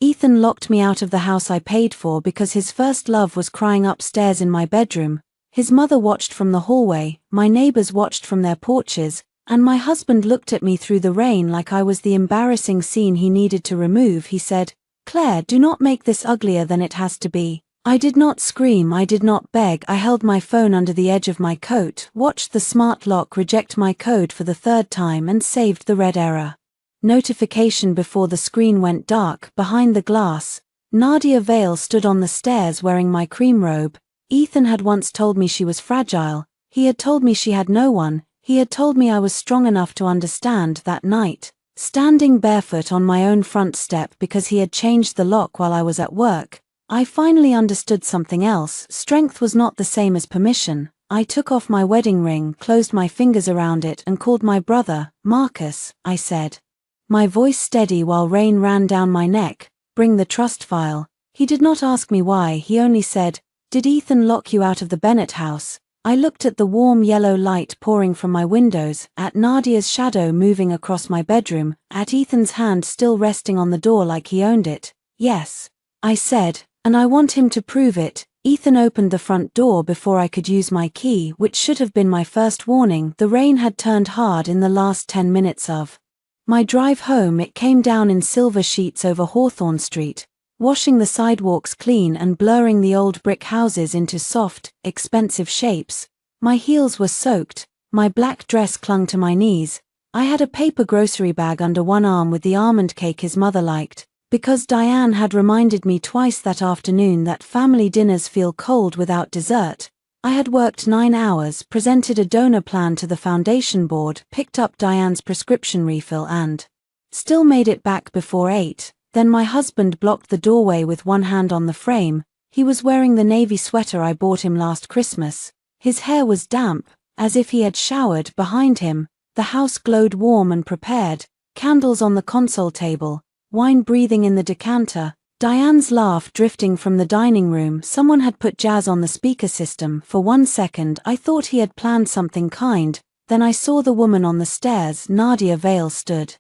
Ethan locked me out of the house I paid for because his first love was crying upstairs in my bedroom. His mother watched from the hallway, my neighbors watched from their porches, and my husband looked at me through the rain like I was the embarrassing scene he needed to remove. He said, "Claire, do not make this uglier than it has to be." I did not scream, I did not beg. I held my phone under the edge of my coat, watched the smart lock reject my code for the third time and saved the red error notification before the screen went dark. Behind the glass, Nadia Vale stood on the stairs wearing my cream robe. Ethan had once told me she was fragile. He had told me she had no one. He had told me I was strong enough to understand. That night, standing barefoot on my own front step because he had changed the lock while I was at work, I finally understood something else. Strength was not the same as permission. I took off my wedding ring, closed my fingers around it and called my brother. "Marcus," I said. My voice steady while rain ran down my neck. "Bring the trust file." He did not ask me why, he only said, "Did Ethan lock you out of the Bennett house?" I looked at the warm yellow light pouring from my windows, at Nadia's shadow moving across my bedroom, at Ethan's hand still resting on the door like he owned it. "Yes," I said, "and I want him to prove it." Ethan opened the front door before I could use my key, which should have been my first warning. The rain had turned hard in the last 10 minutes of my drive home. It came down in silver sheets over Hawthorne Street, washing the sidewalks clean and blurring the old brick houses into soft, expensive shapes. My heels were soaked, my black dress clung to my knees. I had a paper grocery bag under one arm with the almond cake his mother liked, because Diane had reminded me twice that afternoon that family dinners feel cold without dessert. I had worked 9 hours, presented a donor plan to the foundation board, picked up Diane's prescription refill and still made it back before 8. Then my husband blocked the doorway with one hand on the frame. He was wearing the navy sweater I bought him last Christmas. His hair was damp, as if he had showered. Behind him, the house glowed warm and prepared, candles on the console table, wine breathing in the decanter. Diane's laugh drifting from the dining room. Someone had put jazz on the speaker system. For 1 second I thought he had planned something kind, then I saw the woman on the stairs. Nadia Vale stood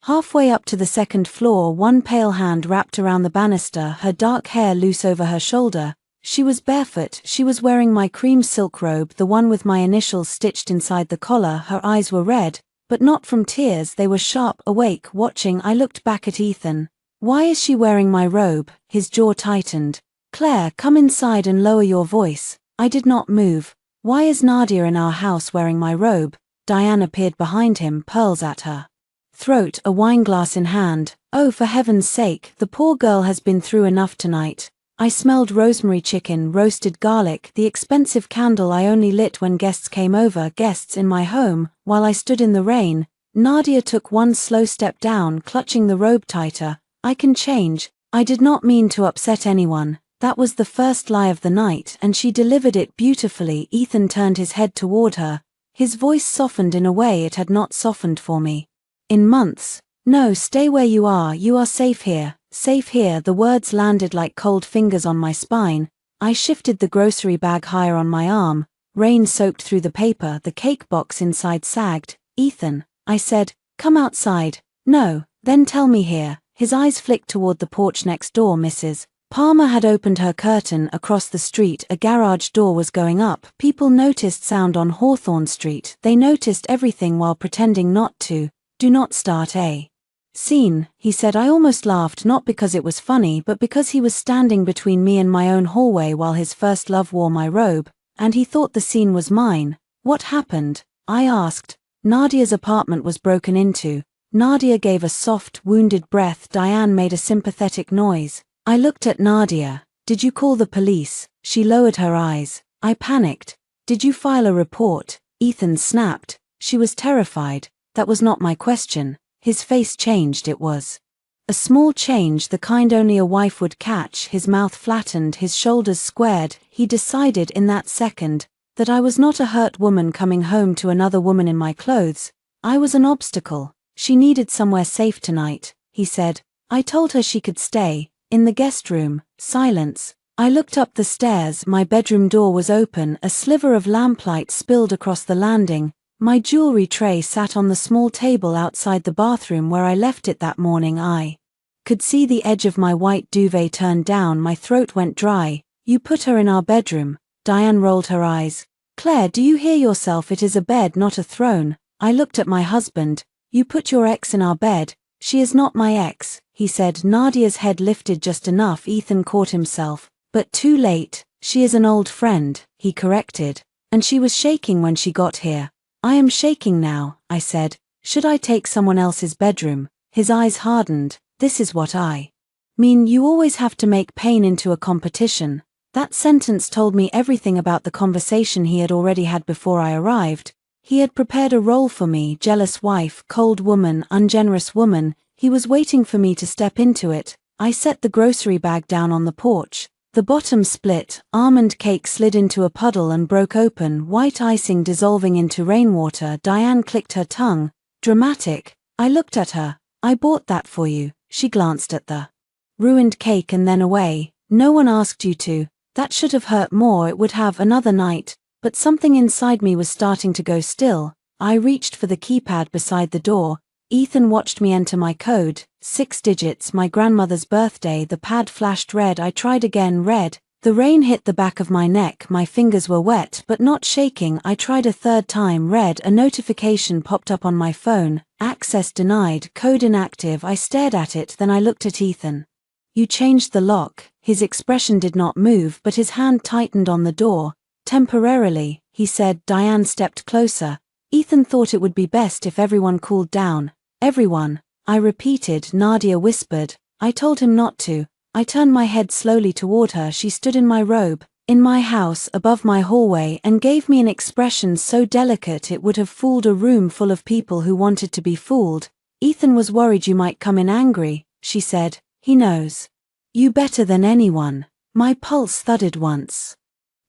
halfway up to the second floor, one pale hand wrapped around the banister, her dark hair loose over her shoulder. She was barefoot, she was wearing my cream silk robe, the one with my initials stitched inside the collar. Her eyes were red, but not from tears, they were sharp, awake, watching. I looked back at Ethan. "Why is she wearing my robe?" His jaw tightened. "Claire, come inside and lower your voice." I did not move. "Why is Nadia in our house wearing my robe?" Diane appeared behind him, pearls at her throat, a wineglass in hand. "Oh, for heaven's sake, the poor girl has been through enough tonight." I smelled rosemary chicken, roasted garlic, the expensive candle I only lit when guests came over, guests in my home. While I stood in the rain, Nadia took one slow step down, clutching the robe tighter. "I can change." I did not mean to upset anyone. That was the first lie of the night, and she delivered it beautifully. Ethan turned his head toward her. His voice softened in a way it had not softened for me in months. "No, stay where you are safe here, safe here." The words landed like cold fingers on my spine. I shifted the grocery bag higher on my arm. Rain soaked through the paper, the cake box inside sagged. "Ethan," I said, "come outside." "No." "Then tell me here." His eyes flicked toward the porch next door. Mrs. Palmer had opened her curtain. Across the street, a garage door was going up. People noticed sound on Hawthorne Street. They noticed everything while pretending not to. "Do not start a scene," he said. I almost laughed, not because it was funny, but because he was standing between me and my own hallway while his first love wore my robe, and he thought the scene was mine. "What happened?" I asked. "Nadia's apartment was broken into." Nadia gave a soft, wounded breath. Diane made a sympathetic noise. I looked at Nadia. "Did you call the police?" She lowered her eyes. I panicked. "Did you file a report?" Ethan snapped. She was terrified. That was not my question. His face changed. It was a small change, the kind only a wife would catch. His mouth flattened, his shoulders squared. He decided in that second that I was not a hurt woman coming home to another woman in my clothes. I was an obstacle. "She needed somewhere safe tonight," he said. I told her she could stay. In the guest room, silence. I looked up the stairs. My bedroom door was open, a sliver of lamplight spilled across the landing. My jewelry tray sat on the small table outside the bathroom where I left it that morning. I Could see the edge of my white duvet turned down, my throat went dry. You put her in our bedroom. Diane rolled her eyes. Claire, do you hear yourself? It is a bed, not a throne. I looked at my husband. You put your ex in our bed. She is not my ex, he said. Nadia's head lifted just enough. Ethan caught himself. But too late. She is an old friend, he corrected. And she was shaking when she got here. I am shaking now, I said. Should I take someone else's bedroom? His eyes hardened. This is what I mean. You always have to make pain into a competition. That sentence told me everything about the conversation he had already had before I arrived. He had prepared a role for me, jealous wife, cold woman, ungenerous woman. He was waiting for me to step into it. I set the grocery bag down on the porch. The bottom split, almond cake slid into a puddle and broke open, white icing dissolving into rainwater. Diane clicked her tongue. Dramatic. I looked at her. I bought that for you. She glanced at the ruined cake and then away. No one asked you to. That should have hurt more. It would have. Another night. But something inside me was starting to go still. I reached for the keypad beside the door. Ethan watched me enter my code. 6 digits, my grandmother's birthday. The pad flashed red. I tried again. Red. The rain hit the back of my neck. My fingers were wet but not shaking. I tried a third time. Red. A notification popped up on my phone. Access denied. Code inactive. I stared at it, then I looked at Ethan. You changed the lock. His expression did not move, but his hand tightened on the door. Temporarily, he said. Diane stepped closer. Ethan thought it would be best if everyone cooled down. Everyone, I repeated. Nadia whispered. I told him not to. I turned my head slowly toward her. She stood in my robe, in my house, above my hallway, and gave me an expression so delicate it would have fooled a room full of people who wanted to be fooled. Ethan was worried you might come in angry, she said. He knows you better than anyone. My pulse thudded once.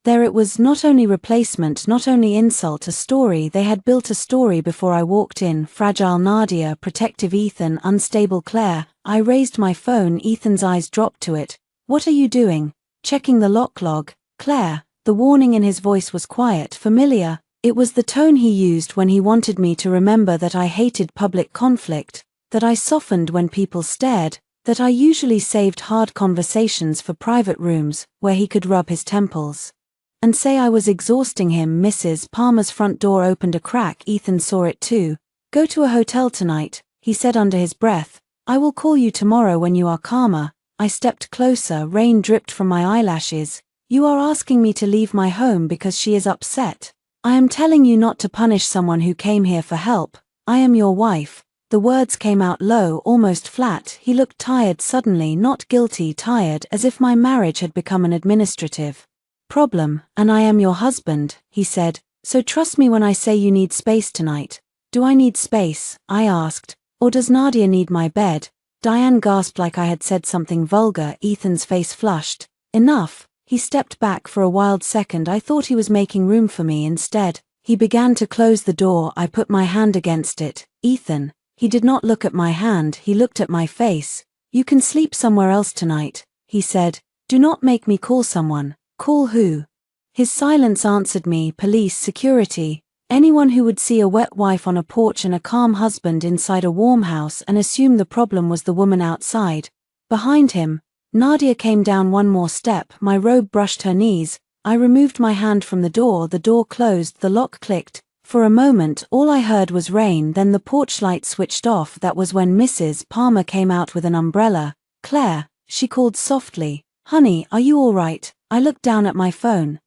There it was, not only replacement, not only insult, a story. They had built a story before I walked in. Fragile Nadia, protective Ethan, unstable Claire. I raised my phone. Ethan's eyes dropped to it. What are you doing? Checking the lock log. Claire. The warning in his voice was quiet, familiar. It was the tone he used when he wanted me to remember that I hated public conflict, that I softened when people stared, that I usually saved hard conversations for private rooms, where he could rub his temples and say I was exhausting him. Mrs. Palmer's front door opened a crack. Ethan saw it too. Go to a hotel tonight, he said under his breath. I will call you tomorrow when you are calmer. I stepped closer. Rain dripped from my eyelashes. You are asking me to leave my home because she is upset. I am telling you not to punish someone who came here for help. I am your wife. The words came out low, almost flat. He looked tired suddenly, not guilty, tired, as if my marriage had become an administrative problem. And I am your husband, he said, so trust me when I say you need space tonight. Do I need space? I asked. Or does Nadia need my bed? Diane gasped like I had said something vulgar. Ethan's face flushed. Enough. He stepped back for a wild second. I thought he was making room for me. Instead, he began to close the door. I put my hand against it. Ethan. He did not look at my hand, he looked at my face. You can sleep somewhere else tonight, he said. Do not make me call someone. Call who? His silence answered me. Police, security. Anyone who would see a wet wife on a porch and a calm husband inside a warm house and assume the problem was the woman outside. Behind him, Nadia came down one more step. My robe brushed her knees. I removed my hand from the door closed, the lock clicked. For a moment, all I heard was rain, then the porch light switched off. That was when Mrs. Palmer came out with an umbrella. Claire, she called softly. Honey, are you all right? I looked down at my phone.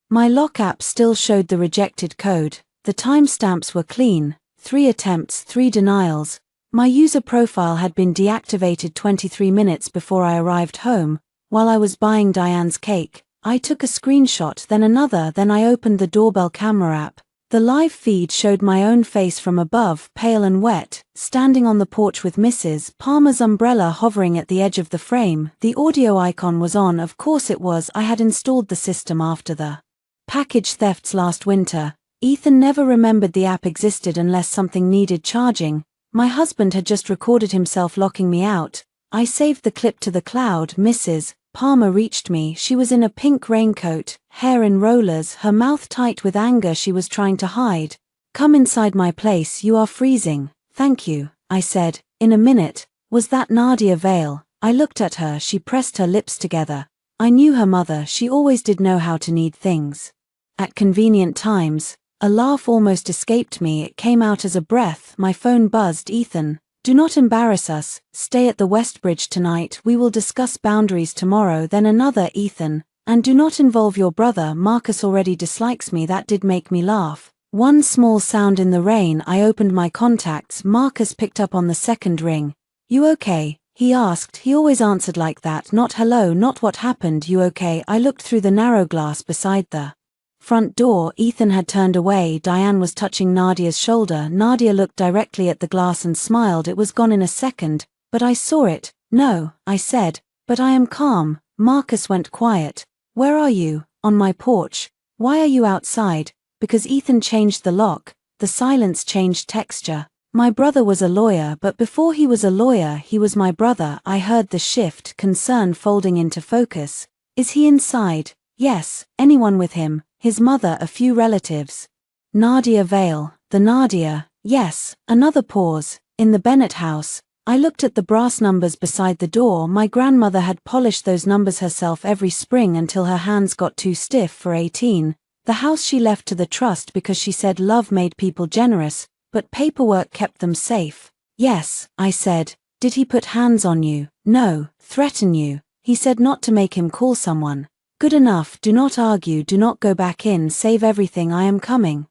My lock app still showed the rejected code. The timestamps were clean. 3 attempts, 3 denials. My user profile had been deactivated 23 minutes before I arrived home. While I was buying Diane's cake, I took a screenshot, then another, then I opened the doorbell camera app. The live feed showed my own face from above, pale and wet, standing on the porch with Mrs. Palmer's umbrella hovering at the edge of the frame. The audio icon was on. Of course it was. I had installed the system after the package thefts last winter. Ethan never remembered the app existed unless something needed charging. My husband had just recorded himself locking me out. I saved the clip to the cloud. Mrs. Palmer reached me. She was in a pink raincoat, hair in rollers, her mouth tight with anger she was trying to hide. Come inside my place, you are freezing. Thank you, I said. In a minute. Was that Nadia Vale? I looked at her, she pressed her lips together. I knew her mother, she always did know how to knead things. At convenient times, a laugh almost escaped me, it came out as a breath, my phone buzzed. Ethan, do not embarrass us, stay at the Westbridge tonight, we will discuss boundaries tomorrow. Then another, Ethan, and do not involve your brother, Marcus already dislikes me. That did make me laugh. One small sound in the rain, I opened my contacts, Marcus picked up on the second ring. You okay? He asked, he always answered like that, not hello, not what happened, you okay? I looked through the narrow glass beside the front door. Ethan had turned away, Diane was touching Nadia's shoulder. Nadia looked directly at the glass and smiled, it was gone in a second, but I saw it. No, I said, but I am calm. Marcus went quiet. Where are you? On my porch. Why are you outside? Because Ethan changed the lock. The silence changed texture. My brother was a lawyer, but before he was a lawyer, he was my brother. I heard the shift, concern folding into focus. Is he inside? Yes. Anyone with him? His mother, a few relatives. Nadia Vale. The Nadia. Yes. Another pause. In the Bennett house. I looked at the brass numbers beside the door. My grandmother had polished those numbers herself every spring until her hands got too stiff for 18. The house she left to the trust because she said love made people generous, but paperwork kept them safe. Yes, I said. Did he put hands on you? No. Threaten you? He said not to make him call someone. Good enough, do not argue, do not go back in, save everything, I am coming.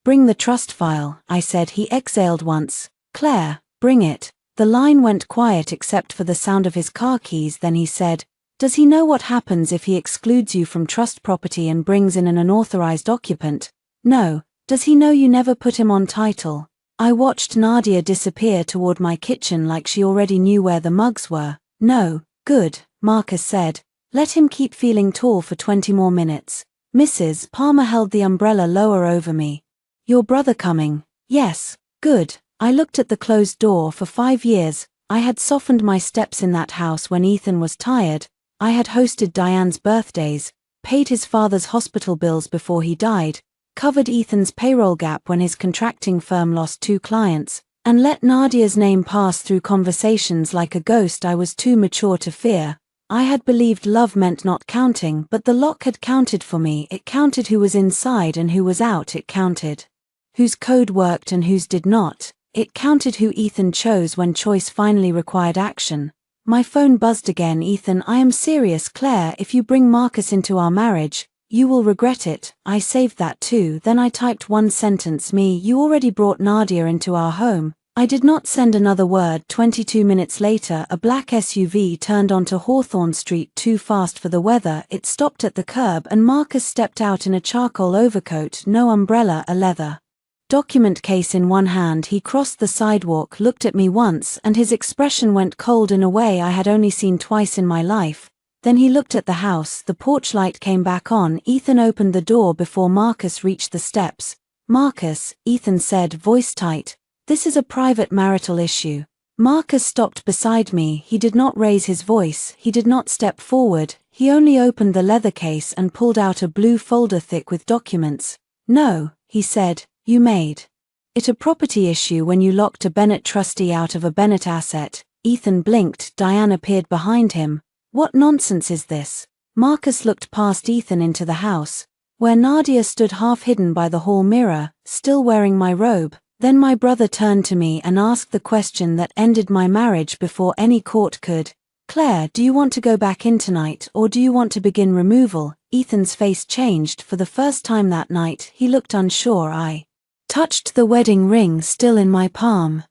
Bring the trust file, I said. He exhaled once. Claire, bring it. The line went quiet except for the sound of his car keys. Then he said, does he know what happens if he excludes you from trust property and brings in an unauthorized occupant? No. Does he know you never put him on title? I watched Nadia disappear toward my kitchen like she already knew where the mugs were. No. Good, Marcus said. Let him keep feeling tall for 20 more minutes. Mrs. Palmer held the umbrella lower over me. Your brother coming? Yes. Good. I looked at the closed door. For 5 years, I had softened my steps in that house. When Ethan was tired, I had hosted Diane's birthdays, paid his father's hospital bills before he died, covered Ethan's payroll gap when his contracting firm lost 2 clients, and let Nadia's name pass through conversations like a ghost I was too mature to fear. I had believed love meant not counting, but the lock had counted for me. It counted who was inside and who was out. It counted whose code worked and whose did not. It counted who Ethan chose when choice finally required action. My phone buzzed again. Ethan, I am serious. Claire, if you bring Marcus into our marriage, you will regret it. I saved that too. Then I typed one sentence. Me, you already brought Nadia into our home. I did not send another word. 22 minutes later, a black SUV turned onto Hawthorne Street too fast for the weather. It stopped at the curb and Marcus stepped out in a charcoal overcoat, no umbrella, a leather document case in one hand. He crossed the sidewalk, looked at me once, and his expression went cold in a way I had only seen twice in my life. Then he looked at the house. The porch light came back on. Ethan opened the door before Marcus reached the steps. Marcus, Ethan said, voice tight. This is a private marital issue. Marcus stopped beside me. He did not raise his voice. He did not step forward. He only opened the leather case and pulled out a blue folder thick with documents. No, he said. You made it a property issue when you locked a Bennett trustee out of a Bennett asset. Ethan blinked. Diane appeared behind him. What nonsense is this? Marcus looked past Ethan into the house, where Nadia stood half hidden by the hall mirror, still wearing my robe. Then my brother turned to me and asked the question that ended my marriage before any court could. Claire, do you want to go back in tonight or do you want to begin removal? Ethan's face changed. For the first time that night, he looked unsure. I touched the wedding ring still in my palm.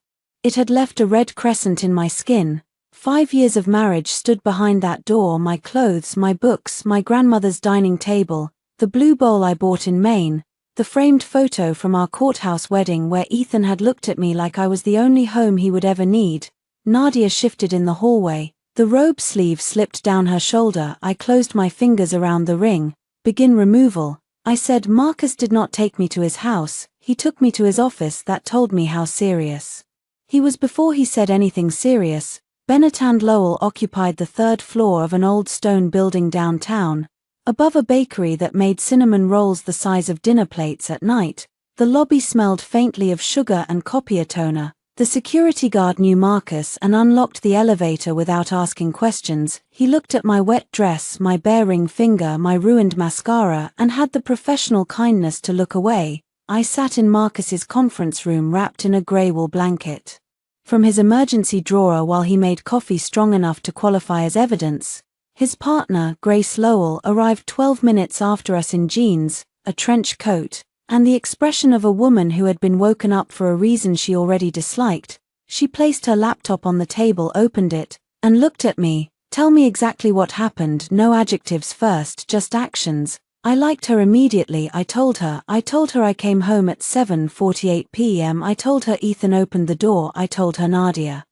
It had left a red crescent in my skin. 5 years of marriage stood behind that door. My clothes, my books, my grandmother's dining table, the blue bowl I bought in Maine, the framed photo from our courthouse wedding where Ethan had looked at me like I was the only home he would ever need. Nadia shifted in the hallway. The robe sleeve slipped down her shoulder. I closed my fingers around the ring. Begin removal. I said. Marcus did not take me to his house. He took me to his office. That told me how serious he was before he said anything serious. Bennett and Lowell occupied the 3rd floor of an old stone building downtown, above a bakery that made cinnamon rolls the size of dinner plates at night. The lobby smelled faintly of sugar and copier toner. The security guard knew Marcus and unlocked the elevator without asking questions. He looked at my wet dress, my bare ring finger, my ruined mascara, and had the professional kindness to look away. I sat in Marcus's conference room wrapped in a grey wool blanket. From his emergency drawer, while he made coffee strong enough to qualify as evidence, his partner, Grace Lowell, arrived 12 minutes after us in jeans, a trench coat, and the expression of a woman who had been woken up for a reason she already disliked. She placed her laptop on the table, opened it, and looked at me. "Tell me exactly what happened, no adjectives first, just actions." I liked her immediately. I told her I came home at 7:48 p.m. I told her Ethan opened the door. I told her Nadia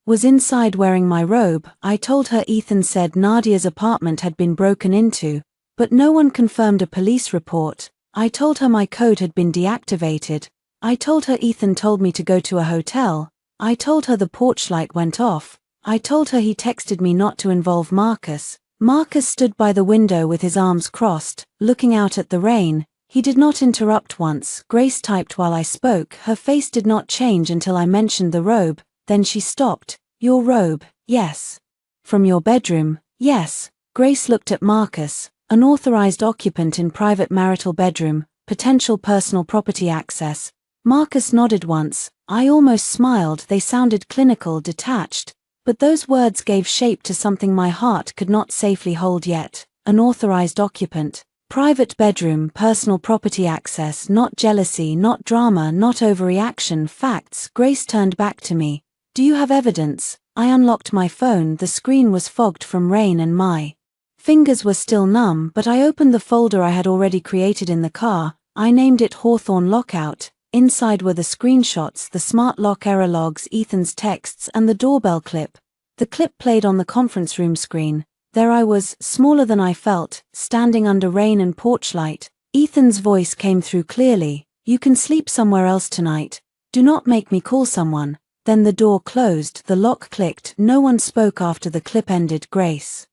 was inside wearing my robe. I told her Ethan said Nadia's apartment had been broken into, but no one confirmed a police report. I told her my code had been deactivated. I told her Ethan told me to go to a hotel. I told her the porch light went off. I told her he texted me not to involve Marcus. Marcus stood by the window with his arms crossed, looking out at the rain. He did not interrupt once. Grace typed while I spoke. Her face did not change until I mentioned the robe. Then she stopped. "Your robe, yes. From your bedroom, yes." Grace looked at Marcus. Unauthorized occupant in private marital bedroom, potential personal property access. Marcus nodded once. I almost smiled. They sounded clinical, detached, but those words gave shape to something my heart could not safely hold yet. Unauthorized occupant, private bedroom, personal property access, not jealousy, not drama, not overreaction, facts. Grace turned back to me. "Do you have evidence?" I unlocked my phone. The screen was fogged from rain and my fingers were still numb, but I opened the folder I had already created in the car. I named it Hawthorne Lockout. Inside were the screenshots, the smart lock error logs, Ethan's texts, and the doorbell clip. The clip played on the conference room screen. There I was, smaller than I felt, standing under rain and porch light. Ethan's voice came through clearly. "You can sleep somewhere else tonight. Do not make me call someone." Then the door closed, the lock clicked, no one spoke after the clip ended. Grace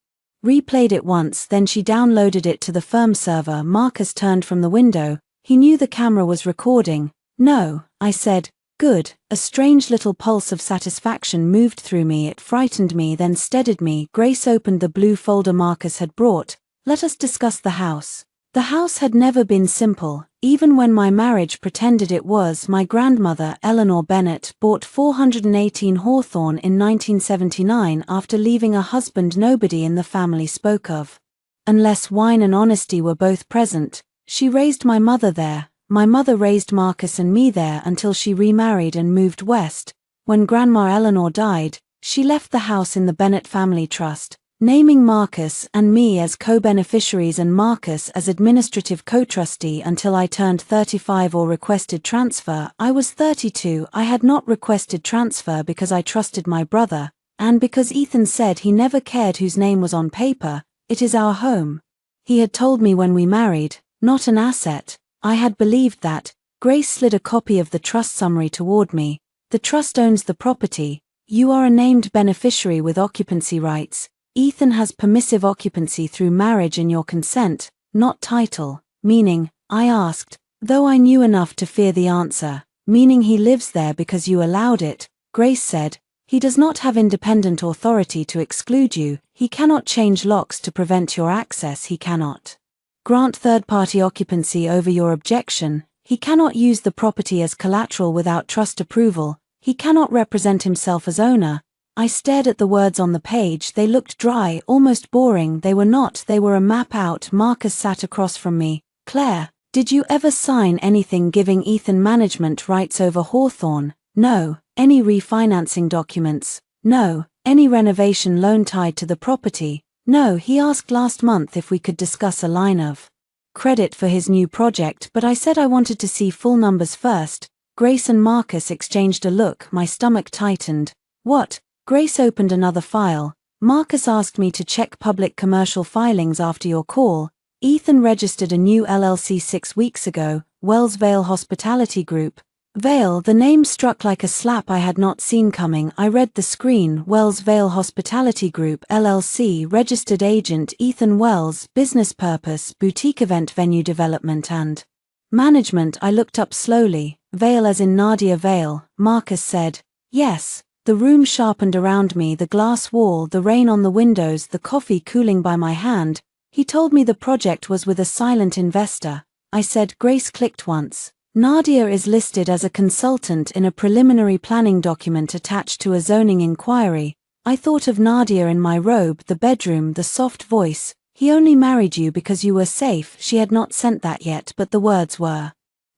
replayed it once, then she downloaded it to the firm server. Marcus turned from the window. He knew the camera was recording. "No," I said. "Good." A strange little pulse of satisfaction moved through me. It frightened me, then steadied me. Grace opened the blue folder Marcus had brought. "Let us discuss the house." The house had never been simple, even when my marriage pretended it was. My grandmother, Eleanor Bennett, bought 418 Hawthorne in 1979 after leaving a husband nobody in the family spoke of. Unless wine and honesty were both present, she raised my mother there. My mother raised Marcus and me there until she remarried and moved west. When Grandma Eleanor died, she left the house in the Bennett family trust, naming Marcus and me as co-beneficiaries and Marcus as administrative co-trustee until I turned 35 or requested transfer. I was 32. I had not requested transfer because I trusted my brother, and because Ethan said he never cared whose name was on paper. "It is our home," he had told me when we married, "not an asset." I had believed that. Grace slid a copy of the trust summary toward me. "The trust owns the property. You are a named beneficiary with occupancy rights. Ethan has permissive occupancy through marriage and your consent, not title." "Meaning?" I asked, though I knew enough to fear the answer. "Meaning he lives there because you allowed it." Grace said, "He does not have independent authority to exclude you. He cannot change locks to prevent your access. He cannot grant third-party occupancy over your objection. He cannot use the property as collateral without trust approval. He cannot represent himself as owner." I stared at the words on the page. They looked dry, almost boring. They were not. They were a map out. Marcus sat across from me. "Claire, did you ever sign anything giving Ethan management rights over Hawthorne?" "No." "Any refinancing documents?" "No." "Any renovation loan tied to the property?" "No." He asked last month if we could discuss a line of credit for his new project, but I said I wanted to see full numbers first. Grace and Marcus exchanged a look. My stomach tightened. "What?" Grace opened another file. "Marcus asked me to check public commercial filings after your call. Ethan registered a new LLC 6 weeks ago, Wells Vale Hospitality Group." Vale, the name struck like a slap I had not seen coming. I read the screen. Wells Vale Hospitality Group, LLC, registered agent Ethan Wells, business purpose, boutique event venue development and management. I looked up slowly. Vale as in Nadia Vale. Marcus said, Yes, the room sharpened around me, the glass wall, the rain on the windows, the coffee cooling by my hand. He told me the project was with a silent investor. I said. Grace clicked once. Nadia is listed as a consultant in a preliminary planning document attached to a zoning inquiry. I thought of Nadia in my robe, the bedroom, the soft voice. He only married you because you were safe. She had not sent that yet, but the words were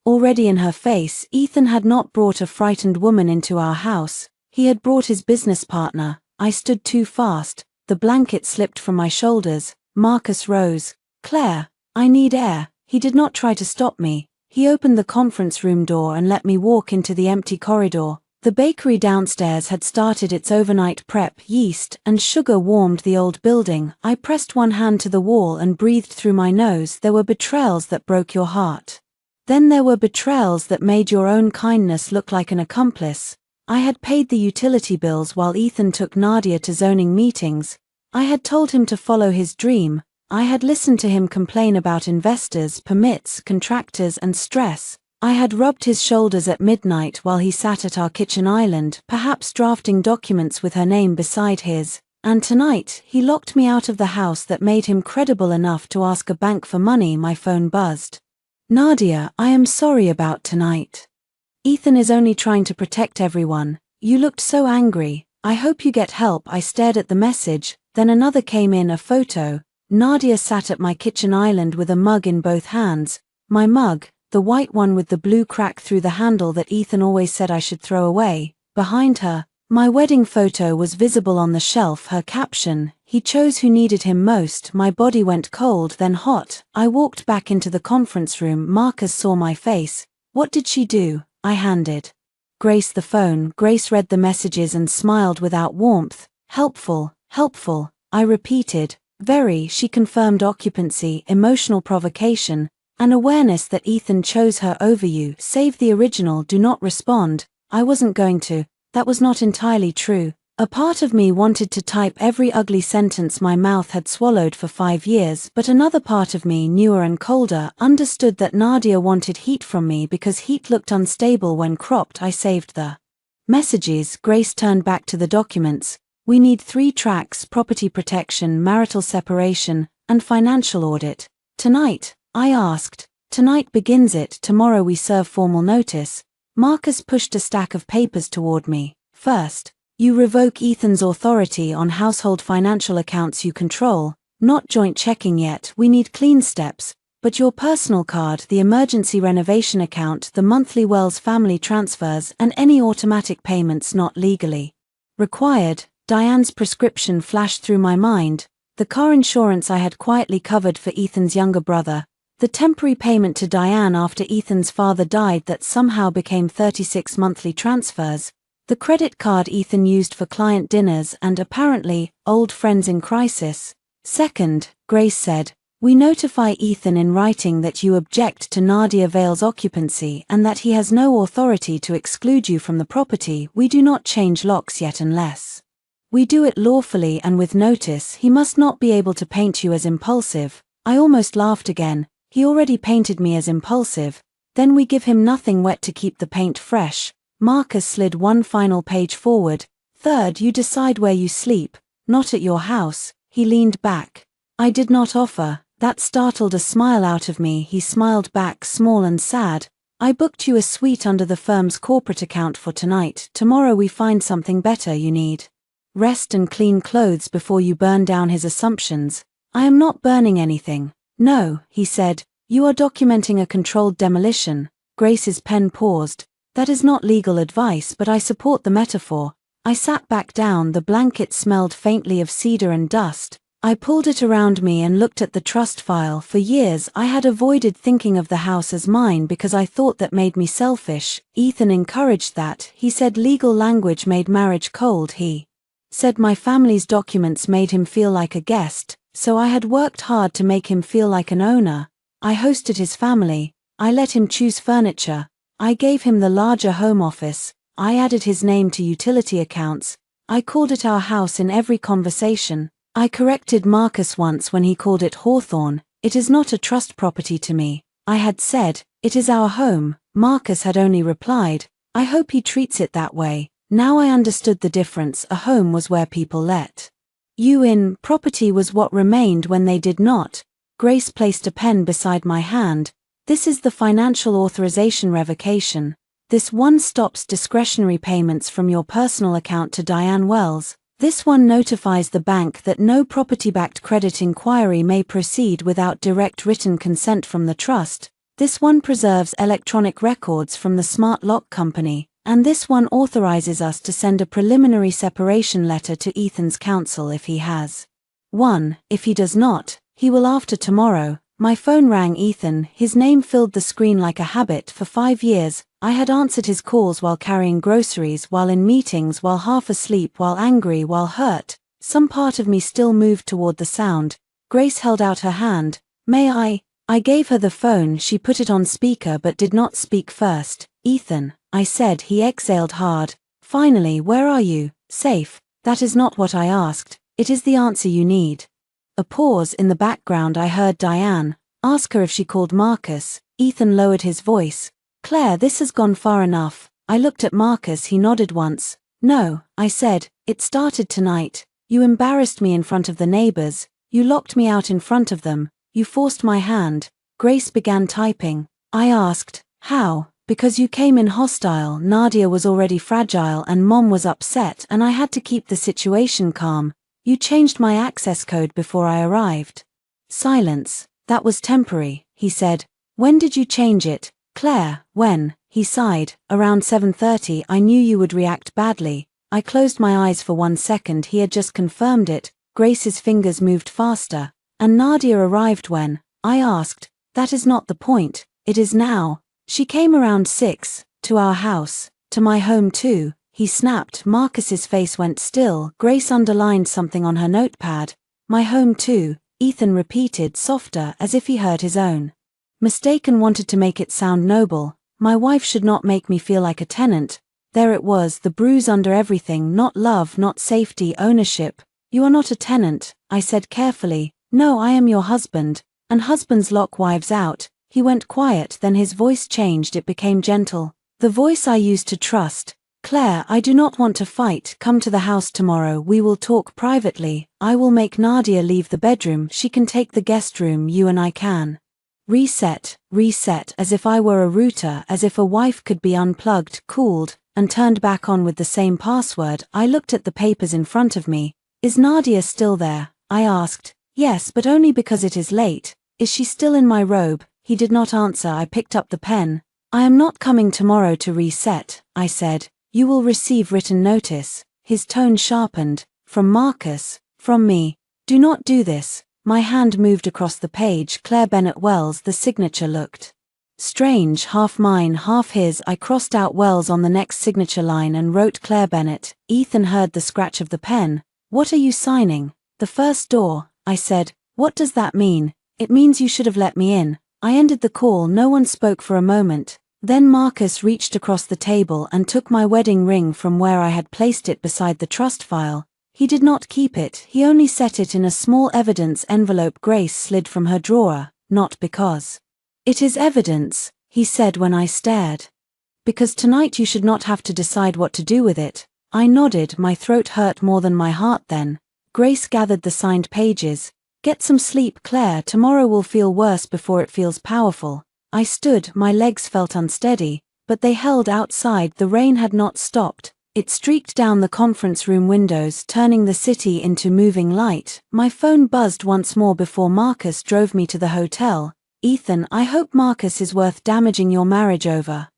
already in her face. Ethan had not brought a frightened woman into our house. He had brought his business partner. I stood too fast. The blanket slipped from my shoulders. Marcus rose. Claire, I need air. He did not try to stop me. He opened the conference room door and let me walk into the empty corridor. The bakery downstairs had started its overnight prep. Yeast and sugar warmed the old building. I pressed one hand to the wall and breathed through my nose. There were betrayals that broke your heart. Then there were betrayals that made your own kindness look like an accomplice. I had paid the utility bills while Ethan took Nadia to zoning meetings. I had told him to follow his dream. I had listened to him complain about investors, permits, contractors, and stress. I had rubbed his shoulders at midnight while he sat at our kitchen island, perhaps drafting documents with her name beside his. And tonight, he locked me out of the house that made him credible enough to ask a bank for money. My phone buzzed. Nadia, I am sorry about tonight. Ethan is only trying to protect everyone. You looked so angry. I hope you get help. I stared at the message, then another came in, a photo. Nadia sat at my kitchen island with a mug in both hands. My mug, the white one with the blue crack through the handle that Ethan always said I should throw away. Behind her, my wedding photo was visible on the shelf. Her caption, he chose who needed him most. My body went cold, then hot. I walked back into the conference room. Marcus saw my face. What did she do? I handed Grace the phone. Grace read the messages and smiled without warmth. Helpful, helpful, I repeated. Very. She confirmed occupancy, emotional provocation, an awareness that Ethan chose her over you. Save the original. Do not respond. I wasn't going to. That was not entirely true. A part of me wanted to type every ugly sentence my mouth had swallowed for 5 years, but another part of me, newer and colder, understood that Nadia wanted heat from me because heat looked unstable when cropped. I saved the messages. Grace turned back to the documents. We need 3 tracks: property protection, marital separation, and financial audit. Tonight, I asked. Tonight begins it. Tomorrow we serve formal notice. Marcus pushed a stack of papers toward me. First, you revoke Ethan's authority on household financial accounts you control. Not joint checking yet. We need clean steps. But your personal card, the emergency renovation account, the monthly Wells family transfers, and any automatic payments not legally required. Diane's prescription flashed through my mind. The car insurance I had quietly covered for Ethan's younger brother. The temporary payment to Diane after Ethan's father died that somehow became 36 monthly transfers. The credit card Ethan used for client dinners and, apparently, old friends in crisis. Second, Grace said, we notify Ethan in writing that you object to Nadia Vale's occupancy and that he has no authority to exclude you from the property. We do not change locks yet unless we do it lawfully and with notice. He must not be able to paint you as impulsive. I almost laughed again. He already painted me as impulsive. Then we give him nothing wet to keep the paint fresh. Marcus slid one final page forward. Third, you decide where you sleep, not at your house. He leaned back. I did not offer. That startled a smile out of me. He smiled back, small and sad. I booked you a suite under the firm's corporate account for tonight. Tomorrow we find something better. You need rest and clean clothes before you burn down. His assumptions. I am not burning anything. No, he said. You are documenting a controlled demolition. Grace's pen paused. That is not legal advice, but I support the metaphor. I sat back down. The blanket smelled faintly of cedar and dust. I pulled it around me and looked at the trust file. For years I had avoided thinking of the house as mine because I thought that made me selfish. Ethan encouraged that. He said legal language made marriage cold. He said my family's documents made him feel like a guest, so I had worked hard to make him feel like an owner. I hosted his family. I let him choose furniture. I gave him the larger home office. I added his name to utility accounts. I called it our house in every conversation. I corrected Marcus once when he called it Hawthorne. It is not a trust property to me. I had said, it is our home. Marcus had only replied, I hope he treats it that way. Now I understood the difference. A home was where people let you in, property was what remained when they did not. Grace placed a pen beside my hand. This is the financial authorization revocation. This one stops discretionary payments from your personal account to Diane Wells. This one notifies the bank that no property-backed credit inquiry may proceed without direct written consent from the trust. This one preserves electronic records from the smart lock company. And this one authorizes us to send a preliminary separation letter to Ethan's counsel if he has one. If he does not, he will after tomorrow. My phone rang. Ethan, his name filled the screen like a habit. For 5 years, I had answered his calls while carrying groceries, while in meetings, while half asleep, while angry, while hurt. Some part of me still moved toward the sound. Grace held out her hand. May I? I gave her the phone. She put it on speaker but did not speak first. Ethan, I said. He exhaled hard. Finally, where are you? Safe. That is not what I asked. It is the answer you need. A pause. In the background I heard Diane. Ask her if she called Marcus. Ethan lowered his voice. Claire, this has gone far enough. I looked at Marcus. He nodded once. No, I said. It started tonight. You embarrassed me in front of the neighbors. You locked me out in front of them. You forced my hand. Grace began typing. I asked, how? Because you came in hostile. Nadia was already fragile and Mom was upset and I had to keep the situation calm. You changed my access code before I arrived. Silence. That was temporary, he said. When did you change it? Claire, when? He sighed. Around 7:30. I knew you would react badly. I closed my eyes for 1 second. He had just confirmed it. Grace's fingers moved faster. And Nadia arrived when? I asked. That is not the point. It is now. She came around 6, to our house, to my home too, he snapped. Marcus's face went still. Grace underlined something on her notepad. My home too, Ethan repeated, softer, as if he heard his own. Mistaken wanted to make it sound noble. My wife should not make me feel like a tenant. There it was, the bruise under everything, not love, not safety, ownership. You are not a tenant, I said carefully. No, I am your husband, and husbands lock wives out. He went quiet, then his voice changed. It became gentle. The voice I used to trust. Claire, I do not want to fight. Come to the house tomorrow. We will talk privately. I will make Nadia leave the bedroom. She can take the guest room. You and I can. Reset, as if I were a router, as if a wife could be unplugged, cooled, and turned back on with the same password. I looked at the papers in front of me. Is Nadia still there? I asked. Yes, but only because it is late. Is she still in my robe? He did not answer. I picked up the pen. I am not coming tomorrow to reset, I said. You will receive written notice. His tone sharpened. From Marcus. From me. Do not do this. My hand moved across the page. Claire Bennett Wells. The signature looked strange, half mine, half his. I crossed out Wells on the next signature line and wrote Claire Bennett. Ethan heard the scratch of the pen. What are you signing? The first door, I said. What does that mean? It means you should have let me in. I ended the call. No one spoke for a moment. Then Marcus reached across the table and took my wedding ring from where I had placed it beside the trust file. He did not keep it. He only set it in a small evidence envelope Grace slid from her drawer, not because. It is evidence, he said when I stared. Because tonight you should not have to decide what to do with it. I nodded. My throat hurt more than my heart then. Grace gathered the signed pages. Get some sleep, Claire. Tomorrow will feel worse before it feels powerful. I stood. My legs felt unsteady, but they held outside. The rain had not stopped. It streaked down the conference room windows, turning the city into moving light. My phone buzzed once more before Marcus drove me to the hotel. Ethan, I hope Marcus is worth damaging your marriage over.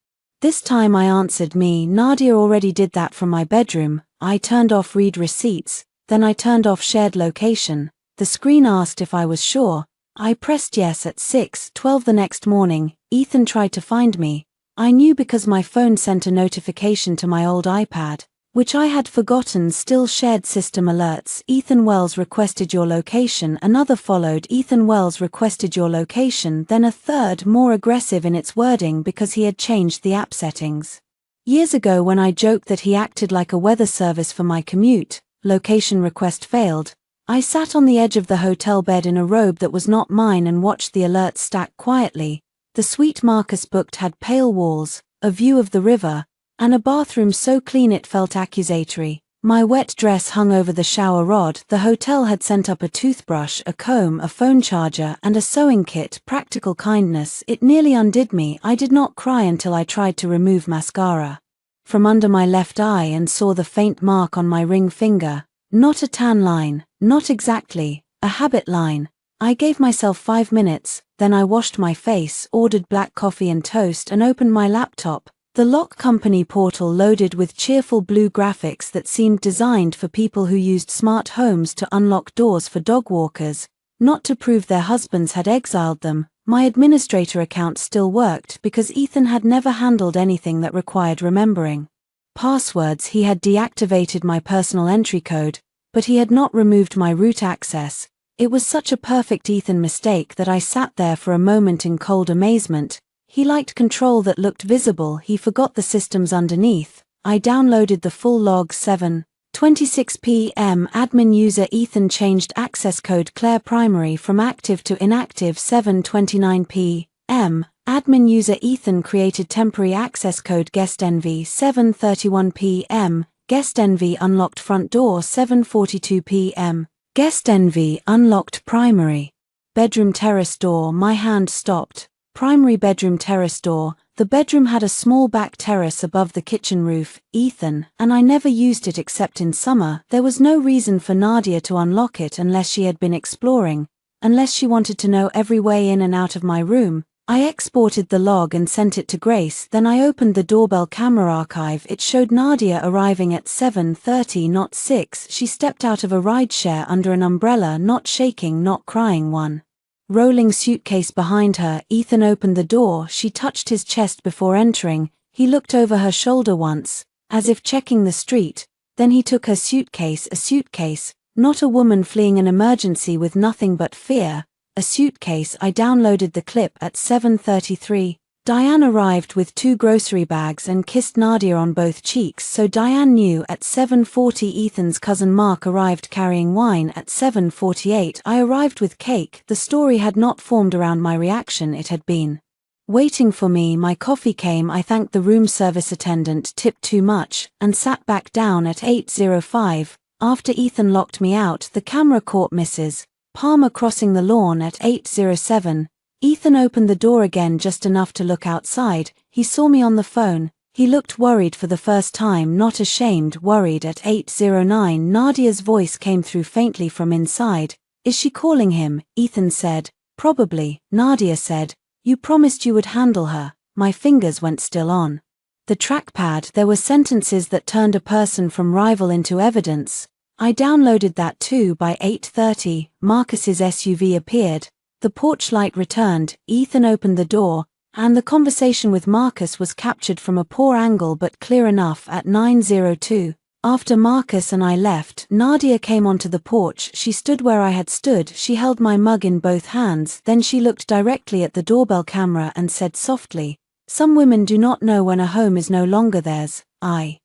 This time I answered me. Nadia already did that from my bedroom. I turned off read receipts. Then I turned off shared location. The screen asked if I was sure. I pressed yes at 6:12 the next morning. Ethan tried to find me. I knew because my phone sent a notification to my old iPad, which I had forgotten. Still shared system alerts. Ethan Wells requested your location. Another followed. Ethan Wells requested your location. Then a third, more aggressive in its wording because he had changed the app settings. Years ago when I joked that he acted like a weather service for my commute, location request failed. I sat on the edge of the hotel bed in a robe that was not mine and watched the alerts stack quietly. The suite Marcus booked had pale walls, a view of the river, And a bathroom so clean it felt accusatory. My wet dress hung over the shower rod. The hotel had sent up a toothbrush, a comb, a phone charger, and a sewing kit. Practical kindness. It nearly undid me. I did not cry until I tried to remove mascara from under my left eye and saw the faint mark on my ring finger. Not a tan line, not exactly, a habit line. I gave myself 5 minutes, then I washed my face, ordered black coffee and toast, and opened my laptop. The lock company portal loaded with cheerful blue graphics that seemed designed for people who used smart homes to unlock doors for dog walkers, not to prove their husbands had exiled them. My administrator account still worked because Ethan had never handled anything that required remembering passwords. He had deactivated my personal entry code, but he had not removed my root access. It was such a perfect Ethan mistake that I sat there for a moment in cold amazement. He liked control that looked visible. He forgot the systems underneath. I downloaded the full log. 7:26 p.m. Admin user Ethan changed access code Claire primary from active to inactive. 7:29 p.m. Admin user Ethan created temporary access code guest envy. 7:31 p.m. Guest envy unlocked front door. 7:42 p.m. Guest envy unlocked primary bedroom terrace door. My hand stopped. Primary bedroom terrace door. The bedroom had a small back terrace above the kitchen roof, Ethan, and I never used it except in summer. There was no reason for Nadia to unlock it unless she had been exploring, unless she wanted to know every way in and out of my room. I exported the log and sent it to Grace. Then I opened the doorbell camera archive. It showed Nadia arriving at 7:30, not 6. She stepped out of a rideshare under an umbrella, not shaking, not crying. One rolling suitcase behind her. Ethan opened the door. She touched his chest before entering. He looked over her shoulder once, as if checking the street. Then he took her suitcase, a suitcase, not a woman fleeing an emergency with nothing but fear. A suitcase. I downloaded the clip at 7:33. Diane arrived with 2 grocery bags and kissed Nadia on both cheeks, so Diane knew. At 7:40 Ethan's cousin Mark arrived carrying wine. At 7:48 I arrived with cake. The story had not formed around my reaction, it had been waiting for me. My coffee came. I thanked the room service attendant, tipped too much, and sat back down. At 8:05, after Ethan locked me out, the camera caught Mrs. Palmer crossing the lawn. At 8:07, Ethan opened the door again just enough to look outside. He saw me on the phone. He looked worried for the first time, not ashamed, worried. At 8:09 Nadia's voice came through faintly from inside. Is she calling him? Ethan said. Probably. Nadia said, you promised you would handle her. My fingers went still on the trackpad. There were sentences that turned a person from rival into evidence. I downloaded that too. By 8:30, Marcus's SUV appeared. The porch light returned. Ethan opened the door, and the conversation with Marcus was captured from a poor angle but clear enough. At 9:02, after Marcus and I left, Nadia came onto the porch. She stood where I had stood. She held my mug in both hands. Then she looked directly at the doorbell camera and said softly, some women do not know when a home is no longer theirs. I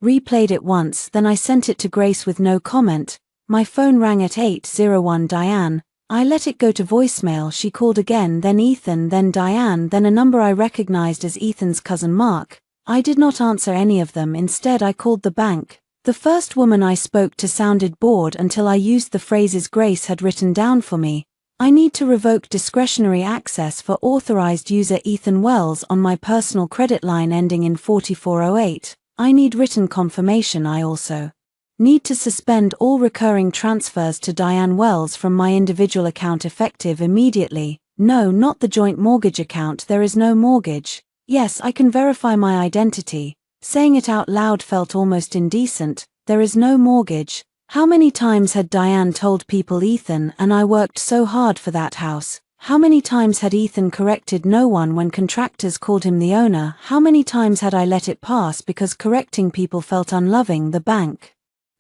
replayed it once, then I sent it to Grace with no comment. My phone rang at 8:01. Diane. I let it go to voicemail. She called again, then Ethan, then Diane, then a number I recognized as Ethan's cousin Mark. I did not answer any of them. Instead I called the bank. The first woman I spoke to sounded bored until I used the phrases Grace had written down for me. I need to revoke discretionary access for authorized user Ethan Wells on my personal credit line ending in 4408. I need written confirmation. I also need to suspend all recurring transfers to Diane Wells from my individual account effective immediately. No, not the joint mortgage account. There is no mortgage. Yes, I can verify my identity. Saying it out loud felt almost indecent. There is no mortgage. How many times had Diane told people Ethan and I worked so hard for that house? How many times had Ethan corrected no one when contractors called him the owner? How many times had I let it pass because correcting people felt unloving? The bank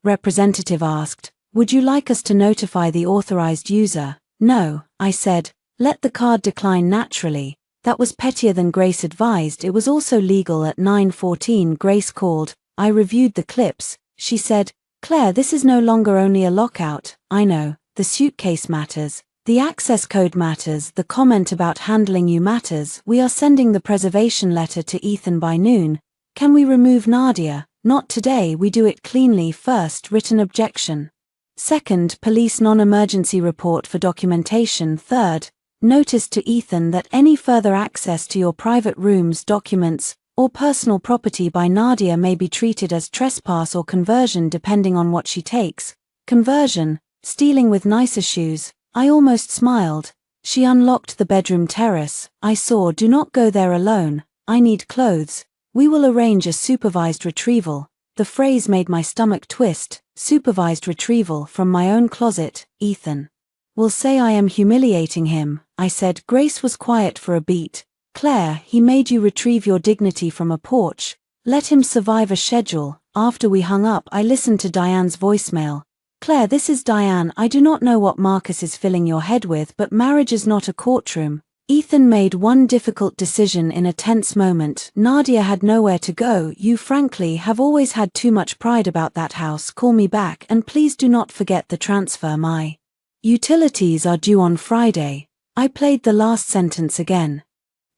representative asked, would you like us to notify the authorized user? No, I said, let the card decline naturally. That was pettier than Grace advised. It was also legal. At 9:14 Grace called. I reviewed the clips. She said, Claire, this is no longer only a lockout. I know, the suitcase matters. The access code matters. The comment about handling you matters. We are sending the preservation letter to Ethan by noon. Can we remove Nadia? Not today, we do it cleanly first. Written objection. Second, police non-emergency report for documentation. Third, notice to Ethan that any further access to your private rooms, documents, or personal property by Nadia may be treated as trespass or conversion depending on what she takes. Conversion, stealing with nicer shoes. I almost smiled. She unlocked the bedroom terrace. I saw, do not go there alone. I need clothes. We will arrange a supervised retrieval. The phrase made my stomach twist. Supervised retrieval from my own closet. Ethan will say I am humiliating him, I said. Grace was quiet for a beat. Claire, he made you retrieve your dignity from a porch. Let him survive a schedule. After we hung up, I listened to Diane's voicemail. Claire, this is Diane. I do not know what Marcus is filling your head with, but marriage is not a courtroom. Ethan made one difficult decision in a tense moment. Nadia had nowhere to go. You frankly have always had too much pride about that house. Call me back, and please do not forget the transfer. My utilities are due on Friday. I played the last sentence again.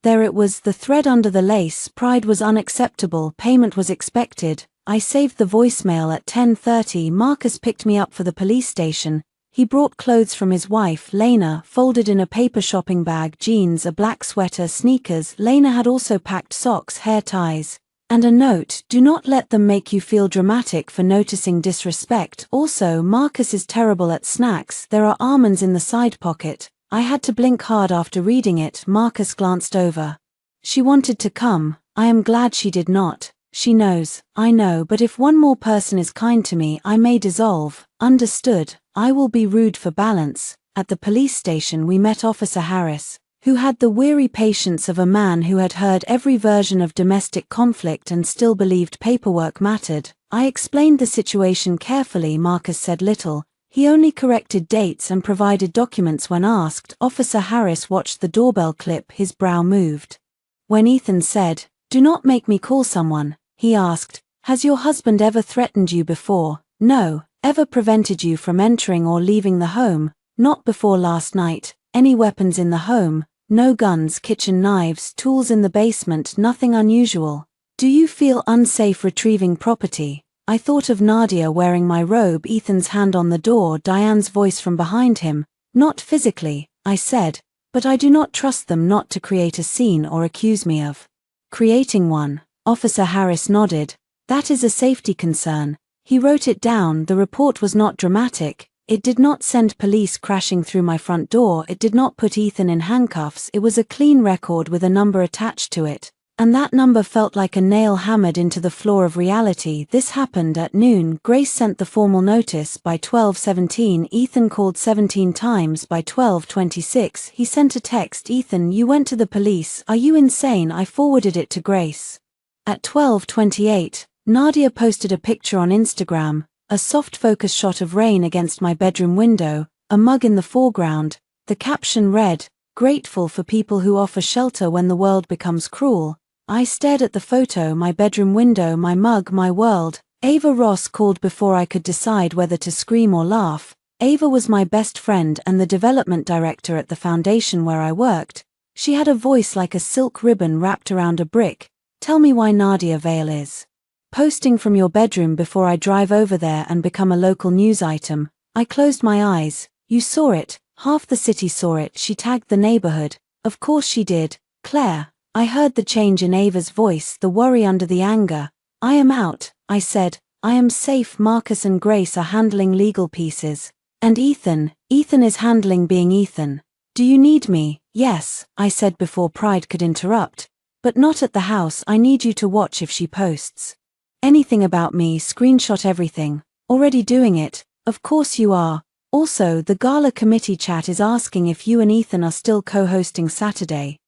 There it was, the thread under the lace. Pride was unacceptable. Payment was expected. I saved the voicemail at 10:30. Marcus picked me up for the police station. He brought clothes from his wife, Lena, folded in a paper shopping bag, jeans, a black sweater, sneakers. Lena had also packed socks, hair ties, and a note, do not let them make you feel dramatic for noticing disrespect. Also, Marcus is terrible at snacks. There are almonds in the side pocket. I had to blink hard after reading it. Marcus glanced over. She wanted to come. I am glad she did not. She knows, I know, but if one more person is kind to me, I may dissolve. Understood. I will be rude for balance. At the police station we met Officer Harris, who had the weary patience of a man who had heard every version of domestic conflict and still believed paperwork mattered. I explained the situation carefully. Marcus said little. He only corrected dates and provided documents when asked. Officer Harris watched the doorbell clip. His brow moved. When Ethan said, do not make me call someone, he asked, has your husband ever threatened you before? No. Ever prevented you from entering or leaving the home? Not before last night. Any weapons in the home? No guns, kitchen knives, tools in the basement, nothing unusual. Do you feel unsafe retrieving property? I thought of Nadia wearing my robe. Ethan's hand on the door, Diane's voice from behind him. Not physically, I said, but I do not trust them not to create a scene or accuse me of creating one. Officer Harris nodded. That is a safety concern. He wrote it down. The report was not dramatic. It did not send police crashing through my front door. It did not put Ethan in handcuffs. It was a clean record with a number attached to it. And that number felt like a nail hammered into the floor of reality. This happened at noon. Grace sent the formal notice by 12:17. Ethan called 17 times. By 12:26, he sent a text. Ethan, you went to the police. Are you insane? I forwarded it to Grace. At 12:28, Nadia posted a picture on Instagram, a soft focus shot of rain against my bedroom window, a mug in the foreground. The caption read, grateful for people who offer shelter when the world becomes cruel. I stared at the photo, my bedroom window, my mug, my world. Ava Ross called before I could decide whether to scream or laugh. Ava was my best friend and the development director at the foundation where I worked. She had a voice like a silk ribbon wrapped around a brick. Tell me why Nadia Vale is posting from your bedroom before I drive over there and become a local news item. I closed my eyes. You saw it. Half the city saw it. She tagged the neighborhood. Of course she did. Claire. I heard the change in Ava's voice, the worry under the anger. I am out, I said. I am safe. Marcus and Grace are handling legal pieces. And Ethan is handling being Ethan. Do you need me? Yes, I said before pride could interrupt. But not at the house. I need you to watch if she posts anything about me, screenshot everything. Already doing it. Of course you are. Also, the gala committee chat is asking if you and Ethan are still co-hosting Saturday,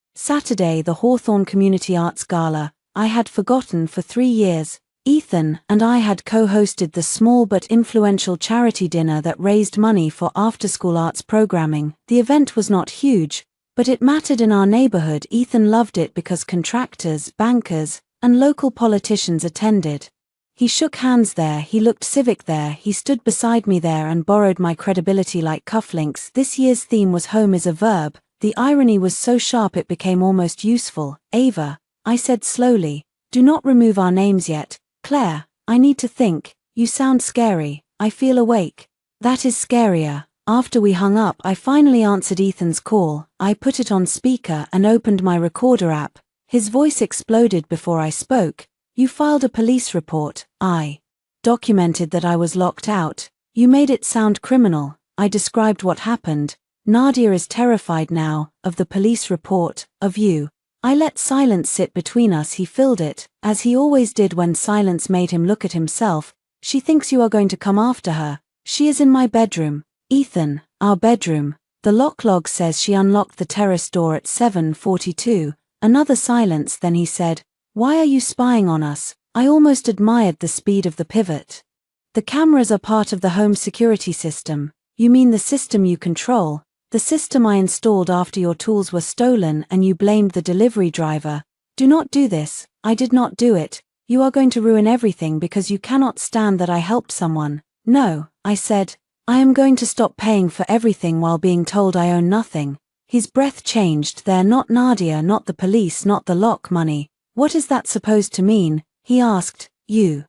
the Hawthorne Community Arts Gala. I had forgotten. For 3 years, Ethan and I had co-hosted the small but influential charity dinner that raised money for after-school arts programming. The event was not huge, but it mattered in our neighborhood. Ethan loved it because contractors, bankers, and local politicians attended. He shook hands there, he looked civic there, he stood beside me there and borrowed my credibility like cufflinks. This year's theme was home is a verb. The irony was so sharp it became almost useful. Ava, I said slowly, Do not remove our names yet. Claire, I need to think. You sound scary. I feel awake. That is scarier. After we hung up, I finally answered Ethan's call. I put it on speaker and opened my recorder app. His voice exploded before I spoke. You filed a police report. I documented that I was locked out. You made it sound criminal. I described what happened. Nadia is terrified now, of the police report, of you. I let silence sit between us. He filled it, as he always did when silence made him look at himself. She thinks you are going to come after her. She is in my bedroom. Ethan, our bedroom. The lock log says she unlocked the terrace door at 7:42. Another silence, then he said, "Why are you spying on us?" I almost admired the speed of the pivot. The cameras are part of the home security system. You mean the system you control? The system I installed after your tools were stolen and you blamed the delivery driver. Do not do this. I did not do it. You are going to ruin everything because you cannot stand that I helped someone. No, I said. I am going to stop paying for everything while being told I own nothing. His breath changed. They're not Nadia, not the police, not the lock money. What is that supposed to mean? He asked. You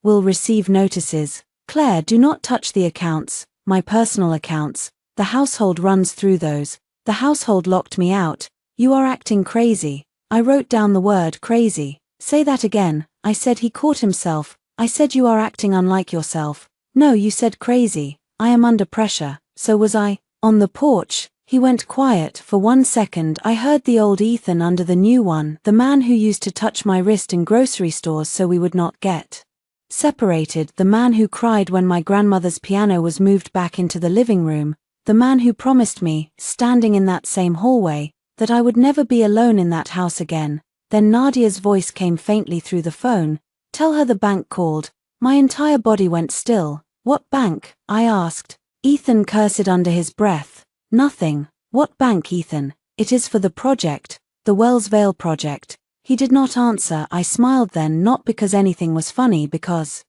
will receive notices. Claire, do not touch the accounts, my personal accounts. The household runs through those. The household locked me out. You are acting crazy. I wrote down the word crazy. Say that again. I said. He caught himself. I said you are acting unlike yourself. No, you said crazy. I am under pressure. So was I. On the porch, he went quiet. For 1 second I heard the old Ethan under the new one, the man who used to touch my wrist in grocery stores so we would not get separated, the man who cried when my grandmother's piano was moved back into the living room, the man who promised me, standing in that same hallway, that I would never be alone in that house again. Then Nadia's voice came faintly through the phone. Tell her the bank called. My entire body went still. What bank? I asked. Ethan cursed under his breath. Nothing. What bank, Ethan? It is for the project, the Wells Vale project. He did not answer. I smiled then, not because anything was funny, because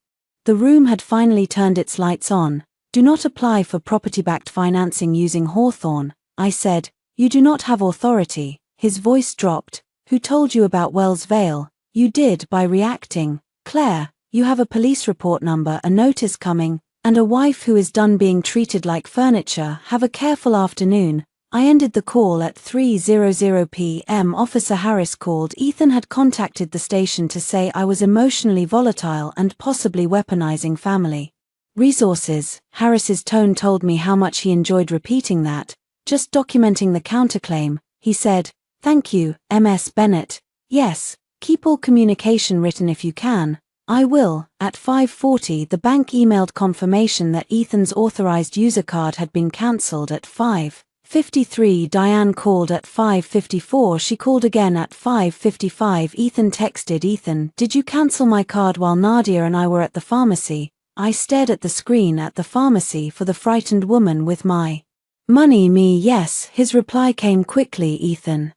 the room had finally turned its lights on. Do not apply for property-backed financing using Hawthorne, I said. You do not have authority. His voice dropped. Who told you about Wells Vale? You did by reacting. Claire, you have a police report number, a notice coming, and a wife who is done being treated like furniture. Have a careful afternoon. I ended the call at 3:00 p.m. Officer Harris called. Ethan had contacted the station to say I was emotionally volatile and possibly weaponizing family resources. Harris's tone told me how much he enjoyed repeating that. Just documenting the counterclaim, he said. Thank you, Ms. Bennett. Yes, keep all communication written if you can. I will. At 5:40 the bank emailed confirmation that Ethan's authorized user card had been cancelled. At 5:53 Diane called. At 5:54 she called again. At 5:55 Ethan texted. Ethan, did you cancel my card while Nadia and I were at the pharmacy? I stared at the screen at the pharmacy for the frightened woman with my money. Me, yes. His reply came quickly. Ethan,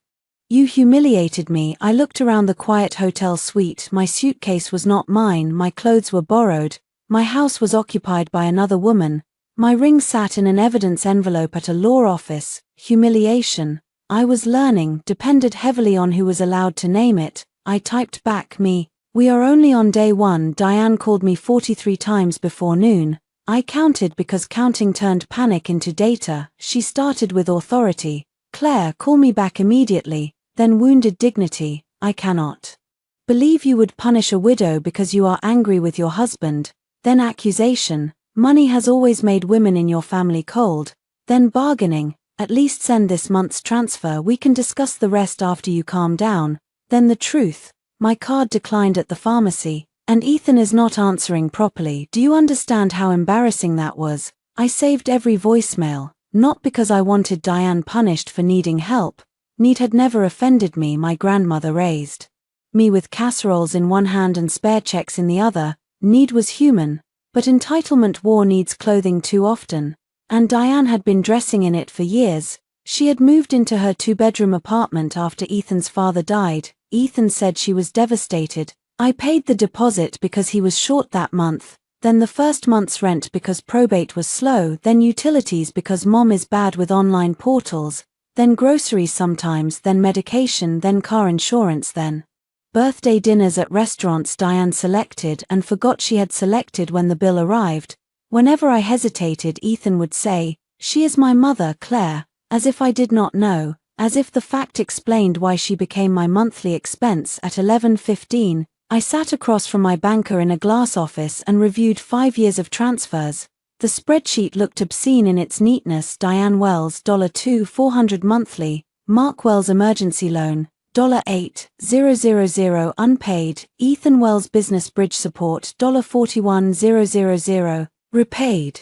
you humiliated me. I looked around the quiet hotel suite. My suitcase was not mine. My clothes were borrowed. My house was occupied by another woman. My ring sat in an evidence envelope at a law office. Humiliation. I was learning, depended heavily on who was allowed to name it. I typed back. Me. We are only on day 1. Diane called me 43 times before noon. I counted because counting turned panic into data. She started with authority. Claire, call me back immediately. Then wounded dignity. I cannot believe you would punish a widow because you are angry with your husband. Then accusation. Money has always made women in your family cold. Then bargaining. At least send this month's transfer. We can discuss the rest after you calm down. Then the truth. My card declined at the pharmacy, and Ethan is not answering properly. Do you understand how embarrassing that was? I saved every voicemail, not because I wanted Diane punished for needing help. Need had never offended me. My grandmother raised me with casseroles in one hand and spare checks in the other. Need was human, but entitlement wore needs clothing too often, and Diane had been dressing in it for years. She had moved into her 2-bedroom apartment after Ethan's father died. Ethan said she was devastated. I paid the deposit because he was short that month, then the first month's rent because probate was slow, then utilities because mom is bad with online portals, then groceries sometimes, then medication, then car insurance, then Birthday dinners at restaurants Diane selected and forgot she had selected when the bill arrived. Whenever I hesitated, Ethan would say, "She is my mother, Claire," as if I did not know, as if the fact explained why she became my monthly expense. At 11:15, I sat across from my banker in a glass office and reviewed 5 years of transfers. The spreadsheet looked obscene in its neatness. Diane Wells, $2 400 monthly. Mark Wells emergency loan, $8,000 unpaid. Ethan Wells business bridge support, $41,000 repaid.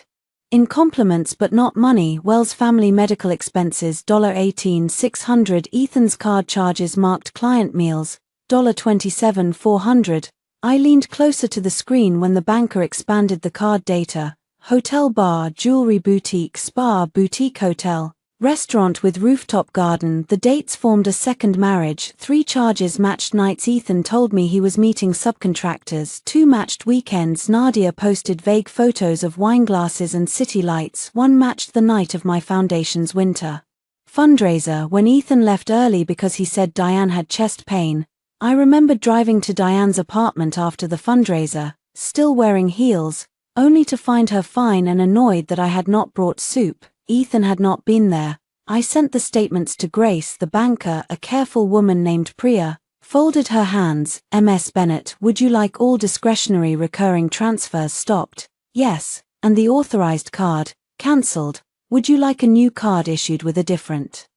In compliments but not money. Wells family medical expenses, $18,600. Ethan's card charges marked client meals, $27,400. I leaned closer to the screen when the banker expanded the card data. Hotel bar, jewelry boutique, spa, boutique hotel, restaurant with rooftop garden. The dates formed a second marriage. 3 charges matched nights. Ethan told me he was meeting subcontractors. 2 matched weekends. Nadia posted vague photos of wine glasses and city lights. 1 matched the night of my foundation's winter fundraiser when Ethan left early because he said Diane had chest pain. I remembered driving to Diane's apartment after the fundraiser, still wearing heels, only to find her fine and annoyed that I had not brought soup. Ethan had not been there. I sent the statements to Grace, the banker, a careful woman named Priya, folded her hands. Ms. Bennett, would you like all discretionary recurring transfers stopped? Yes. And the authorized card, cancelled. Would you like a new card issued with a different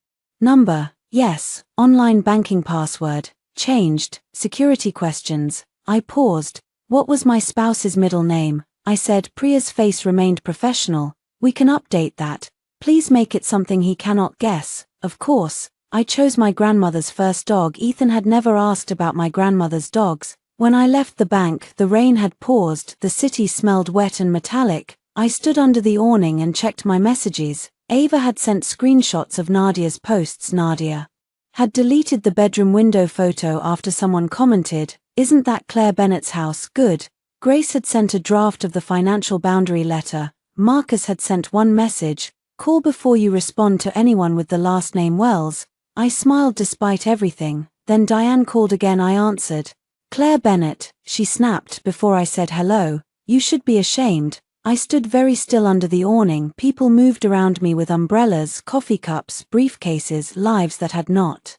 number? Yes. Online banking password, changed. Security questions. I paused. What was my spouse's middle name? I said. Priya's face remained professional. We can update that. Please make it something he cannot guess. Of course. I chose my grandmother's first dog. Ethan had never asked about my grandmother's dogs. When I left the bank, the rain had paused. The city smelled wet and metallic. I stood under the awning and checked my messages. Ava had sent screenshots of Nadia's posts. Nadia had deleted the bedroom window photo after someone commented, "Isn't that Claire Bennett's house good?" Grace had sent a draft of the financial boundary letter. Marcus had sent one message, "Call before you respond to anyone with the last name Wells." I smiled despite everything. Then Diane called again. I answered. "Claire Bennett," she snapped before I said hello. "You should be ashamed." I stood very still under the awning. People moved around me with umbrellas, coffee cups, briefcases, lives that had not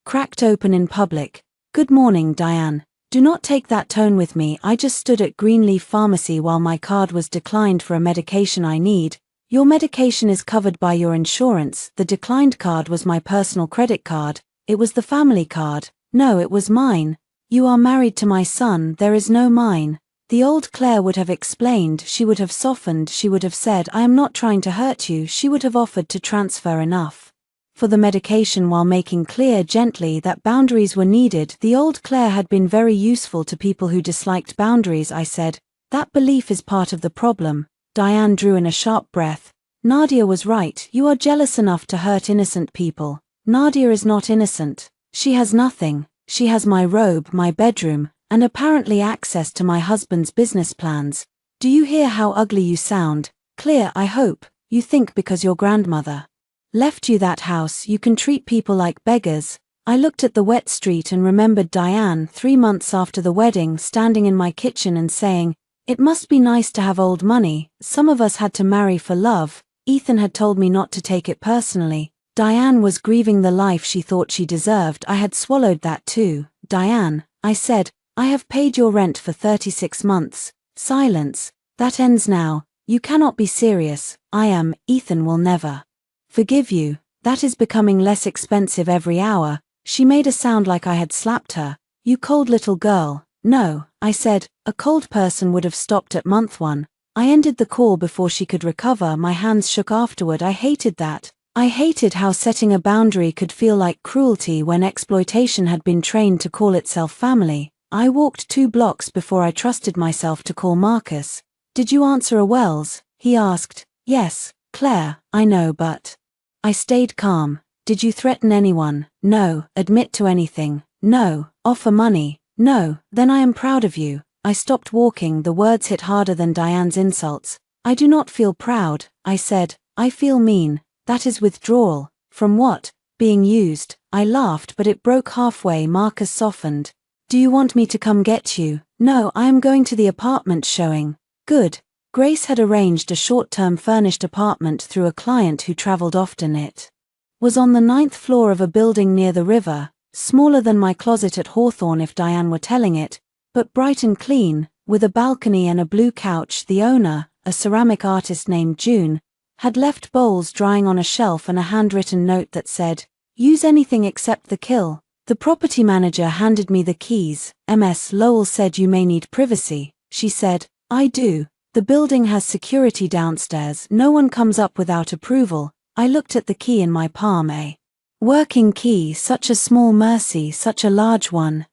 cracked open in public. "Good morning, Diane. Do not take that tone with me. I just stood at Greenleaf Pharmacy while my card was declined for a medication I need. Your medication is covered by your insurance." The declined card was my personal credit card. It was the family card. No, it was mine. "You are married to my son. There is no mine." The old Claire would have explained. She would have softened. She would have said, "I am not trying to hurt you." She would have offered to transfer enough for the medication while making clear gently that boundaries were needed. The old Claire had been very useful to people who disliked boundaries. I said, "That belief is part of the problem." Diane drew in a sharp breath. "Nadia was right. You are jealous enough to hurt innocent people. Nadia is not innocent. She has nothing. She has my robe, my bedroom, and apparently access to my husband's business plans. Do you hear how ugly you sound? Clear, I hope. You think because your grandmother left you that house, you can treat people like beggars." I looked at the wet street and remembered Diane, 3 months after the wedding, standing in my kitchen and saying, "It must be nice to have old money. Some of us had to marry for love." Ethan had told me not to take it personally. Diane was grieving the life she thought she deserved. I had swallowed that too. "Diane," I said, "I have paid your rent for 36 months. Silence. "That ends now. You cannot be serious." "I am. Ethan will never forgive you. That is becoming less expensive every hour." She made a sound like I had slapped her. "You cold little girl." "No," I said, "a cold person would have stopped at month 1. I ended the call before she could recover. My hands shook afterward. I hated that. I hated how setting a boundary could feel like cruelty when exploitation had been trained to call itself family. I walked 2 blocks before I trusted myself to call Marcus. "Did you answer a Wells?" he asked. "Yes, Claire, I know, but..." I stayed calm. "Did you threaten anyone?" "No." "Admit to anything?" "No." "Offer money?" "No." "Then I am proud of you." I stopped walking. The words hit harder than Diane's insults. "I do not feel proud," I said. "I feel mean." "That is withdrawal." "From what?" "Being used." I laughed, but it broke halfway. Marcus softened. Do you want me to come get you? No, I am going to the apartment showing. Good. Grace had arranged a short-term furnished apartment through a client who traveled often. It was on the 9th floor of a building near the river, smaller than my closet at Hawthorne if Diane were telling it, but bright and clean, with a balcony and a blue couch. The owner, a ceramic artist named June, had left bowls drying on a shelf and a handwritten note that said, "Use anything except the kill." The property manager handed me the keys. Ms. Lowell said, "You may need privacy." She said, "I do. The building has security downstairs. No one comes up without approval." I looked at the key in my palm. A working key, such a small mercy, such a large one.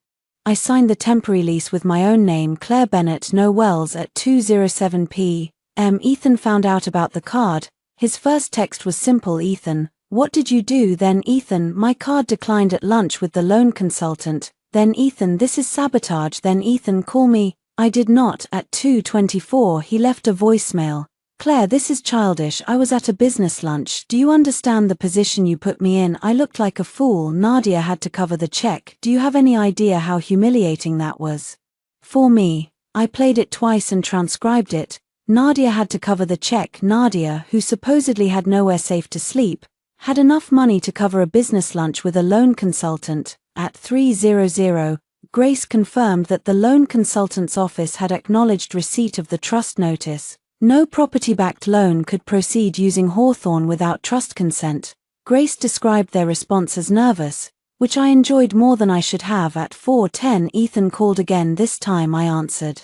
I signed the temporary lease with my own name, Claire Bennett, No Wells, at 207 p.m. Ethan found out about the card. His first text was simple: "Ethan, what did you do?" Then, "Ethan, my card declined at lunch with the loan consultant." Then, "Ethan, this is sabotage." Then, "Ethan, call me." I did not. At 2:24 he left a voicemail. "Claire, this is childish. I was at a business lunch. Do you understand the position you put me in? I looked like a fool. Nadia had to cover the check. Do you have any idea how humiliating that was for me?" I played it twice and transcribed it. Nadia had to cover the check. Nadia, who supposedly had nowhere safe to sleep, had enough money to cover a business lunch with a loan consultant. At 3:00, Grace confirmed that the loan consultant's office had acknowledged receipt of the trust notice. No property-backed loan could proceed using Hawthorne without trust consent. Grace described their response as nervous, which I enjoyed more than I should have. At 4:10 Ethan called again. This time I answered,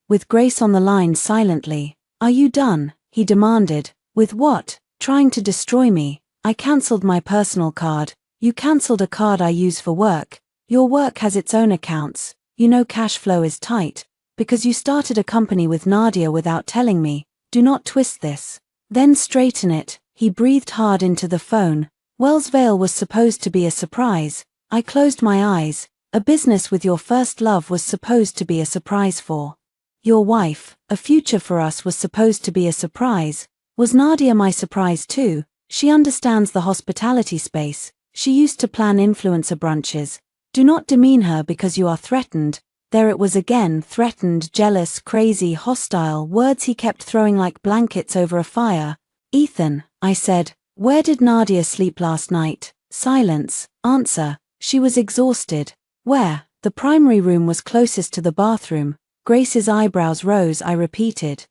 with Grace on the line silently. "Are you done?" he demanded. "With what? Trying to destroy me?" "I cancelled my personal card." "You cancelled a card I use for work. Your work has its own accounts. You know cash flow is tight. Because you started a company with Nadia without telling me. Do not twist this. Then straighten it." He breathed hard into the phone. Wellsvale was supposed to be a surprise. I closed my eyes. A business with your first love was supposed to be a surprise for your wife. A future for us was supposed to be a surprise. Was Nadia my surprise too? She understands the hospitality space. She used to plan influencer brunches. Do not demean her because you are threatened. There it was again: threatened, jealous, crazy, hostile, words he kept throwing like blankets over a fire. "Ethan," I said, "where did Nadia sleep last night?" Silence. Answer: "She was exhausted." "Where?" "The primary room was closest to the bathroom." Grace's eyebrows rose. I repeated,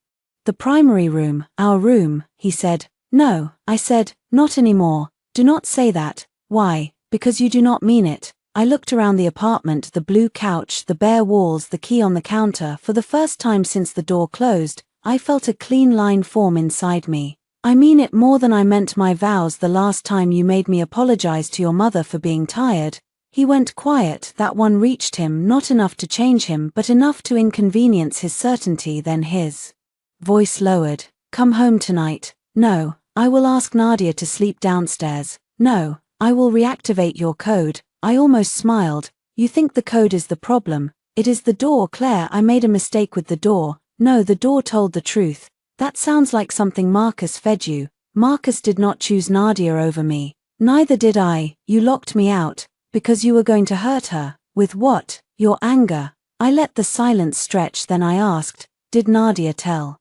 "The primary room, our room," he said. "No," I said, "not anymore. Do not say that." "Why?" "Because you do not mean it." I looked around the apartment, the blue couch, the bare walls, the key on the counter. For the first time since the door closed, I felt a clean line form inside me. "I mean it more than I meant my vows the last time you made me apologize to your mother for being tired." He went quiet. That one reached him, not enough to change him, but enough to inconvenience his certainty. Then his voice lowered. "Come home tonight." "No, I will ask Nadia to sleep downstairs." "No, I will reactivate your code." I almost smiled. "You think the code is the problem. It is the door." "Claire, I made a mistake with the door." "No, the door told the truth." "That sounds like something Marcus fed you." "Marcus did not choose Nadia over me." "Neither did I. You locked me out because you were going to hurt her." "With what?" "Your anger." I let the silence stretch. Then I asked, "Did Nadia tell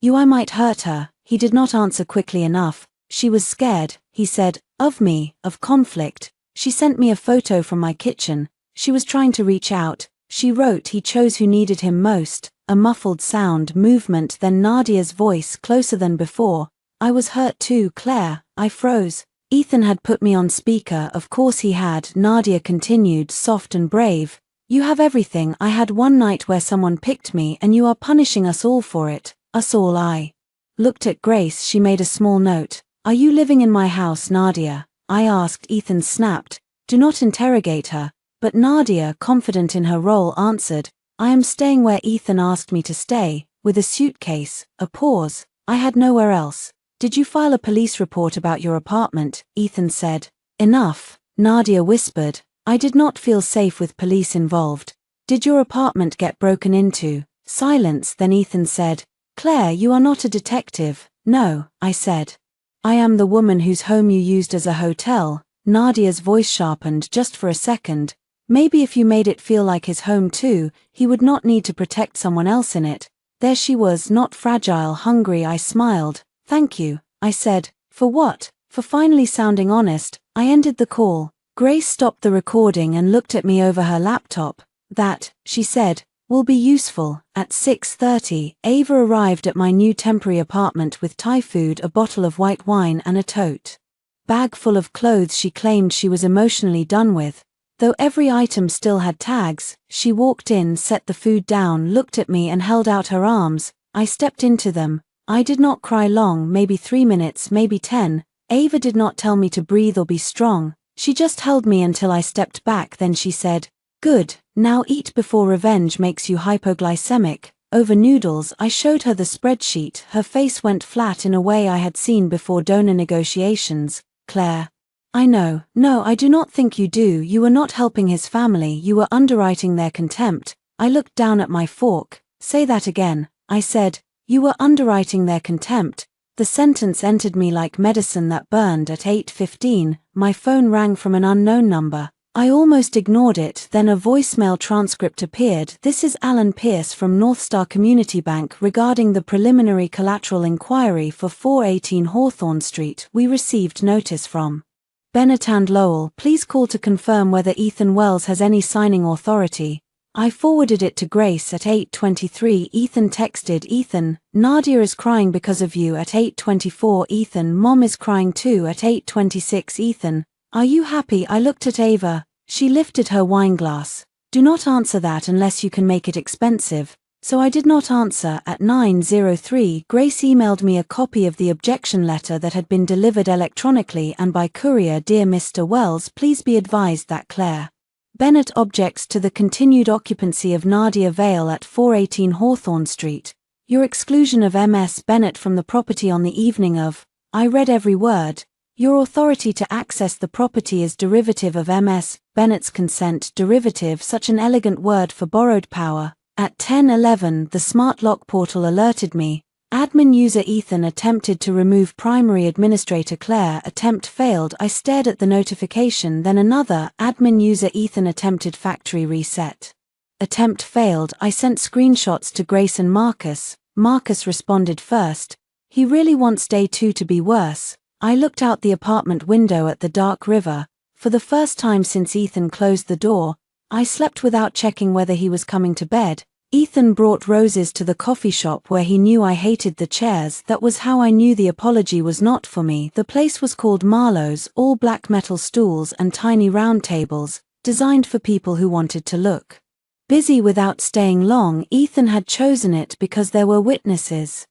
you I might hurt her?" He did not answer quickly enough. "She was scared," he said. "Of me, of conflict. She sent me a photo from my kitchen. She was trying to reach out. She wrote he chose who needed him most." A muffled sound, movement, then Nadia's voice, closer than before. "I was hurt too, Claire." I froze. Ethan had put me on speaker. Of course he had. Nadia continued, soft and brave. "You have everything. I had one night where someone picked me and you are punishing us all for it." Us all. I looked at Grace. She made a small note. "Are you living in my house, Nadia?" I asked. Ethan snapped, "Do not interrogate her." But Nadia, confident in her role, answered, "I am staying where Ethan asked me to stay," with a suitcase. A pause. "I had nowhere else." "Did you file a police report about your apartment?" Ethan said. "Enough," Nadia whispered. "I did not feel safe with police involved." "Did your apartment get broken into?" Silence. Then Ethan said, "Claire, you are not a detective." "No," I said. "I am the woman whose home you used as a hotel." Nadia's voice sharpened just for a second. Maybe if you made it feel like his home too, he would not need to protect someone else in it. There she was, not fragile, hungry. I smiled. Thank you, I said. For what? For finally sounding honest. I ended the call. Grace stopped the recording and looked at me over her laptop. That, she said, will be useful. At 6:30, Ava arrived at my new temporary apartment with Thai food, a bottle of white wine and a tote bag full of clothes she claimed she was emotionally done with. Though every item still had tags, she walked in, set the food down, looked at me and held out her arms. I stepped into them. I did not cry long, maybe 3 minutes, maybe 10. Ava did not tell me to breathe or be strong. She just held me until I stepped back. Then she said, "Good, now eat before revenge makes you hypoglycemic." Over noodles. I showed her the spreadsheet. Her face went flat in a way I had seen before donor negotiations. "Claire, I know. No, I do not think you do. You were not helping his family, you were underwriting their contempt." I looked down at my fork. "Say that again," I said. "You were underwriting their contempt." The sentence entered me like medicine that burned. At 8:15, my phone rang from an unknown number. I almost ignored it, then a voicemail transcript appeared. "This is Alan Pierce from North Star Community Bank regarding the preliminary collateral inquiry for 418 Hawthorne Street. We received notice from Bennett and Lowell. Please call to confirm whether Ethan Wells has any signing authority." I forwarded it to Grace. At 8:23, Ethan texted, "Ethan, Nadia is crying because of you." At 8:24, Ethan, "Mom is crying too." At 8:26, Ethan, "Are you happy?" I looked at Ava. She lifted her wine glass. "Do not answer that unless you can make it expensive." So I did not answer. At 9:03, Grace emailed me a copy of the objection letter that had been delivered electronically and by courier. "Dear Mr. Wells, please be advised that Claire Bennett objects to the continued occupancy of Nadia Vale at 418 Hawthorne Street. Your exclusion of Ms. Bennett from the property on the evening of." I read every word. "Your authority to access the property is derivative of Ms. Bennett's consent." Derivative, such an elegant word for borrowed power. At 10:11, the smart lock portal alerted me. Admin user Ethan attempted to remove primary administrator Claire. Attempt failed. I stared at the notification. Then another. Admin user Ethan attempted factory reset. Attempt failed. I sent screenshots to Grace and Marcus. Marcus responded first. "He really wants day 2 to be worse." I looked out the apartment window at the dark river. For the first time since Ethan closed the door, I slept without checking whether he was coming to bed. Ethan brought roses to the coffee shop where he knew I hated the chairs. That was how I knew the apology was not for me. The place was called Marlowe's, all black metal stools and tiny round tables, designed for people who wanted to look busy without staying long. Ethan had chosen it because there were witnesses,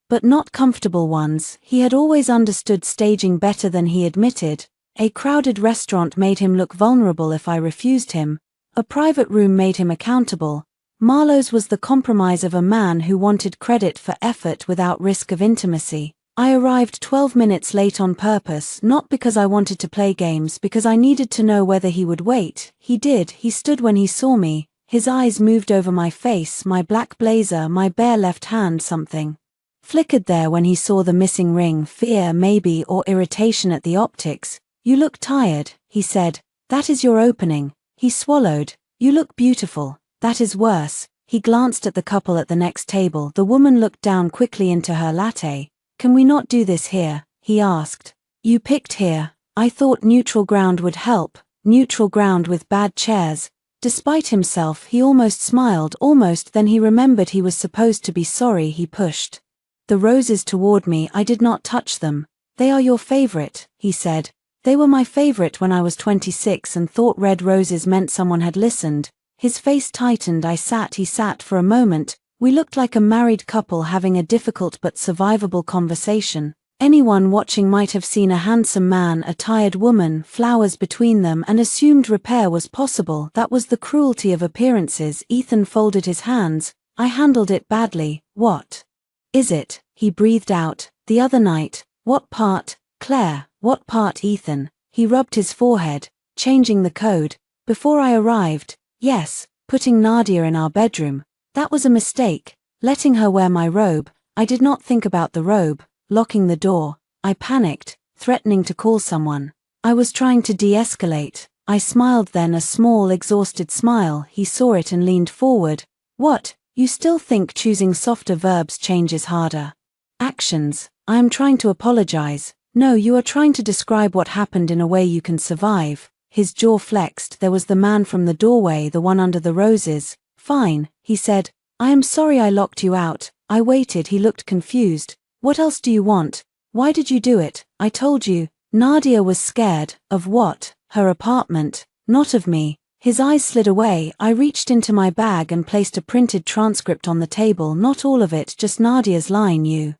but not comfortable ones. He had always understood staging better than he admitted. A crowded restaurant made him look vulnerable if I refused him. A private room made him accountable. Marlowe's was the compromise of a man who wanted credit for effort without risk of intimacy. I arrived 12 minutes late on purpose, not because I wanted to play games, because I needed to know whether he would wait. He did. He stood when he saw me. His eyes moved over my face, my black blazer, my bare left hand. Something flickered there when he saw the missing ring. Fear, maybe, or irritation at the optics. "You look tired," he said. "That is your opening." He swallowed. "You look beautiful." "That is worse." He glanced at the couple at the next table. The woman looked down quickly into her latte. "Can we not do this here?" he asked. "You picked here." I thought neutral ground would help. Neutral ground with bad chairs. Despite himself, he almost smiled, almost. Then he remembered he was supposed to be sorry. He pushed the roses toward me. I did not touch them. "They are your favorite," he said. "They were my favorite when I was 26 and thought red roses meant someone had listened." His face tightened. He sat for a moment. We looked like a married couple having a difficult but survivable conversation. Anyone watching might have seen a handsome man, a tired woman, flowers between them, and assumed repair was possible. That was the cruelty of appearances. Ethan folded his hands. "I handled it badly." "What is it?" he breathed out. "The other night." "What part?" "Claire." "What part, Ethan?" He rubbed his forehead. "Changing the code. Before I arrived." "Yes, putting Nadia in our bedroom. That was a mistake. Letting her wear my robe. I did not think about the robe." Locking the door. I panicked, threatening to call someone. I was trying to de-escalate. I smiled then, a small, exhausted smile. He saw it and leaned forward. What, you still think choosing softer verbs changes harder actions? I am trying to apologize. No, you are trying to describe what happened in a way you can survive. His jaw flexed. There was the man from the doorway, the one under the roses. Fine, he said. I am sorry I locked you out. I waited. He looked confused. What else do you want? Why did you do it? I told you. Nadia was scared. Of what? Her apartment. Not of me. His eyes slid away. I reached into my bag and placed a printed transcript on the table. Not all of it, just Nadia's line. You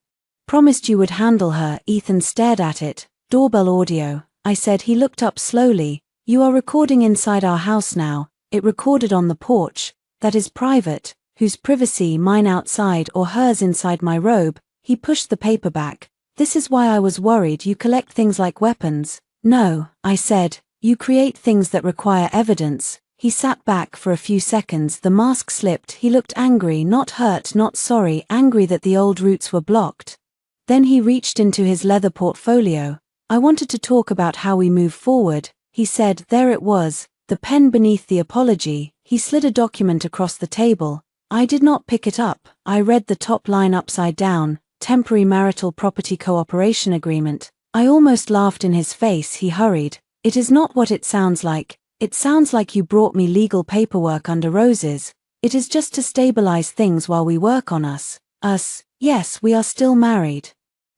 promised you would handle her. Ethan stared at it. Doorbell audio. I said. He looked up slowly. You are recording inside our house now. It recorded on the porch. That is private. Whose privacy, mine outside or hers inside my robe? He pushed the paper back. This is why I was worried. You collect things like weapons. No, I said. You create things that require evidence. He sat back for a few seconds. The mask slipped. He looked angry, not hurt, not sorry, angry that the old routes were blocked. Then he reached into his leather portfolio. I wanted to talk about how we move forward, he said. There it was, the pen beneath the apology. He slid a document across the table. I did not pick it up. I read the top line upside down. Temporary marital property cooperation agreement. I almost laughed in his face. He hurried. It is not what it sounds like. It sounds like you brought me legal paperwork under roses. It is just to stabilize things while we work on us. Us, yes, we are still married.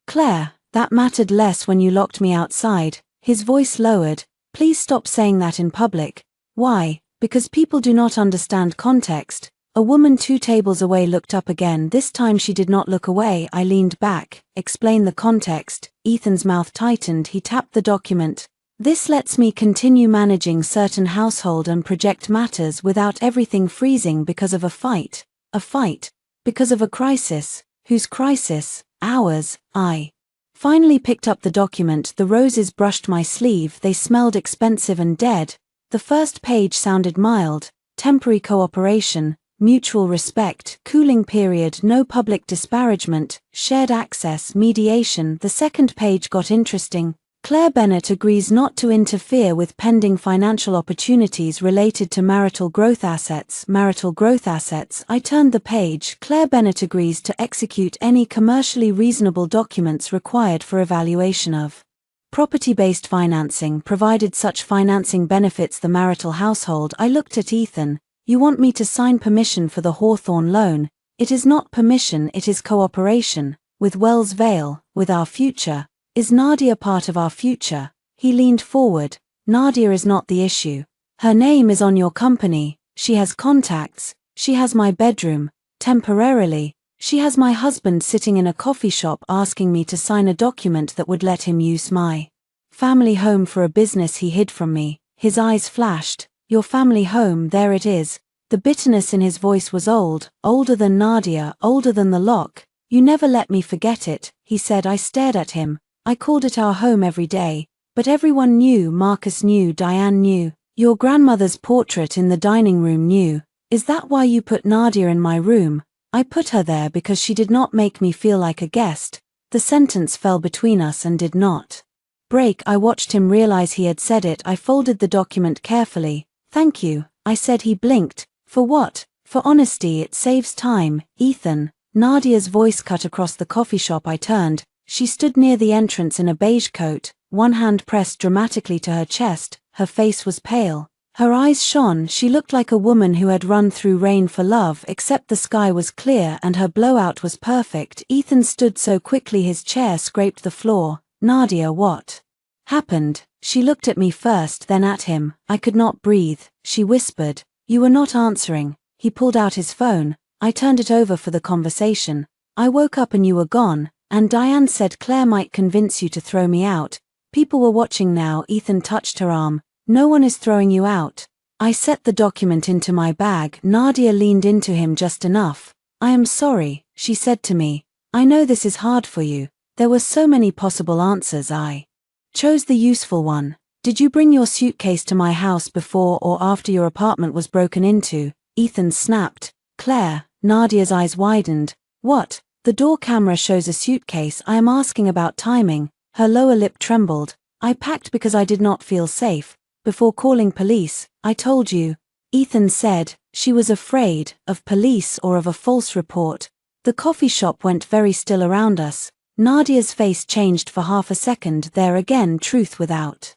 Claire, that mattered less when you locked me outside. His voice lowered. Please stop saying that in public. Why? Because people do not understand context. A woman 2 tables away looked up again. This time she did not look away. I leaned back. Explain the context. Ethan's mouth tightened. He tapped the document. This lets me continue managing certain household and project matters without everything freezing because of a fight. A fight. Because of a crisis. Whose crisis? Ours. I finally picked up the document. The roses brushed my sleeve. They smelled expensive and dead. The first page sounded mild. Temporary cooperation. Mutual respect, cooling period, no public disparagement, shared access, mediation. The second page got interesting. Claire Bennett agrees not to interfere with pending financial opportunities related to marital growth assets. Marital growth assets. I turned the page. Claire Bennett agrees to execute any commercially reasonable documents required for evaluation of property-based financing, provided such financing benefits the marital household. I looked at Ethan. You want me to sign permission for the Hawthorne loan? It is not permission, it is cooperation. With Wells Vale, with our future. Is Nadia part of our future? He leaned forward. Nadia is not the issue. Her name is on your company. She has contacts. She has my bedroom. Temporarily. She has my husband sitting in a coffee shop asking me to sign a document that would let him use my family home for a business he hid from me. His eyes flashed. Your family home, there it is. The bitterness in his voice was old, older than Nadia, older than the lock. You never let me forget it, he said. I stared at him. I called it our home every day. But everyone knew, Marcus knew, Diane knew. Your grandmother's portrait in the dining room knew. Is that why you put Nadia in my room? I put her there because she did not make me feel like a guest. The sentence fell between us and did not break. I watched him realize he had said it. I folded the document carefully. Thank you, I said. He blinked. For what? For honesty. It saves time. Ethan. Nadia's voice cut across the coffee shop. I turned. She stood near the entrance in a beige coat, one hand pressed dramatically to her chest. Her face was pale. Her eyes shone. She looked like a woman who had run through rain for love, except the sky was clear and her blowout was perfect. Ethan stood so quickly his chair scraped the floor. Nadia, what happened? She looked at me first, then at him. I could not breathe. She whispered. You were not answering. He pulled out his phone. I turned it over for the conversation. I woke up and you were gone, and Diane said Claire might convince you to throw me out. People were watching now. Ethan touched her arm. No one is throwing you out. I set the document into my bag. Nadia leaned into him just enough. I am sorry, she said to me. I know this is hard for you. There were so many possible answers. I chose the useful one. Did you bring your suitcase to my house before or after your apartment was broken into? Ethan snapped. Claire. Nadia's eyes widened. What? The door camera shows a suitcase. I am asking about timing. Her lower lip trembled. I packed because I did not feel safe. before calling police, I told you. Ethan said. She was afraid of police or of a false report. The coffee shop went very still around us. Nadia's face changed for half a second. There again, truth without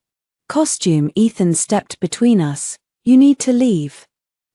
costume. Ethan stepped between us. You need to leave.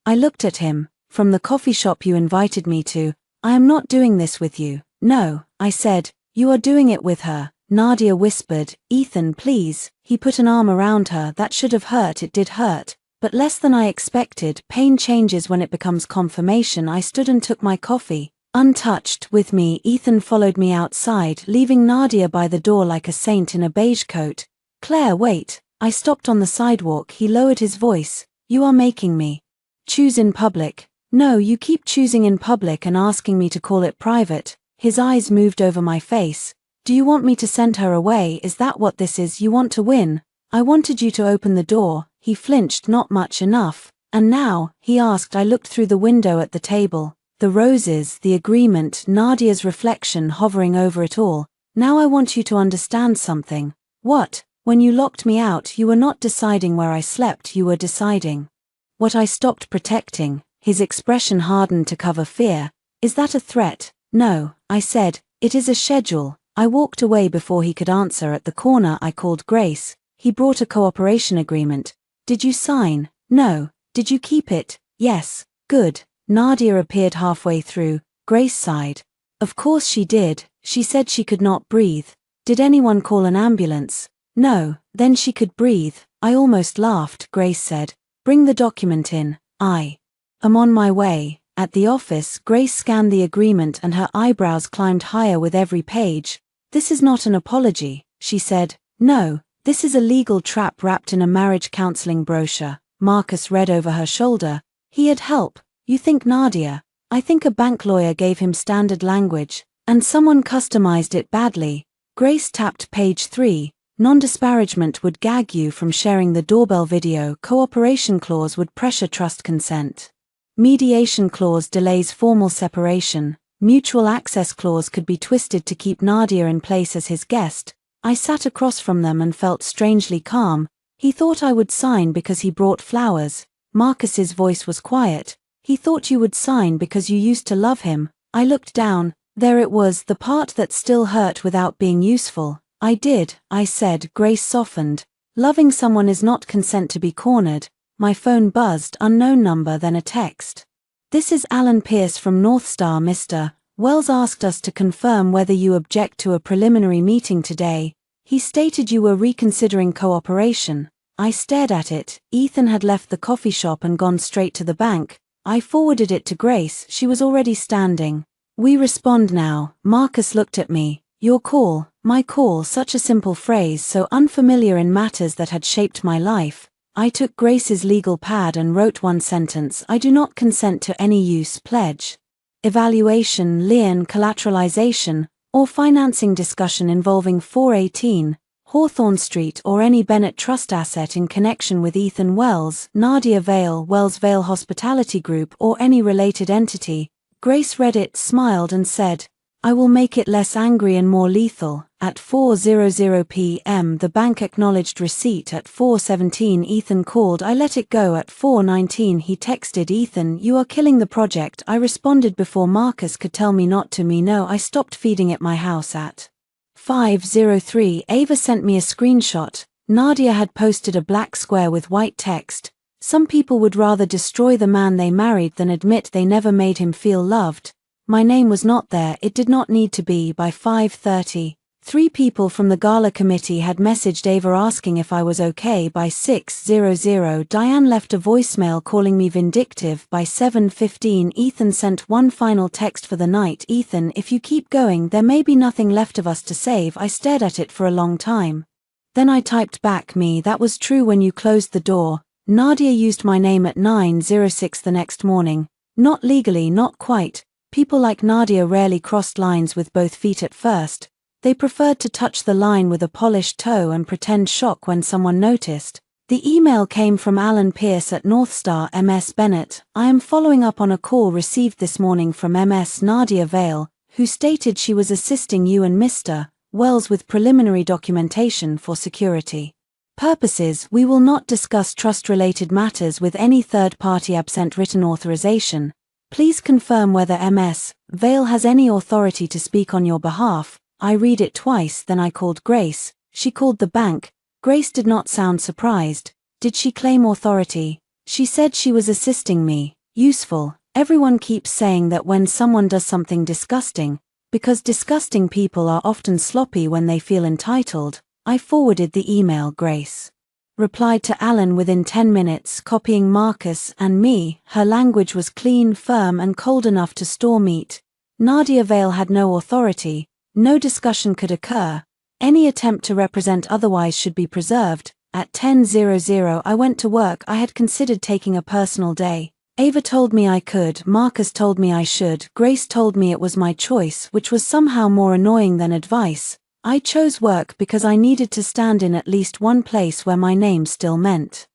I looked at him. From the coffee shop you invited me to. I am not doing this with you. No, I said. You are doing it with her. Nadia whispered. Ethan, please. He put an arm around her. That should have hurt. It did hurt, but less than I expected. Pain changes when it becomes confirmation. I stood and took my coffee. Untouched. With me, Ethan followed me outside, leaving Nadia by the door like a saint in a beige coat. Claire, wait. I stopped on the sidewalk. He lowered his voice. You are making me choose in public. No, you keep choosing in public and asking me to call it private. His eyes moved over my face. Do you want me to send her away? Is that what this is? You want to win? I wanted you to open the door. He flinched. Not much. Enough. And now? He asked. I looked through the window at the table. The roses, the agreement, Nadia's reflection hovering over it all. Now I want you to understand something. What? When you locked me out, you were not deciding where I slept. You were deciding what I stopped protecting. His expression hardened to cover fear. Is that a threat? No, I said. It is a schedule. I walked away before he could answer. At the corner I called Grace. He brought a cooperation agreement. Did you sign? No. Did you keep it? Yes. Good. Nadia appeared halfway through. Grace sighed. Of course she did. She said she could not breathe. Did anyone call an ambulance? No. Then she could breathe. I almost laughed. Grace said. Bring the document in. I am on my way. At the office, Grace scanned the agreement and her eyebrows climbed higher with every page. This is not an apology, she said. No, this is a legal trap wrapped in a marriage counseling brochure. Marcus read over her shoulder. He had help. You think Nadia? I think a bank lawyer gave him standard language, and someone customized it badly. Grace tapped page 3. Non-disparagement would gag you from sharing the doorbell video. Cooperation clause would pressure trust consent. Mediation clause delays formal separation. Mutual access clause could be twisted to keep Nadia in place as his guest. I sat across from them and felt strangely calm. He thought I would sign because he brought flowers. Marcus's voice was quiet. He thought you would sign because you used to love him. I looked down. There it was, the part that still hurt without being useful. I did, I said. Grace softened. Loving someone is not consent to be cornered. My phone buzzed. Unknown number, then a text. This is Alan Pierce from North Star. Mr. Wells asked us to confirm whether you object to a preliminary meeting today. He stated you were reconsidering cooperation. I stared at it. Ethan had left the coffee shop and gone straight to the bank. I forwarded it to Grace. She was already standing. We respond now. Marcus looked at me. Your call, my call, such a simple phrase, so unfamiliar in matters that had shaped my life. I took Grace's legal pad and wrote one sentence. I do not consent to any use, pledge, evaluation, lien, collateralization, or financing discussion involving 418, Hawthorne Street or any Bennett Trust asset in connection with Ethan Wells, Nadia Vale, Wells Vale Hospitality Group or any related entity. Grace read it, smiled and said, I will make it less angry and more lethal. At 4:00 p.m. the bank acknowledged receipt. At 4:17 Ethan called. I let it go. At 4:19 he texted, Ethan, you are killing the project. I responded before Marcus could tell me not to. No, I stopped feeding at my house. At 5:03 Ava sent me a screenshot. Nadia had posted a black square with white text. Some people would rather destroy the man they married than admit they never made him feel loved. My name was not there. It did not need to be. By 5:30. 3 people from the gala committee had messaged Ava asking if I was okay. By 6:00 Diane left a voicemail calling me vindictive. By 7:15 Ethan sent one final text for the night. Ethan, if you keep going there may be nothing left of us to save. I stared at it for a long time. Then I typed back, me, that was true when you closed the door. Nadia used my name at 9:06 the next morning. Not legally, not quite. People like Nadia rarely crossed lines with both feet at first. They preferred to touch the line with a polished toe and pretend shock when someone noticed. The email came from Alan Pierce at North Star. MS Bennett, I am following up on a call received this morning from MS Nadia Vale, who stated she was assisting you and Mr. Wells with preliminary documentation for security purposes. We will not discuss trust-related matters with any third party absent written authorization. Please confirm whether Ms. Vale has any authority to speak on your behalf. I read it twice, then I called Grace. She called the bank. Grace did not sound surprised. Did she claim authority? She said she was assisting me. Useful. Everyone keeps saying that when someone does something disgusting, because disgusting people are often sloppy when they feel entitled. I forwarded the email. Grace replied to Alan within 10 minutes, copying Marcus and me. Her language was clean, firm and cold enough to store meat. Nadia Vale had no authority. No discussion could occur. Any attempt to represent otherwise should be preserved. At 10:00 I went to work. I had considered taking a personal day. Ava told me I could, Marcus told me I should, Grace told me it was my choice, which was somehow more annoying than advice. I chose work because I needed to stand in at least one place where my name still meant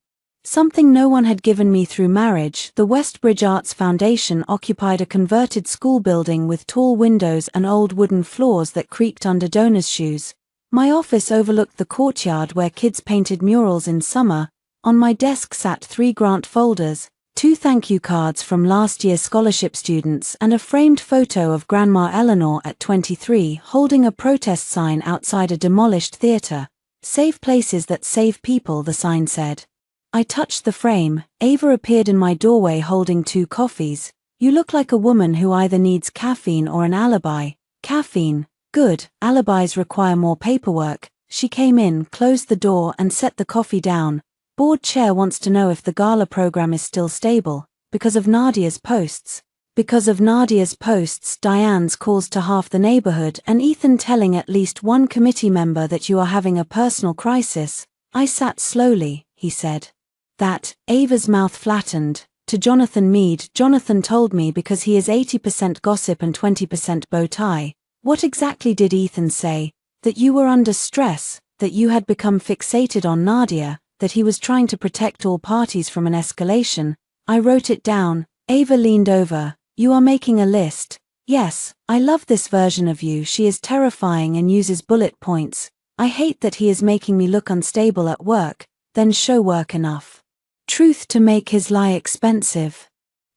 something. No one had given me through marriage. The Westbridge Arts Foundation occupied a converted school building with tall windows and old wooden floors that creaked under donors' shoes. My office overlooked the courtyard where kids painted murals in summer. On my desk sat 3 grant folders, 2 thank you cards from last year's scholarship students and a framed photo of Grandma Eleanor at 23 holding a protest sign outside a demolished theater. Save places that save people, the sign said. I touched the frame. Ava appeared in my doorway holding 2 coffees. You look like a woman who either needs caffeine or an alibi. Caffeine. Good. Alibis require more paperwork. She came in, closed the door and set the coffee down. Board chair wants to know if the gala program is still stable. Because of Nadia's posts. Because of Nadia's posts, Diane's calls to half the neighborhood and Ethan telling at least one committee member that you are having a personal crisis. I sat slowly, he said. That, Ava's mouth flattened. To Jonathan Meade, Jonathan told me because he is 80% gossip and 20% bow tie. What exactly did Ethan say? That you were under stress, that you had become fixated on Nadia, that he was trying to protect all parties from an escalation. I wrote it down. Ava leaned over. You are making a list. Yes, I love this version of you. She is terrifying and uses bullet points. I hate that he is making me look unstable at work, then show work enough. Truth to make his lie expensive.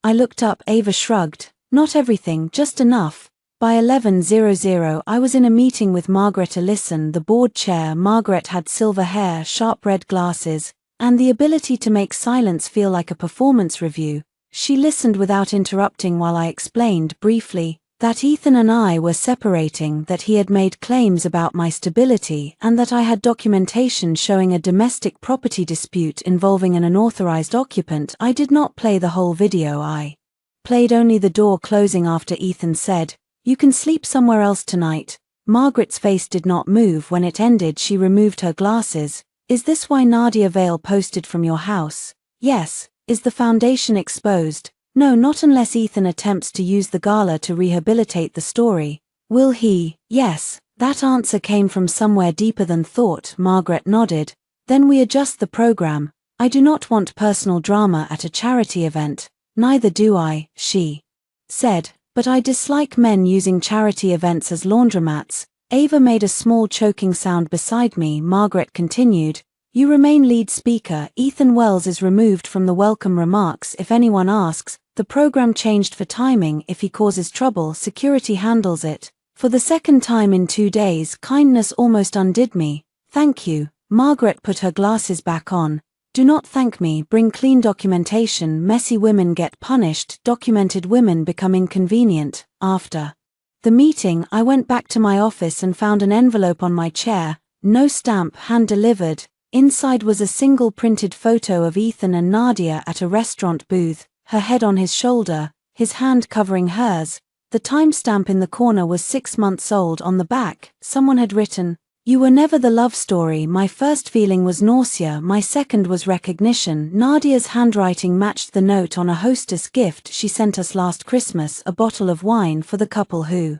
I looked up. Ava shrugged. Not everything, just enough. By 11:00 I was in a meeting with Margaret Ellison, the board chair. Margaret had silver hair, sharp red glasses, and the ability to make silence feel like a performance review. She listened without interrupting while I explained briefly that Ethan and I were separating, that he had made claims about my stability, and that I had documentation showing a domestic property dispute involving an unauthorized occupant. I did not play the whole video. I played only the door closing after Ethan said, "You can sleep somewhere else tonight." Margaret's face did not move. When it ended, she removed her glasses. Is this why Nadia Vale posted from your house? Yes. Is the foundation exposed? No, not unless Ethan attempts to use the gala to rehabilitate the story. Will he? Yes. That answer came from somewhere deeper than thought. Margaret nodded. Then we adjust the program. I do not want personal drama at a charity event. Neither do I, she said. But I dislike men using charity events as laundromats. Ava made a small choking sound beside me. Margaret continued. You remain lead speaker. Ethan Wells is removed from the welcome remarks if anyone asks. The program changed for timing. If he causes trouble, security handles it. For the second time in 2 days, kindness almost undid me. Thank you. Margaret put her glasses back on. Do not thank me. Bring clean documentation. Messy women get punished. Documented women become inconvenient. After the meeting, I went back to my office and found an envelope on my chair. No stamp, hand-delivered. Inside was a single printed photo of Ethan and Nadia at a restaurant booth, her head on his shoulder, his hand covering hers. The timestamp in the corner was 6 months old. On the back, someone had written, "You were never the love story." My first feeling was nausea, my second was recognition. Nadia's handwriting matched the note on a hostess gift she sent us last Christmas, a bottle of wine for the couple who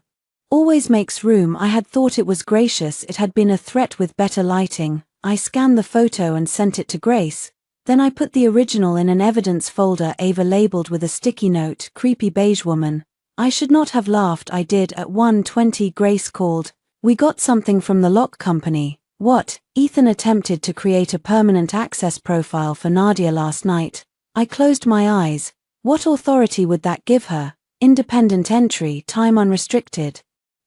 always makes room. I had thought it was gracious. It had been a threat with better lighting. I scanned the photo and sent it to Grace. Then I put the original in an evidence folder. Ava labeled with a sticky note, "Creepy beige woman." I should not have laughed. I did. At 1:20 Grace called. We got something from the lock company. What? Ethan attempted to create a permanent access profile for Nadia last night. I closed my eyes. What authority would that give her? Independent entry, time unrestricted.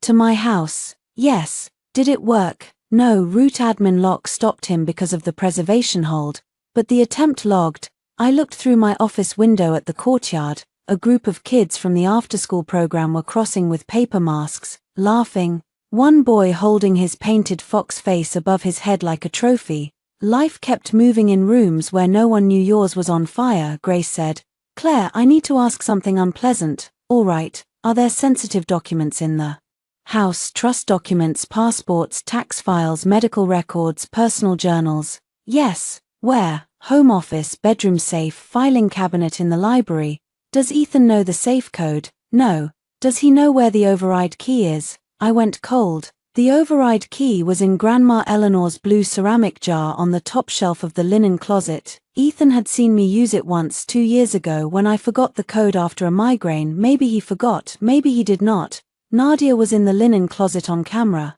To my house. Yes. Did it work? No, root admin lock stopped him because of the preservation hold, but the attempt logged. I looked through my office window at the courtyard. A group of kids from the after-school program were crossing with paper masks, laughing. One boy holding his painted fox face above his head like a trophy. Life kept moving in rooms where no one knew yours was on fire, Grace said. Claire, I need to ask something unpleasant. All right, are there sensitive documents in the house? Trust documents, passports, tax files, medical records, personal journals. Yes. Where? Home office, bedroom safe, filing cabinet in the library. Does Ethan know the safe code? No. Does he know where the override key is? I went cold. The override key was in Grandma Eleanor's blue ceramic jar on the top shelf of the linen closet. Ethan had seen me use it once 2 years ago when I forgot the code after a migraine. Maybe he forgot, maybe he did not. Nadia was in the linen closet on camera.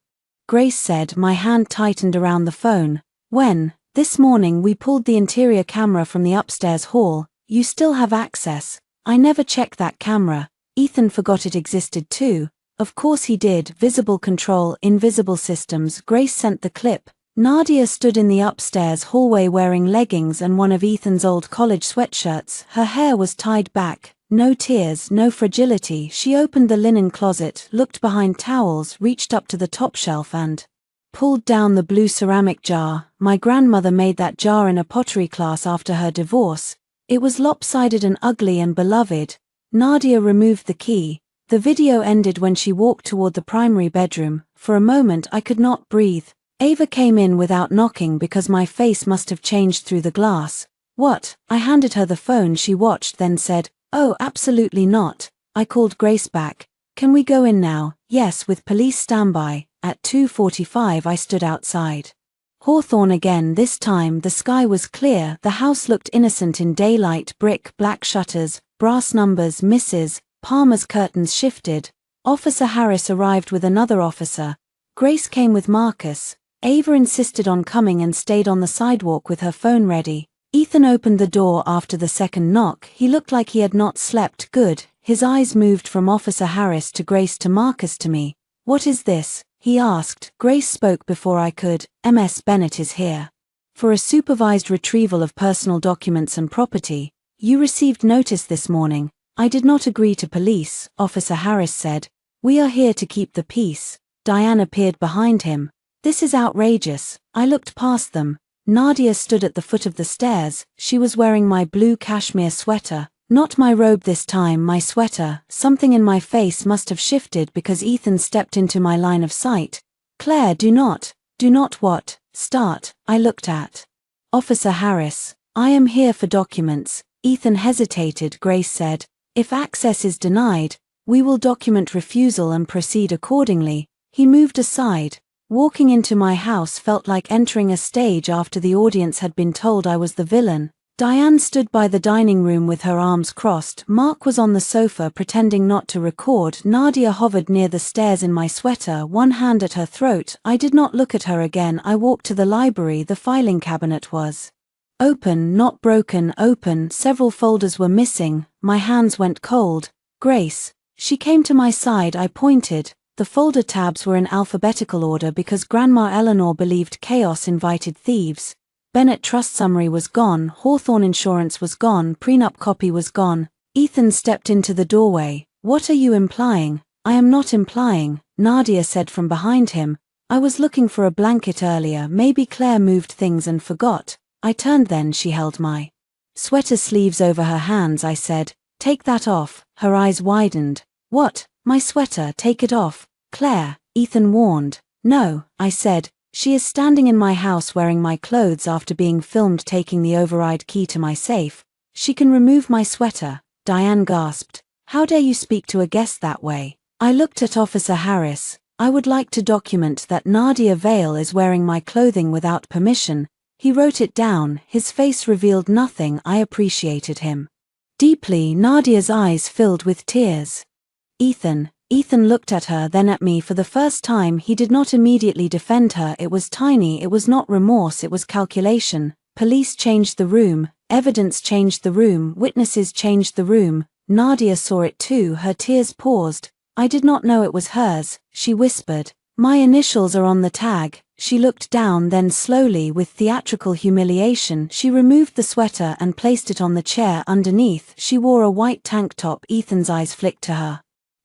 Grace said. My hand tightened around the phone. When? This morning we pulled the interior camera from the upstairs hall. You still have access. I never checked that camera. Ethan forgot it existed too. Of course he did. Visible control, invisible systems. Grace sent the clip. Nadia stood in the upstairs hallway wearing leggings and one of Ethan's old college sweatshirts. Her hair was tied back. No tears, no fragility. She opened the linen closet, looked behind towels, reached up to the top shelf and pulled down the blue ceramic jar. My grandmother made that jar in a pottery class after her divorce. It was lopsided and ugly and beloved. Nadia removed the key. The video ended when she walked toward the primary bedroom. For a moment I could not breathe. Ava came in without knocking because my face must have changed through the glass. What? I handed her the phone. She watched, then said, "Oh, absolutely not." I called Grace back. "Can we go in now?" "Yes, with police standby." At 2:45 I stood outside. Hawthorne again. This time the sky was clear. The house looked innocent in daylight. Brick, black shutters, brass numbers, Mrs. Palmer's curtains shifted. Officer Harris arrived with another officer. Grace came with Marcus. Ava insisted on coming and stayed on the sidewalk with her phone ready. Ethan opened the door after the second knock. He looked like he had not slept good. His eyes moved from Officer Harris to Grace to Marcus to me. "What is this?" he asked. Grace spoke before I could. "Ms. Bennett is here for a supervised retrieval of personal documents and property. You received notice this morning." "I did not agree to police," Officer Harris said. "We are here to keep the peace." Diane appeared behind him. "This is outrageous." I looked past them. Nadia stood at the foot of the stairs. She was wearing my blue cashmere sweater. Not my robe this time, my sweater. Something in my face must have shifted because Ethan stepped into my line of sight. "Claire, do not what? Start." I looked at Officer Harris. "I am here for documents." Ethan hesitated. Grace said, "If access is denied, we will document refusal and proceed accordingly." He moved aside. Walking into my house felt like entering a stage after the audience had been told I was the villain. Diane stood by the dining room with her arms crossed. Mark was on the sofa pretending not to record. Nadia hovered near the stairs in my sweater, one hand at her throat. I did not look at her again. I walked to the library. The filing cabinet was open, not broken, open. Several folders were missing. My hands went cold. "Grace." She came to my side. I pointed. The folder tabs were in alphabetical order because Grandma Eleanor believed chaos invited thieves. Bennett trust summary was gone, Hawthorne insurance was gone, prenup copy was gone. Ethan stepped into the doorway. "What are you implying?" "I am not implying," Nadia said from behind him. "I was looking for a blanket earlier. Maybe Claire moved things and forgot." I turned then. She held my sweater sleeves over her hands. I said, "Take that off." Her eyes widened. "What? My sweater, take it off." "Claire," Ethan warned. "No," I said. "She is standing in my house wearing my clothes after being filmed taking the override key to my safe. She can remove my sweater." Diane gasped. "How dare you speak to a guest that way?" I looked at Officer Harris. "I would like to document that Nadia Vale is wearing my clothing without permission." He wrote it down. His face revealed nothing. I appreciated him deeply. Nadia's eyes filled with tears. Ethan looked at her, then at me. For the first time he did not immediately defend her. It was tiny, it was not remorse, it was calculation. Police changed the room, evidence changed the room, witnesses changed the room. Nadia saw it too, her tears paused. I did not know it was hers, she whispered. My initials are on the tag. She looked down, then slowly, with theatrical humiliation, she removed the sweater and placed it on the chair underneath. She wore a white tank top. Ethan's eyes flicked to her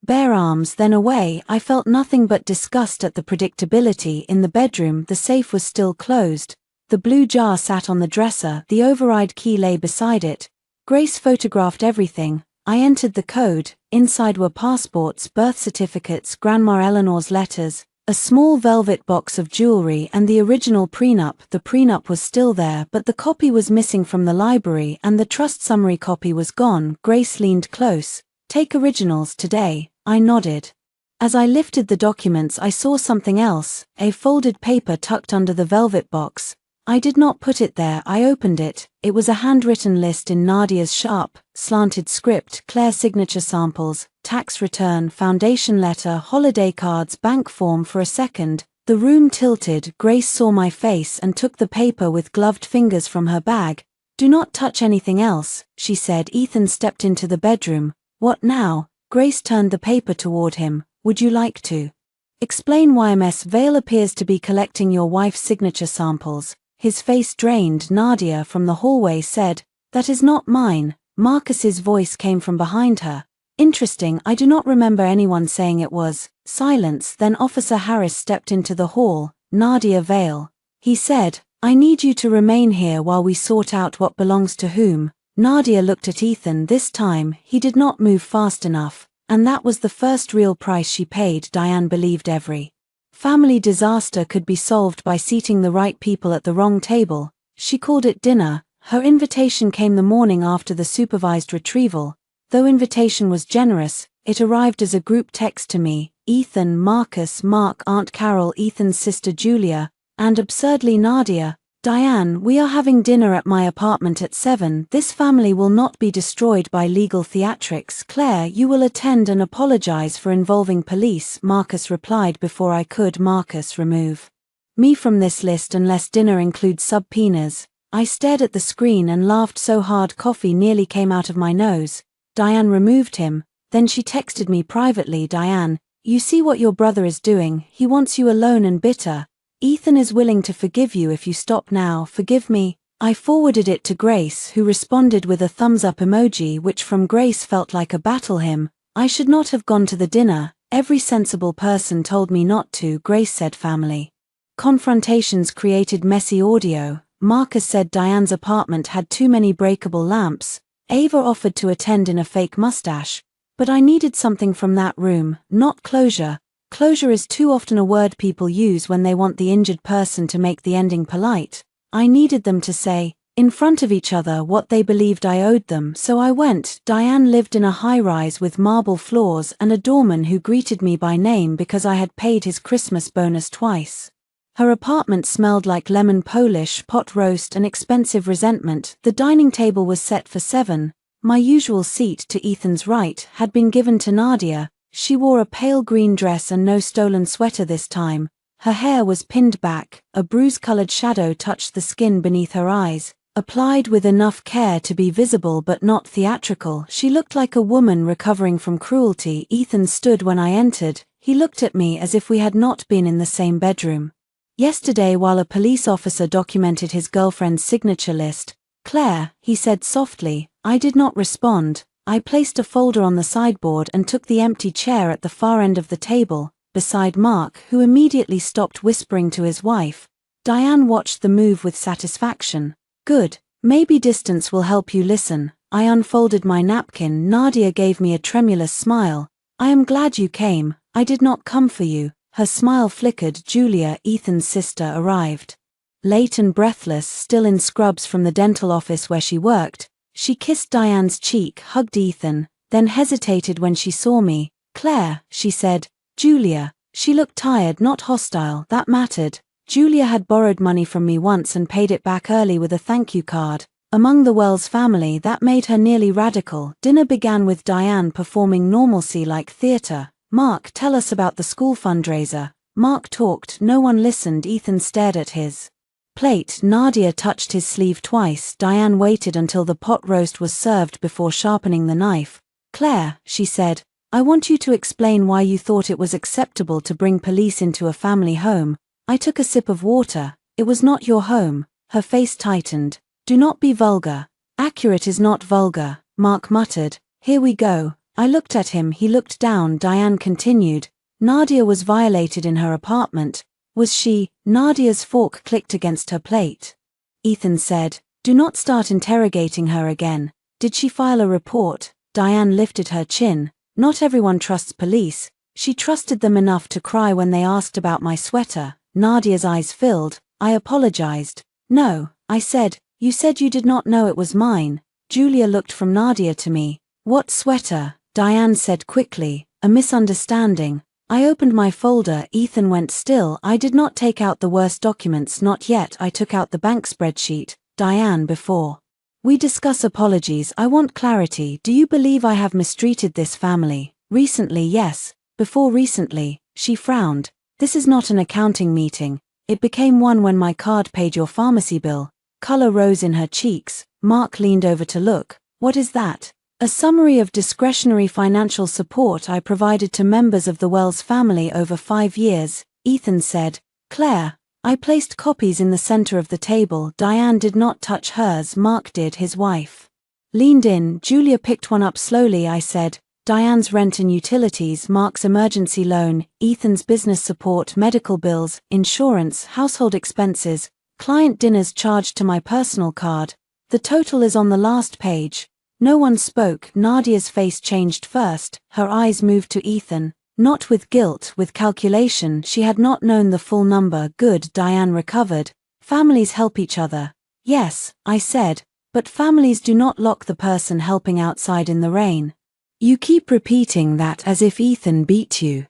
bare arms, then away. I felt nothing but disgust at the predictability. In the bedroom, the safe was still closed. The blue jar sat on the dresser, the override key lay beside it. Grace photographed everything. I entered the code. Inside were passports, birth certificates, Grandma Eleanor's letters, a small velvet box of jewelry, and the original prenup. The prenup was still there, but the copy was missing from the library, and the trust summary copy was gone. Grace leaned close. Take originals today. I nodded. As I lifted the documents, I saw something else, a folded paper tucked under the velvet box. I did not put it there. I opened it. It was a handwritten list in Nadia's sharp, slanted script. Claire signature samples, tax return, foundation letter, holiday cards, bank form. For a second, the room tilted. Grace saw my face and took the paper with gloved fingers from her bag. Do not touch anything else, she said. Ethan stepped into the bedroom. What now? Grace turned the paper toward him. Would you like to explain why Ms. Vale appears to be collecting your wife's signature samples? His face drained. Nadia from the hallway said, that is not mine. Marcus's voice came from behind her. Interesting, I do not remember anyone saying it was. Silence, then Officer Harris stepped into the hall. Nadia Vale. He said, I need you to remain here while we sort out what belongs to whom. Nadia looked at Ethan. This time, he did not move fast enough, and that was the first real price she paid. Diane believed every family disaster could be solved by seating the right people at the wrong table. She called it dinner. Her invitation came the morning after the supervised retrieval. Though invitation was generous, it arrived as a group text to me, Ethan, Marcus, Mark, Aunt Carol, Ethan's sister Julia, and absurdly Nadia. Diane, we are having dinner at my apartment at 7. This family will not be destroyed by legal theatrics. Claire, you will attend and apologize for involving police. Marcus replied before I could. Marcus, remove me from this list unless dinner includes subpoenas. I stared at the screen and laughed so hard coffee nearly came out of my nose. Diane removed him. Then she texted me privately. Diane, you see what your brother is doing. He wants you alone and bitter. Ethan is willing to forgive you if you stop now. Forgive me. I forwarded it to Grace, who responded with a thumbs up emoji, which from Grace felt like a battle hymn. I should not have gone to the dinner. Every sensible person told me not to. Grace said family confrontations created messy audio. Marcus said Diane's apartment had too many breakable lamps. Ava offered to attend in a fake mustache. But I needed something from that room, not closure. Closure is too often a word people use when they want the injured person to make the ending polite. I needed them to say, in front of each other, what they believed I owed them, so I went. Diane lived in a high-rise with marble floors and a doorman who greeted me by name because I had paid his Christmas bonus twice. Her apartment smelled like lemon polish, pot roast, and expensive resentment. The dining table was set for 7. My usual seat to Ethan's right had been given to Nadia. She wore a pale green dress and no stolen sweater this time. Her hair was pinned back, a bruise-colored shadow touched the skin beneath her eyes, applied with enough care to be visible but not theatrical. She looked like a woman recovering from cruelty. Ethan stood when I entered. He looked at me as if we had not been in the same bedroom yesterday while a police officer documented his girlfriend's signature list. Claire, he said softly. I did not respond. I placed a folder on the sideboard and took the empty chair at the far end of the table, beside Mark, who immediately stopped whispering to his wife. Diane watched the move with satisfaction. Good. Maybe distance will help you listen. I unfolded my napkin. Nadia gave me a tremulous smile. I am glad you came. I did not come for you. Her smile flickered. Julia, Ethan's sister, arrived late and breathless, still in scrubs from the dental office where she worked. She kissed Diane's cheek, hugged Ethan, then hesitated when she saw me. Claire, she said. Julia. She looked tired, not hostile. That mattered. Julia had borrowed money from me once and paid it back early with a thank you card. Among the Wells family, that made her nearly radical. Dinner began with Diane performing normalcy like theater. Mark, tell us about the school fundraiser. Mark talked, no one listened. Ethan stared at his plate. Nadia touched his sleeve twice. Diane waited until the pot roast was served before sharpening the knife. Claire, she said, I want you to explain why you thought it was acceptable to bring police into a family home. I took a sip of water. It was not your home. Her face tightened. Do not be vulgar. Accurate is not vulgar, Mark muttered. Here we go. I looked at him, he looked down. Diane continued. Nadia was violated in her apartment. Was she? Nadia's fork clicked against her plate. Ethan said, do not start interrogating her again. Did she file a report? Diane lifted her chin. Not everyone trusts police. She trusted them enough to cry when they asked about my sweater. Nadia's eyes filled. I apologized. No, I said, you said you did not know it was mine. Julia looked from Nadia to me. What sweater? Diane said quickly. A misunderstanding. I opened my folder. Ethan went still. I did not take out the worst documents, not yet. I took out the bank spreadsheet. Diane, before we discuss apologies, I want clarity. Do you believe I have mistreated this family? Recently, yes. Before recently, she frowned. This is not an accounting meeting. It became one when my card paid your pharmacy bill. Color rose in her cheeks. Mark leaned over to look. What is that? A summary of discretionary financial support I provided to members of the Wells family over 5 years, Ethan said. Claire, I placed copies in the center of the table. Diane did not touch hers. Mark did. His wife leaned in. Julia picked one up slowly. I said, Diane's rent and utilities, Mark's emergency loan, Ethan's business support, medical bills, insurance, household expenses, client dinners charged to my personal card. The total is on the last page. No one spoke. Nadia's face changed first. Her eyes moved to Ethan. Not with guilt, with calculation. She had not known the full number. Good, Diane recovered. Families help each other. Yes, I said, but families do not lock the person helping outside in the rain. You keep repeating that as if Ethan beat you.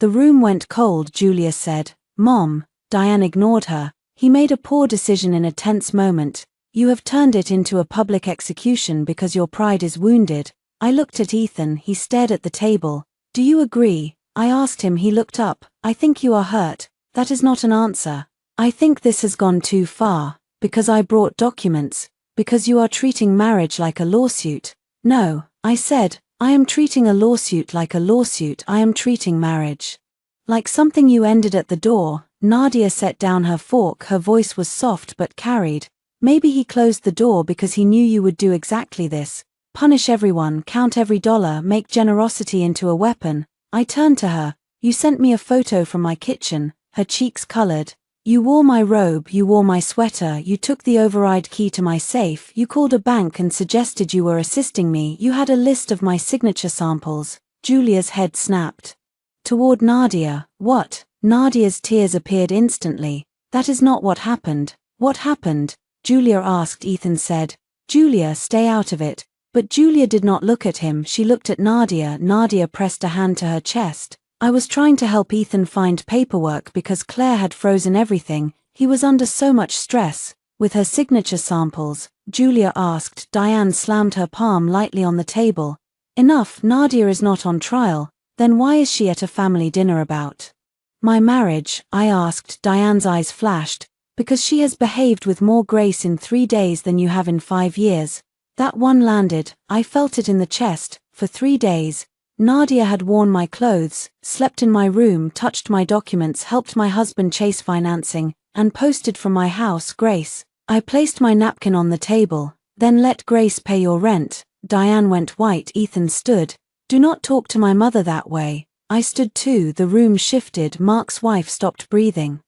The room went cold. Julia said, Mom. Diane ignored her. He made a poor decision in a tense moment. You have turned it into a public execution because your pride is wounded. I looked at Ethan. He stared at the table. Do you agree? I asked him. He looked up. I think you are hurt. That is not an answer. I think this has gone too far. Because I brought documents. Because you are treating marriage like a lawsuit. No, I said, I am treating a lawsuit like a lawsuit. I am treating marriage like something you ended at the door. Nadia set down her fork. Her voice was soft but carried. Maybe he closed the door because he knew you would do exactly this. Punish everyone, count every dollar, make generosity into a weapon. I turned to her. You sent me a photo from my kitchen. Her cheeks colored. You wore my robe, you wore my sweater, you took the override key to my safe, you called a bank and suggested you were assisting me, you had a list of my signature samples. Julia's head snapped toward Nadia. What? Nadia's tears appeared instantly. That is not what happened. What happened? Julia asked. Ethan said, Julia, stay out of it. But Julia did not look at him. She looked at Nadia. Nadia pressed a hand to her chest. I was trying to help Ethan find paperwork because Claire had frozen everything. He was under so much stress. With her signature samples, Julia asked. Diane slammed her palm lightly on the table. Enough, Nadia is not on trial. Then why is she at a family dinner about my marriage? I asked. Diane's eyes flashed. Because she has behaved with more grace in 3 days than you have in 5 years. That one landed. I felt it in the chest. For 3 days. Nadia had worn my clothes, slept in my room, touched my documents, helped my husband chase financing, and posted from my house. Grace. I placed my napkin on the table. Then let Grace pay your rent. Diane went white. Ethan stood. Do not talk to my mother that way. I stood too. The room shifted. Mark's wife stopped breathing.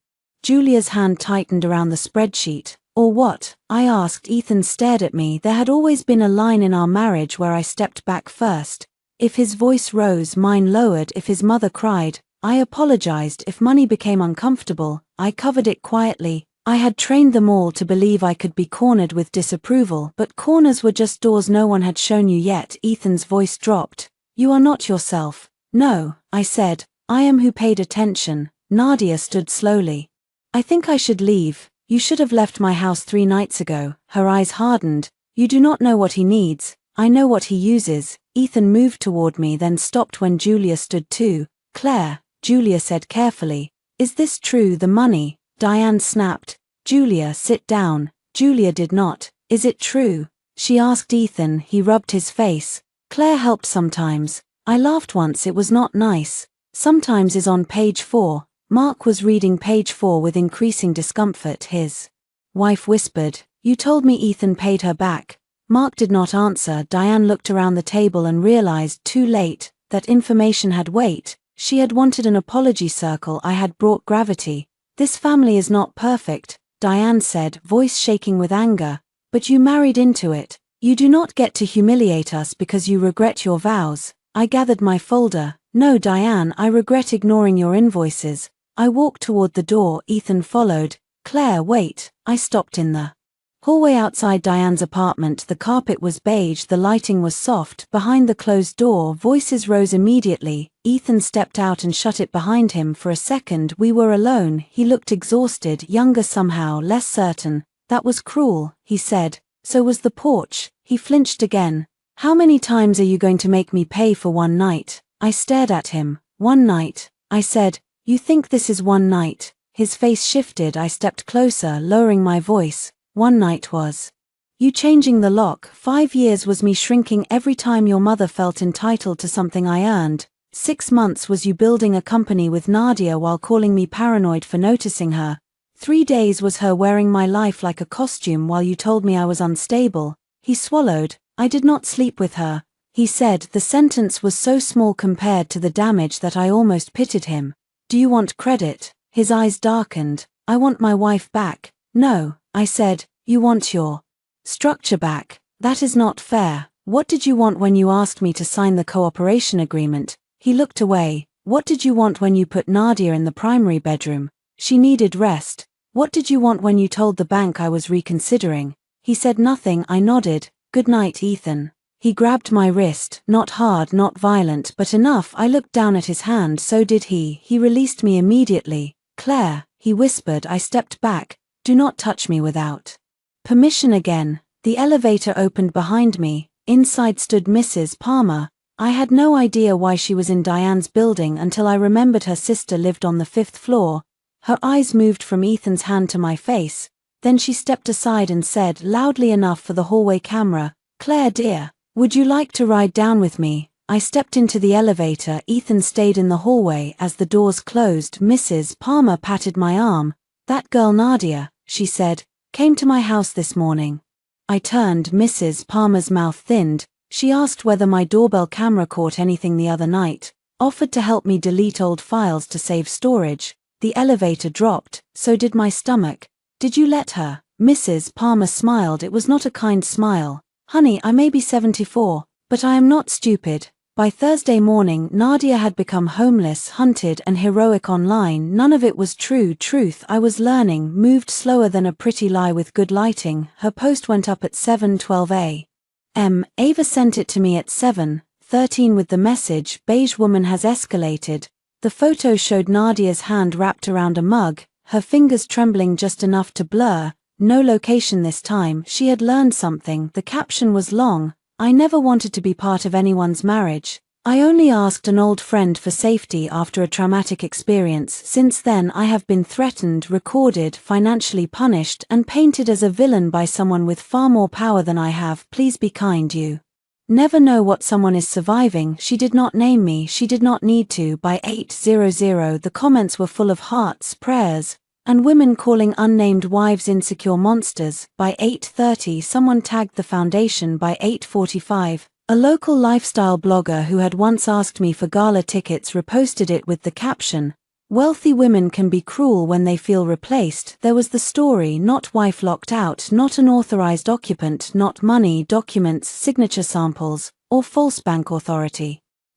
Julia's hand tightened around the spreadsheet. Or what? I asked. Ethan stared at me. There had always been a line in our marriage where I stepped back first. If his voice rose, mine lowered. If his mother cried, I apologized. If money became uncomfortable, I covered it quietly. I had trained them all to believe I could be cornered with disapproval, but corners were just doors no one had shown you yet. Ethan's voice dropped. You are not yourself. No, I said. I am who paid attention. Nadia stood slowly. I think I should leave. You should have left my house 3 nights ago. Her eyes hardened. You do not know what he needs. I know what he uses. Ethan moved toward me, then stopped when Julia stood too. Claire, Julia said carefully. Is this true, the money? Diane snapped. Julia, sit down. Julia did not. Is it true? She asked Ethan. He rubbed his face. Claire helped sometimes. I laughed once, it was not nice. Sometimes is on page 4. Mark was reading page 4 with increasing discomfort. His wife whispered, You told me Ethan paid her back. Mark did not answer. Diane looked around the table and realized, too late, that information had weight. She had wanted an apology circle. I had brought gravity. This family is not perfect, Diane said, voice shaking with anger. But you married into it. You do not get to humiliate us because you regret your vows. I gathered my folder. No, Diane, I regret ignoring your invoices. I walked toward the door. Ethan followed. Claire, wait. I stopped in the hallway outside Diane's apartment. The carpet was beige, the lighting was soft. Behind the closed door, voices rose immediately. Ethan stepped out and shut it behind him. For a second, we were alone. He looked exhausted, younger somehow, less certain. That was cruel, he said. So was the porch. He flinched again. How many times are you going to make me pay for one night? I stared at him. One night. I said, You think this is one night? His face shifted. I stepped closer, lowering my voice. One night was you changing the lock. 5 years was me shrinking every time your mother felt entitled to something I earned. 6 months was you building a company with Nadia while calling me paranoid for noticing her. 3 days was her wearing my life like a costume while you told me I was unstable. He swallowed. I did not sleep with her. He said. The sentence was so small compared to the damage that I almost pitied him. Do you want credit? His eyes darkened. I want my wife back. No, I said. You want your structure back. That is not fair. What did you want when you asked me to sign the cooperation agreement? He looked away. What did you want when you put Nadia in the primary bedroom? She needed rest. What did you want when you told the bank I was reconsidering? He said nothing. I nodded. Good night, Ethan. He grabbed my wrist, not hard, not violent, but enough. I looked down at his hand. So did he. He released me immediately. Claire, he whispered. I stepped back. Do not touch me without permission again. The elevator opened behind me. Inside stood Mrs. Palmer. I had no idea why she was in Diane's building until I remembered her sister lived on the 5th floor. Her eyes moved from Ethan's hand to my face. Then she stepped aside and said, loudly enough for the hallway camera, Claire dear, would you like to ride down with me? I stepped into the elevator. Ethan stayed in the hallway. As the doors closed, Mrs. Palmer patted my arm. That girl Nadia, she said, came to my house this morning. I turned. Mrs. Palmer's mouth thinned. She asked whether my doorbell camera caught anything the other night, offered to help me delete old files to save storage. The elevator dropped, so did my stomach. Did you let her? Mrs. Palmer smiled. It was not a kind smile. Honey, I may be 74, but I am not stupid. By Thursday morning, Nadia had become homeless, hunted, and heroic online. None of it was true. Truth, I was learning, moved slower than a pretty lie with good lighting. Her post went up at 7:12 a.m. Ava sent it to me at 7:13 with the message, Beige woman has escalated. The photo showed Nadia's hand wrapped around a mug, her fingers trembling just enough to blur. No location this time. She had learned something. The caption was long. I never wanted to be part of anyone's marriage. I only asked an old friend for safety after a traumatic experience. Since then I have been threatened, recorded, financially punished, and painted as a villain by someone with far more power than I have. Please be kind. You never know what someone is surviving. She did not name me. She did not need to. By 8:00, the comments were full of hearts, prayers, and women calling unnamed wives insecure monsters. By 8:30 someone tagged the foundation. By 8:45, a local lifestyle blogger who had once asked me for gala tickets reposted it with the caption, "Wealthy women can be cruel when they feel replaced." There was the story, not wife locked out, not an authorized occupant, not money, documents, signature samples, or false bank authority.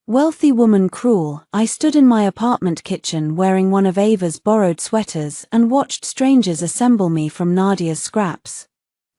Wealthy woman cruel. I stood in my apartment kitchen wearing one of Ava's borrowed sweaters and watched strangers assemble me from Nadia's scraps.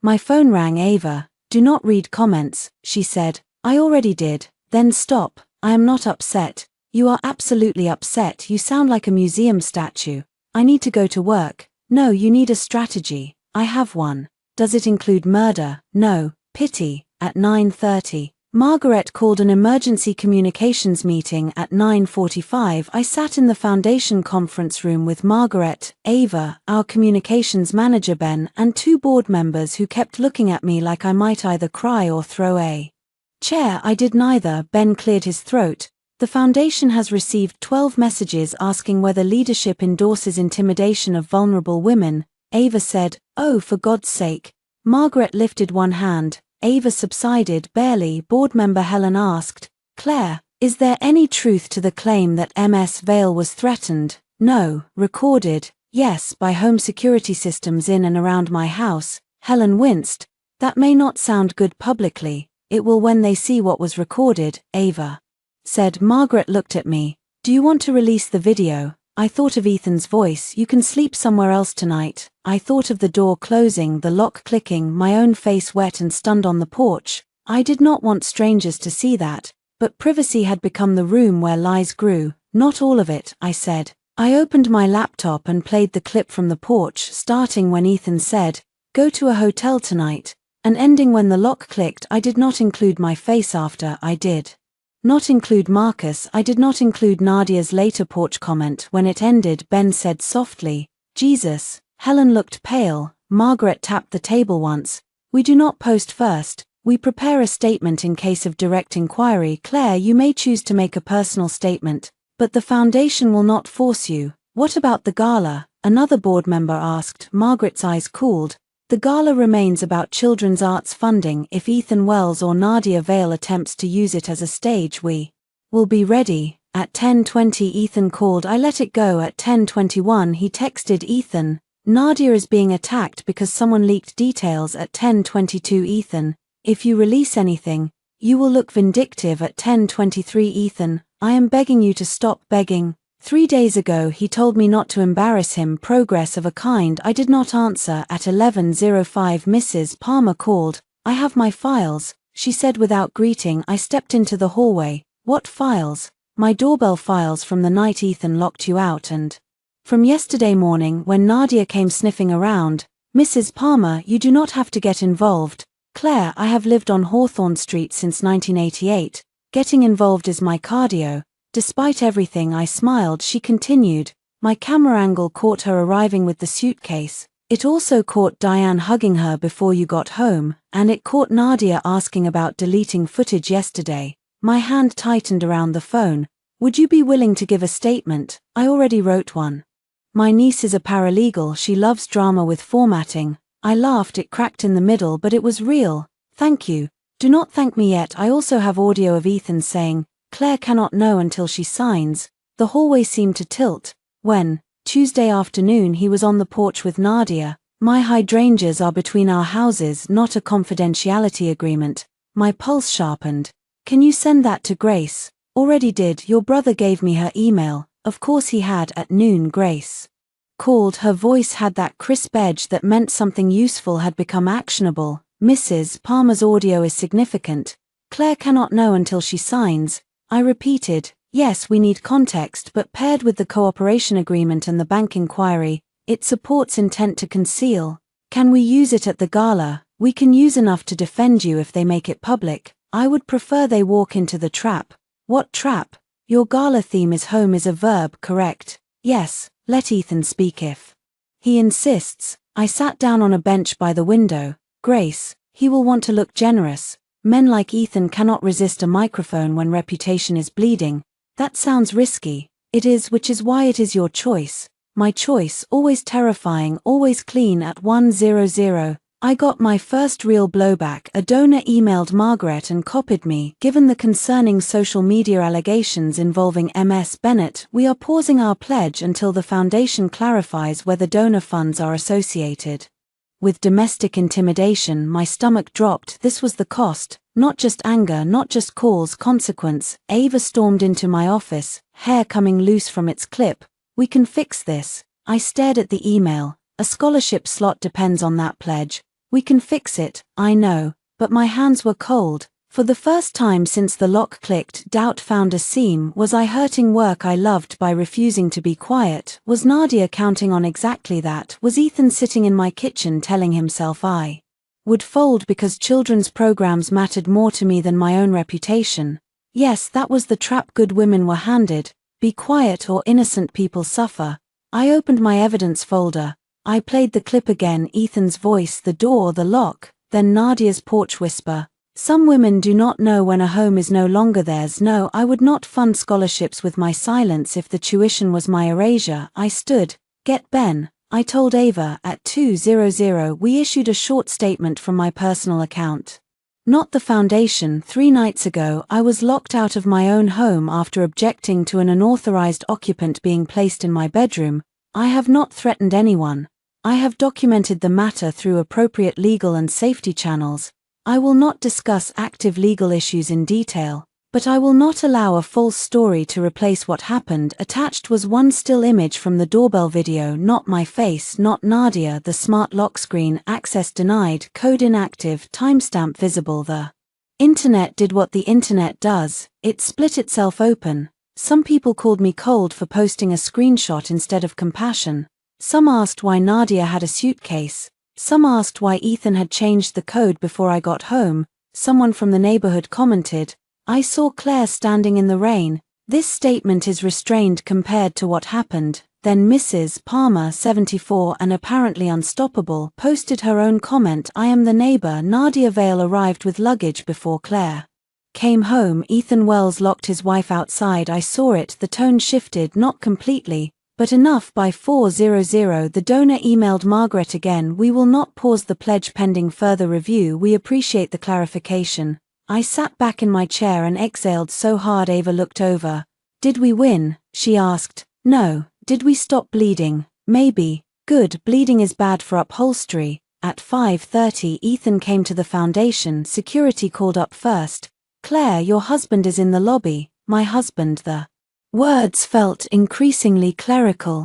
My phone rang. Ava, do not read comments, she said. I already did. Then stop. I am not upset. You are absolutely upset. You sound like a museum statue. I need to go to work. No, you need a strategy. I have one. Does it include murder? No. Pity. At 9:30. Margaret called an emergency communications meeting at 9:45. I sat in the foundation conference room with Margaret, Ava, our communications manager Ben, and 2 board members who kept looking at me like I might either cry or throw a chair. I did neither. Ben cleared his throat. The foundation has received 12 messages asking whether leadership endorses intimidation of vulnerable women. Ava said, "Oh, for God's sake." Margaret lifted one hand. Ava subsided barely. Board member Helen asked, "Claire, is there any truth to the claim that Ms. Vale was threatened?" "No, recorded, yes, by home security systems in and around my house." Helen winced. "That may not sound good publicly. It will when they see what was recorded," Ava said. Margaret looked at me. "Do you want to release the video?" I thought of Ethan's voice. "You can sleep somewhere else tonight." I thought of the door closing, the lock clicking, my own face wet and stunned on the porch. I did not want strangers to see that, but privacy had become the room where lies grew. "Not all of it," I said. I opened my laptop and played the clip from the porch, starting when Ethan said, "Go to a hotel tonight," and ending when the lock clicked. I did not include my face after. I did not include Marcus. I did not include Nadia's later porch comment. When it ended, Ben said softly, "Jesus." Helen looked pale. Margaret tapped the table once. "We do not post first. We prepare a statement in case of direct inquiry. Claire, you may choose to make a personal statement, but the foundation will not force you." "What about the gala?" another board member asked. Margaret's eyes cooled. "The gala remains about children's arts funding. If Ethan Wells or Nadia Vale attempts to use it as a stage, we will be ready." At 10:20 Ethan called. I let it go. At 10:21 he texted Ethan, "Nadia is being attacked because someone leaked details." At 10:22 Ethan, "If you release anything, you will look vindictive." At 10:23 Ethan, "I am begging you to stop begging." 3 days ago he told me not to embarrass him. Progress of a kind. I did not answer. At 11:05 Mrs. Palmer called. "I have my files," she said without greeting. I stepped into the hallway. "What files?" "My doorbell files from the night Ethan locked you out and from yesterday morning when Nadia came sniffing around." "Mrs. Palmer, you do not have to get involved." "Claire, I have lived on Hawthorne Street since 1988. Getting involved is my cardio." Despite everything, I smiled. She continued. "My camera angle caught her arriving with the suitcase. It also caught Diane hugging her before you got home, and it caught Nadia asking about deleting footage yesterday." My hand tightened around the phone. "Would you be willing to give a statement?" "I already wrote one. My niece is a paralegal. She loves drama with formatting." I laughed. It cracked in the middle, but it was real. "Thank you." "Do not thank me yet." I also have audio of Ethan saying, "Claire cannot know until she signs." The hallway seemed to tilt. When, Tuesday afternoon, he was on the porch with Nadia. "My hydrangeas are between our houses, not a confidentiality agreement." My pulse sharpened. "Can you send that to Grace?" "Already did. Your brother gave me her email." Of course he had. At noon Grace called. Her voice had that crisp edge that meant something useful had become actionable. "Mrs. Palmer's audio is significant. Claire cannot know until she signs." I repeated, "Yes, we need context, but paired with the cooperation agreement and the bank inquiry, it supports intent to conceal. Can we use it at the gala?" "We can use enough to defend you if they make it public." "I would prefer they walk into the trap." "What trap?" "Your gala theme is home is a verb, correct?" "Yes, let Ethan speak if he insists." I sat down on a bench by the window. "Grace, he will want to look generous. Men like Ethan cannot resist a microphone when reputation is bleeding." "That sounds risky." "It is, which is why it is your choice." "My choice, always terrifying, always clean." At 1:00, I got my first real blowback. A donor emailed Margaret and copied me. "Given the concerning social media allegations involving Ms. Bennett, we are pausing our pledge until the foundation clarifies whether donor funds are associated with domestic intimidation." My stomach dropped. This was the cost. Not just anger, not just calls, consequence. Ava stormed into my office, hair coming loose from its clip. "We can fix this." I stared at the email. "A scholarship slot depends on that pledge." "We can fix it." "I know." But my hands were cold. For the first time since the lock clicked, doubt found a seam. Was I hurting work I loved by refusing to be quiet? Was Nadia counting on exactly that? Was Ethan sitting in my kitchen telling himself I would fold because children's programs mattered more to me than my own reputation. Yes, that was the trap good women were handed. Be quiet or innocent people suffer. I opened my evidence folder. I played the clip again, Ethan's voice, the door, the lock, then Nadia's porch whisper. Some women do not know when a home is no longer theirs. No, I would not fund scholarships with my silence if the tuition was my erasure. I stood. Get Ben. I told Ava at 2:00 we issued a short statement from my personal account. Not the foundation. 3 nights ago I was locked out of my own home after objecting to an unauthorized occupant being placed in my bedroom. I have not threatened anyone. I have documented the matter through appropriate legal and safety channels. I will not discuss active legal issues in detail, but I will not allow a false story to replace what happened. Attached was one still image from the doorbell video, not my face, not Nadia, the smart lock screen, access denied, code inactive, timestamp visible. The internet did what the internet does, it split itself open. Some people called me cold for posting a screenshot instead of compassion. Some asked why Nadia had a suitcase. Some asked why Ethan had changed the code before I got home. Someone from the neighborhood commented, I saw Claire standing in the rain. This statement is restrained compared to what happened. Then Mrs. Palmer, 74 and apparently unstoppable, posted her own comment. I am the neighbor. Nadia Vale arrived with luggage before Claire came home. Ethan Wells locked his wife outside. I saw it. The tone shifted, not completely, but enough. By 4:00 the donor emailed Margaret again. We will not pause the pledge pending further review. We appreciate the clarification. I sat back in my chair and exhaled so hard Ava looked over. Did we win? She asked. No. Did we stop bleeding? Maybe. Good. Bleeding is bad for upholstery. At 5:30 Ethan came to the foundation. Security called up first. Claire, your husband is in the lobby. My husband. The words felt increasingly clerical.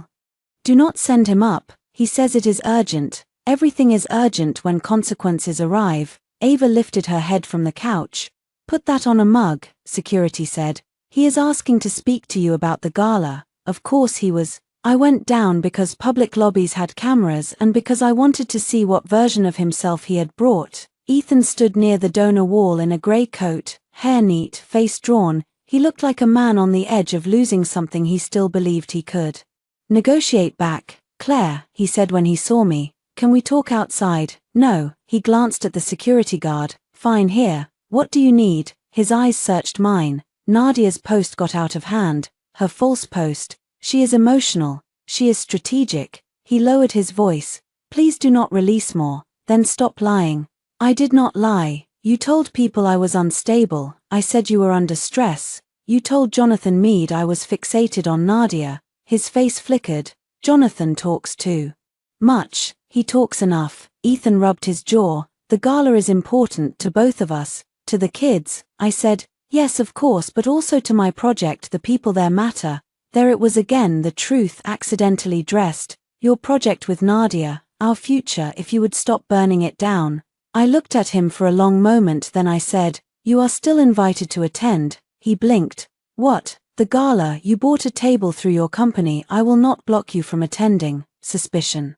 Do not send him up. He says it is urgent. Everything is urgent when consequences arrive. Ava lifted her head from the couch. Put that on a mug, security said. He is asking to speak to you about the gala. Of course he was. I went down because public lobbies had cameras and because I wanted to see what version of himself he had brought. Ethan stood near the donor wall in a grey coat, hair neat, face drawn. He looked like a man on the edge of losing something he still believed he could negotiate back. Claire, he said when he saw me, can we talk outside? No. He glanced at the security guard. Fine, here. What do you need? His eyes searched mine. Nadia's post got out of hand. Her false post. She is emotional. She is strategic. He lowered his voice. Please do not release more. Then stop lying. I did not lie. You told people I was unstable. I said you were under stress. You told Jonathan Meade I was fixated on Nadia. His face flickered. Jonathan talks too much. He talks enough. Ethan rubbed his jaw. The gala is important to both of us. To the kids. I said, yes of course, but also to my project. The people there matter. There it was again, the truth accidentally dressed. Your project with Nadia, our future, if you would stop burning it down. I looked at him for a long moment, then I said, you are still invited to attend. He blinked. What? The gala? You bought a table through your company. I will not block you from attending. Suspicion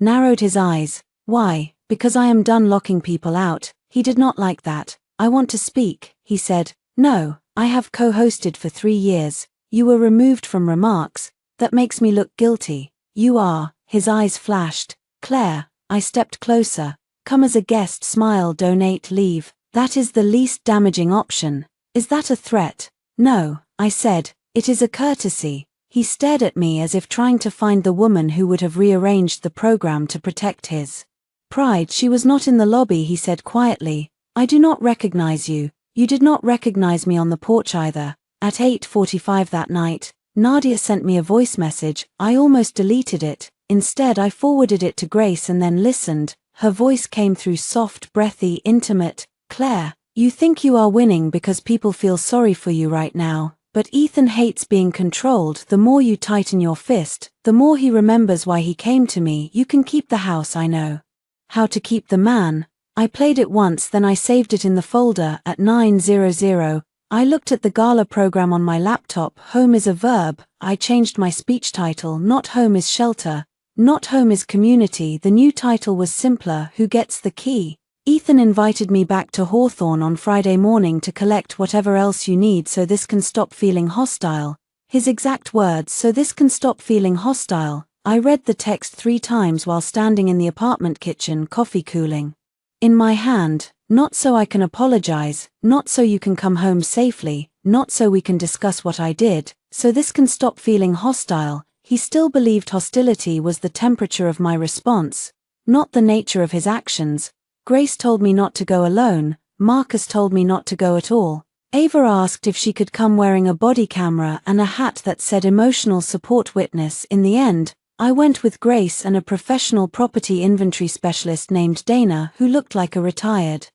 narrowed his eyes. Why? Because I am done locking people out. He did not like that. I want to speak, he said. No, I have co-hosted for 3 years. You were removed from remarks. That makes me look guilty. You are. His eyes flashed. Claire. I stepped closer. Come as a guest, smile, donate, leave. That is the least damaging option. Is that a threat? No, I said. It is a courtesy. He stared at me as if trying to find the woman who would have rearranged the program to protect his pride. She was not in the lobby, he said quietly. I do not recognize you. You did not recognize me on the porch either. At 8:45 that night, Nadia sent me a voice message. I almost deleted it. Instead I forwarded it to Grace and then listened. Her voice came through soft, breathy, intimate. Claire, you think you are winning because people feel sorry for you right now. But Ethan hates being controlled. The more you tighten your fist, the more he remembers why he came to me. You can keep the house, I know how to keep the man. I played it once, then I saved it in the folder. At 9:00, I looked at the gala program on my laptop. Home is a verb. I changed my speech title. Not home is shelter. Not home is community. The new title was simpler. Who gets the key? Ethan invited me back to Hawthorne on Friday morning to collect whatever else you need so this can stop feeling hostile. His exact words, so this can stop feeling hostile. I read the text 3 times while standing in the apartment kitchen, coffee cooling in my hand. Not so I can apologize, not so you can come home safely, not so we can discuss what I did, so this can stop feeling hostile. He still believed hostility was the temperature of my response, not the nature of his actions. Grace told me not to go alone, Marcus told me not to go at all. Ava asked if she could come wearing a body camera and a hat that said emotional support witness. In the end, I went with Grace and a professional property inventory specialist named Dana who looked like a retired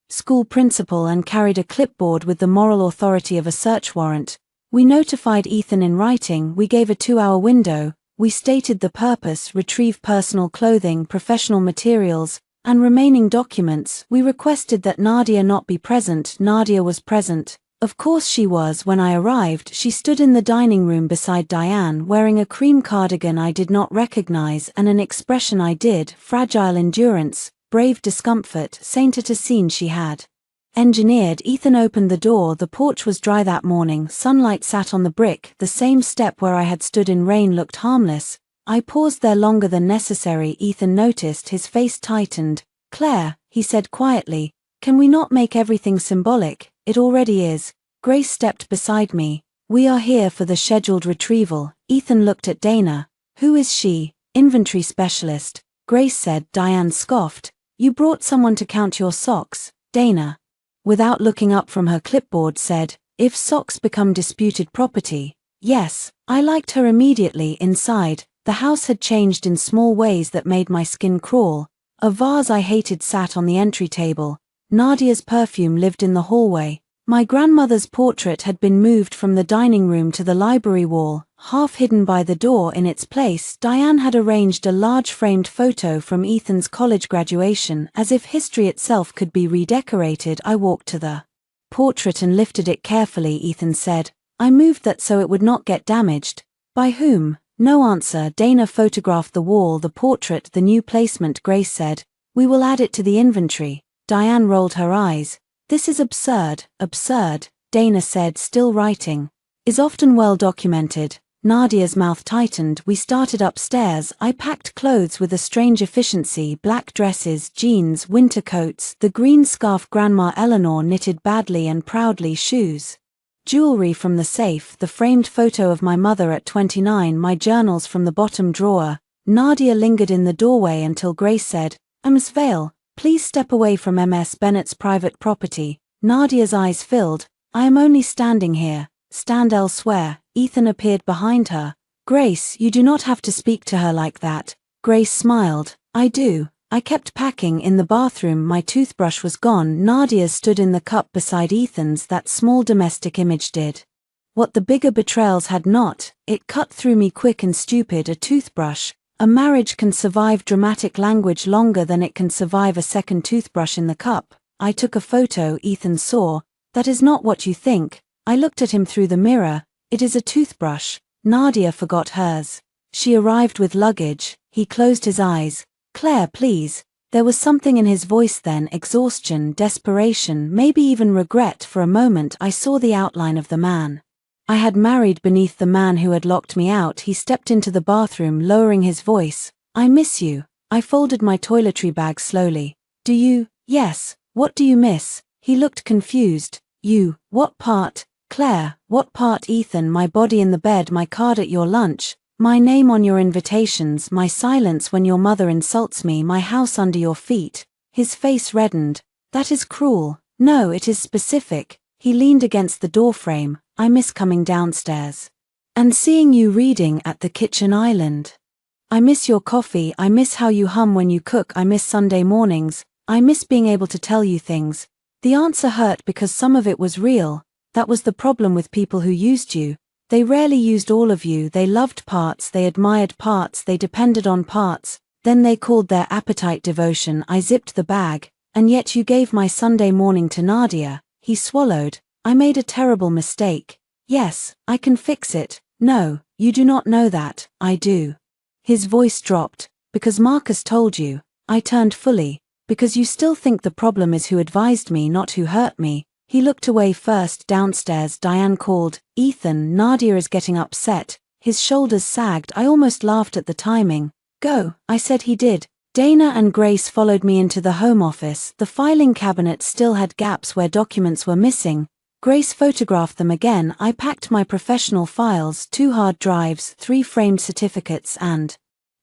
school principal and carried a clipboard with the moral authority of a search warrant. We notified Ethan in writing, we gave a 2-hour window, we stated the purpose, retrieve personal clothing, professional materials, and remaining documents. We requested that Nadia not be present. Nadia was present. Of course she was. When I arrived, she stood in the dining room beside Diane wearing a cream cardigan I did not recognize and an expression I did, fragile endurance, brave discomfort, sainted a scene she had engineered. Ethan opened the door. The porch was dry that morning. Sunlight sat on the brick. The same step where I had stood in rain looked harmless. I paused there longer than necessary. Ethan noticed. His face tightened. Claire, he said quietly, can we not make everything symbolic? It already is. Grace stepped beside me. We are here for the scheduled retrieval. Ethan looked at Dana. Who is she? Inventory specialist. Grace said. Diane scoffed. You brought someone to count your socks. Dana, without looking up from her clipboard, said, if socks become disputed property. Yes. I liked her immediately. Inside, the house had changed in small ways that made my skin crawl. A vase I hated sat on the entry table. Nadia's perfume lived in the hallway. My grandmother's portrait had been moved from the dining room to the library wall, half hidden by the door. In its place, Diane had arranged a large framed photo from Ethan's college graduation, as if history itself could be redecorated. I walked to the portrait and lifted it carefully. Ethan said, I moved that so it would not get damaged. By whom? No answer. Dana photographed the wall, the portrait, the new placement. Grace said, we will add it to the inventory. Diane rolled her eyes. This is absurd. Absurd, Dana said, still writing. Is often well documented. Nadia's mouth tightened. We started upstairs. I packed clothes with a strange efficiency, black dresses, jeans, winter coats, the green scarf Grandma Eleanor knitted badly and proudly, shoes, jewelry from the safe, the framed photo of my mother at 29, my journals from the bottom drawer. Nadia lingered in the doorway until Grace said, Ms. Vale, please step away from Ms. Bennett's private property. Nadia's eyes filled. I am only standing here. Stand elsewhere. Ethan appeared behind her. Grace, you do not have to speak to her like that. Grace smiled. I do. I kept packing. In the bathroom, my toothbrush was gone. Nadia's stood in the cup beside Ethan's. That small domestic image did what the bigger betrayals had not. It cut through me quick and stupid. A toothbrush. A marriage can survive dramatic language longer than it can survive a second toothbrush in the cup. I took a photo. Ethan saw. That is not what you think. I looked at him through the mirror. It is a toothbrush. Nadia forgot hers. She arrived with luggage. He closed his eyes. Claire, please. There was something in his voice then, exhaustion, desperation, maybe even regret. For a moment I saw the outline of the man I had married beneath the man who had locked me out. He stepped into the bathroom, lowering his voice. I miss you. I folded my toiletry bag slowly. Do you? Yes. What do you miss? He looked confused. You. What part? Claire. What part? Ethan. My body in the bed, my card at your lunch, my name on your invitations, my silence when your mother insults me, my house under your feet. His face reddened. That is cruel. No, it is specific. He leaned against the doorframe. I miss coming downstairs and seeing you reading at the kitchen island. I miss your coffee. I miss how you hum when you cook. I miss Sunday mornings. I miss being able to tell you things. The answer hurt because some of it was real. That was the problem with people who used you. They rarely used all of you. They loved parts, they admired parts, they depended on parts. Then they called their appetite devotion. I zipped the bag. And yet you gave my Sunday morning to Nadia. He swallowed. I made a terrible mistake. Yes, I can fix it. No, you do not know that. I do. His voice dropped. Because Marcus told you. I turned fully. Because you still think the problem is who advised me, not who hurt me. He looked away first. Downstairs, Diane called, "Ethan, Nadia is getting upset." His shoulders sagged. I almost laughed at the timing. "Go," I said. He did. Dana and Grace followed me into the home office. The filing cabinet still had gaps where documents were missing. Grace photographed them again. I packed my professional files, 2 hard drives, 3 framed certificates, and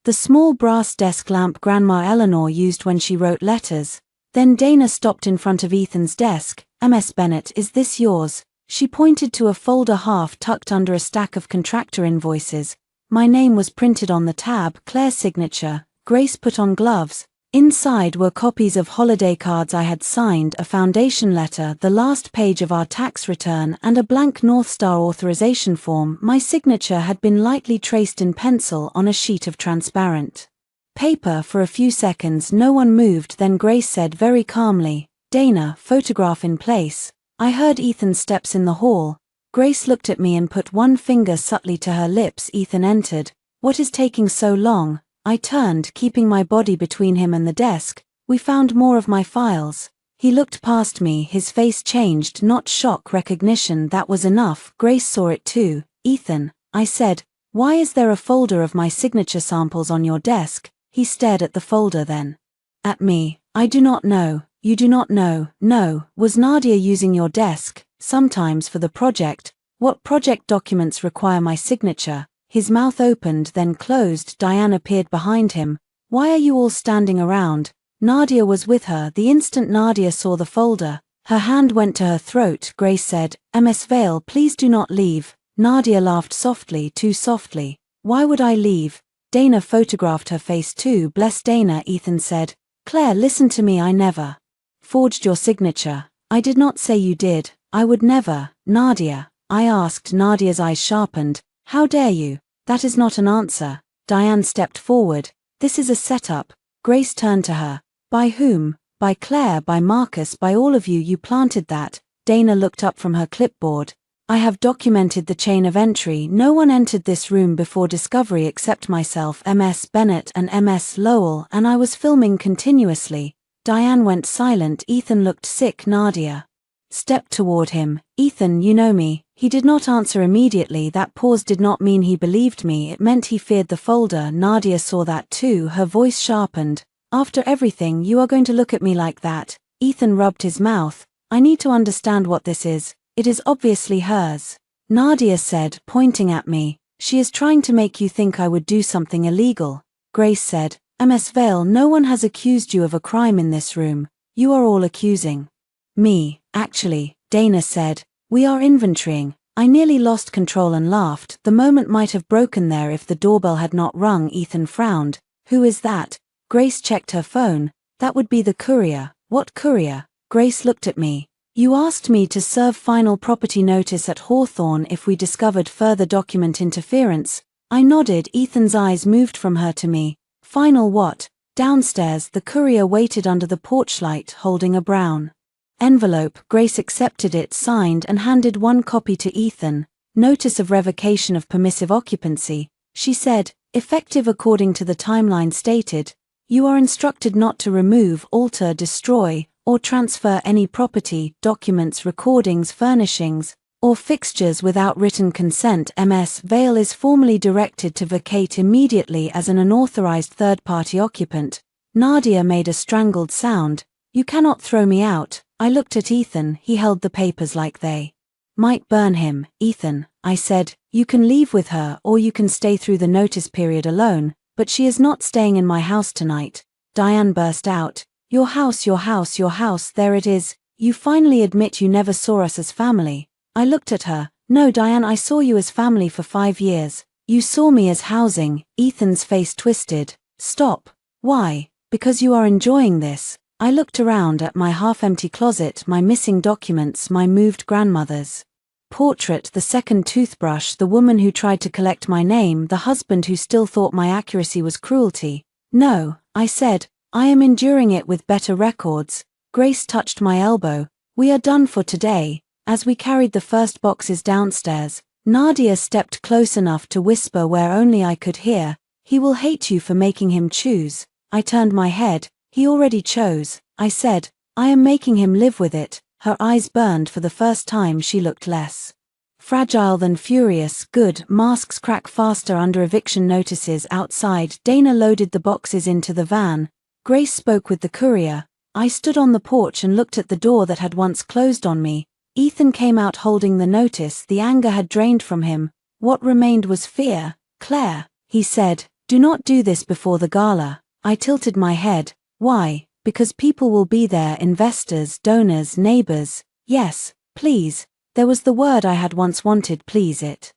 the small brass desk lamp Grandma Eleanor used when she wrote letters. Then Dana stopped in front of Ethan's desk. "Ms. Bennett, is this yours?" She pointed to a folder half tucked under a stack of contractor invoices. My name was printed on the tab, Claire's signature. Grace put on gloves. Inside were copies of holiday cards I had signed, a foundation letter, the last page of our tax return, and a blank North Star authorization form. My signature had been lightly traced in pencil on a sheet of transparent paper. For a few seconds no one moved, then Grace said very calmly, "Dana, photograph in place." I heard Ethan's steps in the hall. Grace looked at me and put one finger subtly to her lips. Ethan entered. "What is taking so long?" I turned, keeping my body between him and the desk. "We found more of my files." He looked past me, his face changed, not shock, recognition. That was enough. Grace saw it too. "Ethan," I said, "why is there a folder of my signature samples on your desk?" He stared at the folder, then at me. "I do not know." "You do not know?" "No." "Was Nadia using your desk?" "Sometimes for the project." "What project documents require my signature?" His mouth opened, then closed. Diane appeared behind him. "Why are you all standing around?" "Nadia was with her." The instant Nadia saw the folder, her hand went to her throat. Grace said, "Ms. Vale, please do not leave." Nadia laughed softly, too softly. "Why would I leave?" Dana photographed her face too. "Bless Dana," Ethan said. "Claire, listen to me. I never forged your signature." "I did not say you did." "I would never." "Nadia," I asked. Nadia's eyes sharpened. "How dare you?" "That is not an answer." Diane stepped forward. "This is a setup." Grace turned to her. "By whom?" "By Claire, by Marcus, by all of you. You planted that." Dana looked up from her clipboard. "I have documented the chain of entry. No one entered this room before discovery except myself, Ms. Bennett and Ms. Lowell, and I was filming continuously." Diane went silent. Ethan looked sick. Nadia stepped toward him. "Ethan, you know me." He did not answer immediately. That pause did not mean he believed me, it meant he feared the folder. Nadia saw that too. Her voice sharpened. "After everything, you are going to look at me like that?" Ethan rubbed his mouth. "I need to understand what this is. It is obviously hers." Nadia said, pointing at me. "She is trying to make you think I would do something illegal." Grace said, "Ms. Vale, no one has accused you of a crime in this room. You are all accusing me." "Actually," Dana said, "we are inventorying." I nearly lost control and laughed. The moment might have broken there if the doorbell had not rung. Ethan frowned. "Who is that?" Grace checked her phone. "That would be the courier." "What courier?" Grace looked at me. "You asked me to serve final property notice at Hawthorne if we discovered further document interference." I nodded. Ethan's eyes moved from her to me. "Final what?" Downstairs, the courier waited under the porch light, holding a brown envelope. Grace accepted it, signed, and handed one copy to Ethan. "Notice of revocation of permissive occupancy," she said, "effective according to the timeline stated. You are instructed not to remove, alter, destroy, or transfer any property, documents, recordings, furnishings, or fixtures without written consent. Ms. Vale is formally directed to vacate immediately as an unauthorized third-party occupant." Nadia made a strangled sound. "You cannot throw me out." I looked at Ethan. He held the papers like they might burn him. "Ethan," I said, "you can leave with her or you can stay through the notice period alone, but she is not staying in my house tonight." Diane burst out, Your house, your house, your house, there it is. You finally admit you never saw us as family." I looked at her. "No, Diane, I saw you as family for 5 years. You saw me as housing." Ethan's face twisted. "Stop." "Why?" "Because you are enjoying this." I looked around at my half-empty closet, my missing documents, my moved grandmother's portrait, the second toothbrush, the woman who tried to collect my name, the husband who still thought my accuracy was cruelty. "No," I said, "I am enduring it with better records." Grace touched my elbow. "We are done for today." As we carried the first boxes downstairs, Nadia stepped close enough to whisper where only I could hear, "He will hate you for making him choose." I turned my head. He already chose, I said. I am making him live with it. Her eyes burned. For the first time she looked less fragile than furious. Good. Masks crack faster under eviction notices outside. Dana loaded the boxes into the van. Grace spoke with the courier. I stood on the porch and looked at the door that had once closed on me. Ethan came out holding the notice. The anger had drained from him. What remained was fear. Claire, he said, do not do this before the gala. I tilted my head. Why? Because people will be there, investors, donors, neighbors. Yes, please. There was the word I had once wanted. Please it.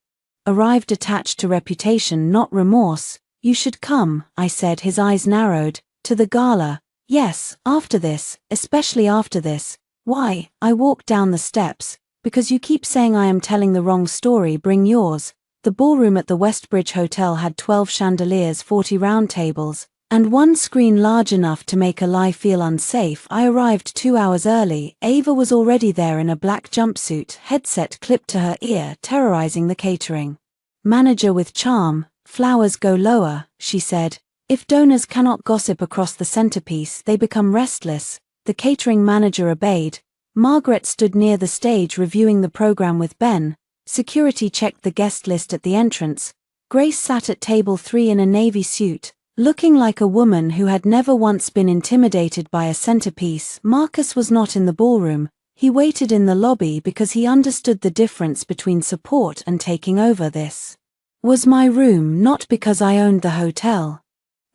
Arrived attached to reputation, not remorse. You should come, I said. His eyes narrowed. To the gala. Yes, after this, especially after this. Why? I walked down the steps. Because you keep saying I am telling the wrong story. Bring yours. The ballroom at the Westbridge Hotel had 12 chandeliers, 40 round tables, and one screen large enough to make a lie feel unsafe. I arrived 2 hours early. Ava was already there in a black jumpsuit, headset clipped to her ear, terrorizing the catering manager with charm. Flowers go lower, she said. If donors cannot gossip across the centerpiece, they become restless. The catering manager obeyed. Margaret stood near the stage reviewing the program with Ben. Security checked the guest list at the entrance. Grace sat at table 3 in a navy suit, looking like a woman who had never once been intimidated by a centerpiece. Marcus was not in the ballroom. He waited in the lobby because he understood the difference between support and taking over. This was my room, not because I owned the hotel.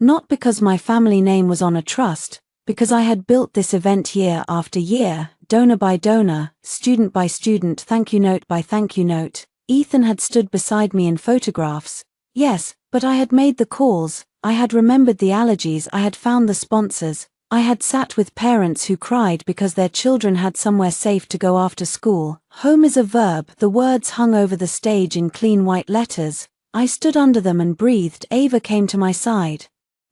Not because my family name was on a trust, because I had built this event year after year, donor by donor, student by student, thank you note by thank you note. Ethan had stood beside me in photographs. Yes, but I had made the calls. I had remembered the allergies, I had found the sponsors, I had sat with parents who cried because their children had somewhere safe to go after school. Home is a verb. The words hung over the stage in clean white letters. I stood under them and breathed. Ava came to my side.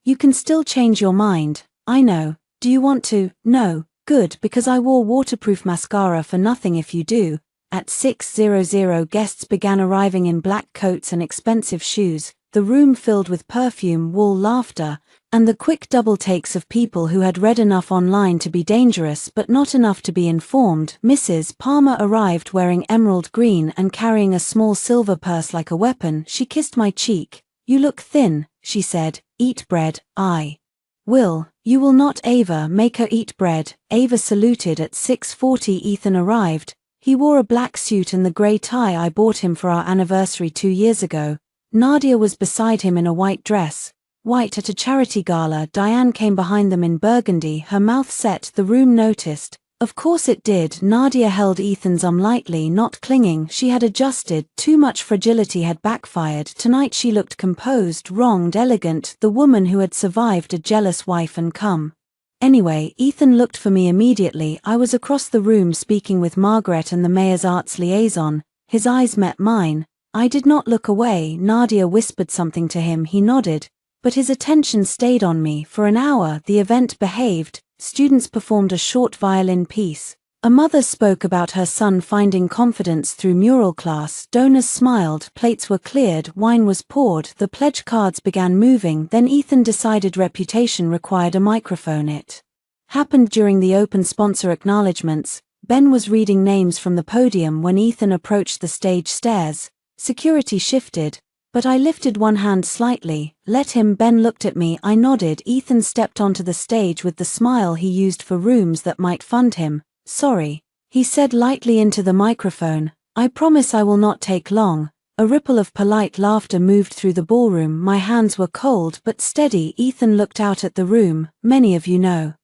You can still change your mind. I know. Do you want to? No. Good, because I wore waterproof mascara for nothing if you do. At 6:00 guests began arriving in black coats and expensive shoes. The room filled with perfume, wall laughter, and the quick double takes of people who had read enough online to be dangerous but not enough to be informed. Mrs. Palmer arrived wearing emerald green and carrying a small silver purse like a weapon. She kissed my cheek. You look thin, she said. Eat bread. I will. You will not. Ava, make her eat bread. Ava saluted. At 6:40 Ethan arrived. He wore a black suit and the grey tie I bought him for our anniversary 2 years ago. Nadia was beside him in a white dress. White at a charity gala. Diane came behind them in burgundy, her mouth set. The room noticed. Of course it did. Nadia held Ethan's arm lightly, not clinging. She had adjusted. Too much fragility had backfired. Tonight she looked composed, wronged, elegant, the woman who had survived a jealous wife and come. Anyway, Ethan looked for me immediately. I was across the room speaking with Margaret and the mayor's arts liaison. His eyes met mine. I did not look away. Nadia whispered something to him. He nodded. But his attention stayed on me. For an hour, the event behaved. Students performed a short violin piece. A mother spoke about her son finding confidence through mural class. Donors smiled. Plates were cleared. Wine was poured. The pledge cards began moving. Then Ethan decided reputation required a microphone. It happened during the open sponsor acknowledgements. Ben was reading names from the podium when Ethan approached the stage stairs. Security shifted, but I lifted one hand slightly. Let him. Ben looked at me. I nodded. Ethan stepped onto the stage with the smile he used for rooms that might fund him. Sorry, he said lightly into the microphone. I promise I will not take long. A ripple of polite laughter moved through the ballroom. My hands were cold but steady. Ethan looked out at the room. Many of you know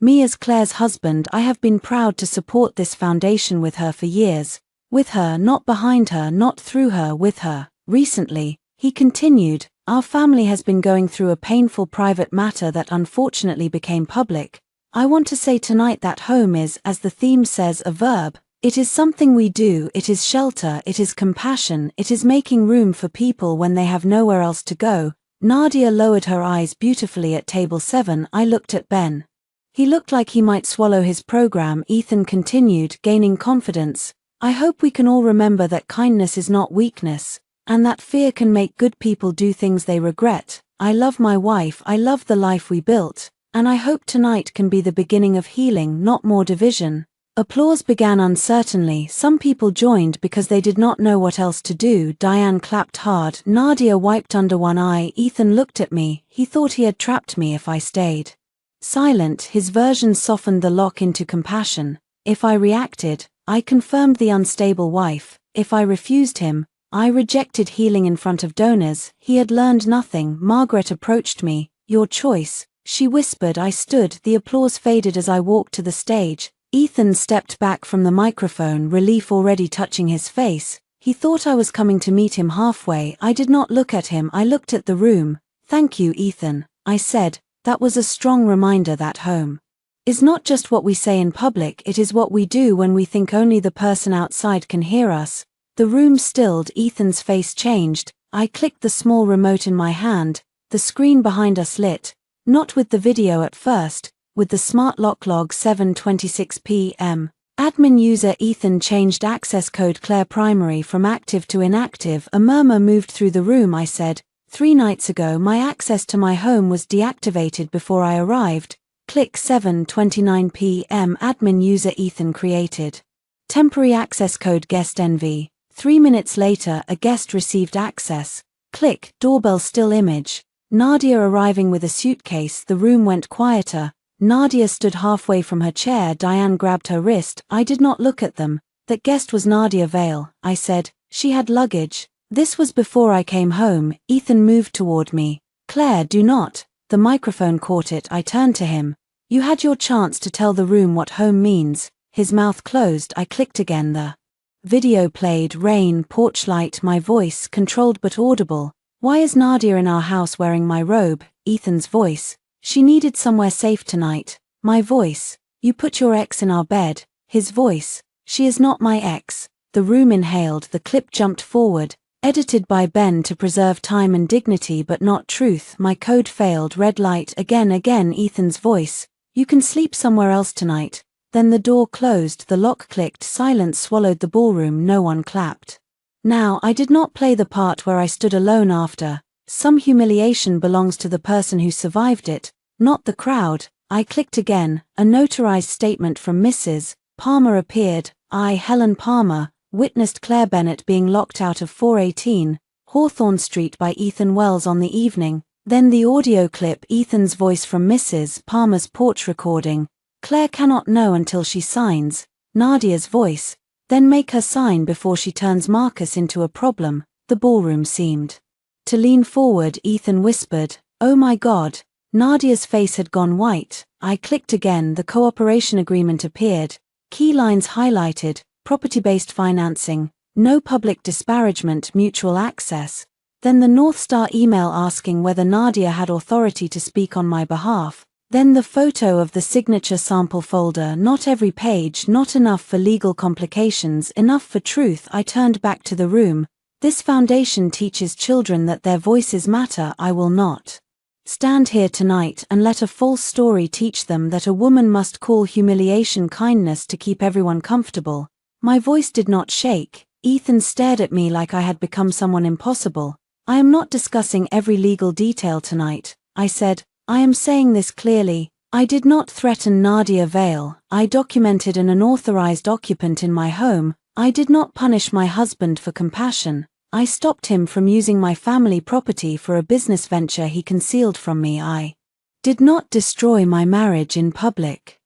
me as Claire's husband. I have been proud to support this foundation with her for years. With her, not behind her, not through her, with her. Recently, he continued, our family has been going through a painful private matter that unfortunately became public. I want to say tonight that home is, as the theme says, a verb. It is something we do. It is shelter. It is compassion. It is making room for people when they have nowhere else to go. Nadia lowered her eyes beautifully at table 7. I looked at Ben. He looked like he might swallow his program. Ethan continued, gaining confidence. I hope we can all remember that kindness is not weakness, and that fear can make good people do things they regret. I love my wife. I love the life we built. And I hope tonight can be the beginning of healing, not more division. Applause began uncertainly. Some people joined because they did not know what else to do. Diane clapped hard. Nadia wiped under one eye. Ethan looked at me. He thought he had trapped me if I stayed silent. His version softened the lock into compassion. If I reacted, I confirmed the unstable wife. If I refused him, I rejected healing in front of donors. He had learned nothing. Margaret approached me. Your choice, she whispered. I stood. The applause faded as I walked to the stage. Ethan stepped back from the microphone, relief already touching his face. He thought I was coming to meet him halfway. I did not look at him. I looked at the room. Thank you, Ethan, I said. That was a strong reminder that home is not just what we say in public, it is what we do when we think only the person outside can hear us. The room stilled. Ethan's face changed. I clicked the small remote in my hand. The screen behind us lit. Not with the video at first, with the smart lock log 7:26 p.m. Admin user Ethan changed access code Claire primary from active to inactive. A murmur moved through the room. I said, 3 nights ago my access to my home was deactivated before I arrived. Click 7:29 p.m. Admin user Ethan created temporary access code guest NV. 3 minutes later a guest received access. Click doorbell still image. Nadia arriving with a suitcase. The room went quieter. Nadia stood halfway from her chair. Diane grabbed her wrist. I did not look at them. That guest was Nadia Vale. I said, she had luggage. This was before I came home. Ethan moved toward me. Claire, do not. The microphone caught it. I turned to him. You had your chance to tell the room what home means. His mouth closed. I clicked again. The video played. Rain, porch light, my voice, controlled but audible. Why is Nadia in our house wearing my robe? Ethan's voice. She needed somewhere safe tonight. My voice. You put your ex in our bed. His voice. She is not my ex. The room inhaled. The clip jumped forward. Edited by Ben to preserve time and dignity but not truth. My code failed. Red light. Again. Ethan's voice. You can sleep somewhere else tonight. Then the door closed. The lock clicked. Silence swallowed the ballroom. No one clapped. Now, I did not play the part where I stood alone after. Some humiliation belongs to the person who survived it, not the crowd. I clicked again. A notarized statement from Mrs. Palmer appeared. I, Helen Palmer, witnessed Claire Bennett being locked out of 418 Hawthorne Street by Ethan Wells on the evening. Then the audio clip. Ethan's voice from Mrs. Palmer's porch recording. Claire cannot know until she signs. Nadia's voice. Then make her sign before she turns Marcus into a problem. The ballroom seemed to lean forward. Ethan whispered, oh my God. Nadia's face had gone white. I clicked again. The cooperation agreement appeared. Key lines highlighted. Property-based financing. No public disparagement. Mutual access. Then the North Star email asking whether Nadia had authority to speak on my behalf. Then the photo of the signature sample folder. Not every page. Not enough for legal complications. Enough for truth. I turned back to the room. This foundation teaches children that their voices matter. I will not stand here tonight and let a false story teach them that a woman must call humiliation kindness to keep everyone comfortable. My voice did not shake. Ethan stared at me like I had become someone impossible. I am not discussing every legal detail tonight. I said, I am saying this clearly. I did not threaten Nadia Vale. I documented an unauthorized occupant in my home. I did not punish my husband for compassion. I stopped him from using my family property for a business venture he concealed from me. I did not destroy my marriage in public.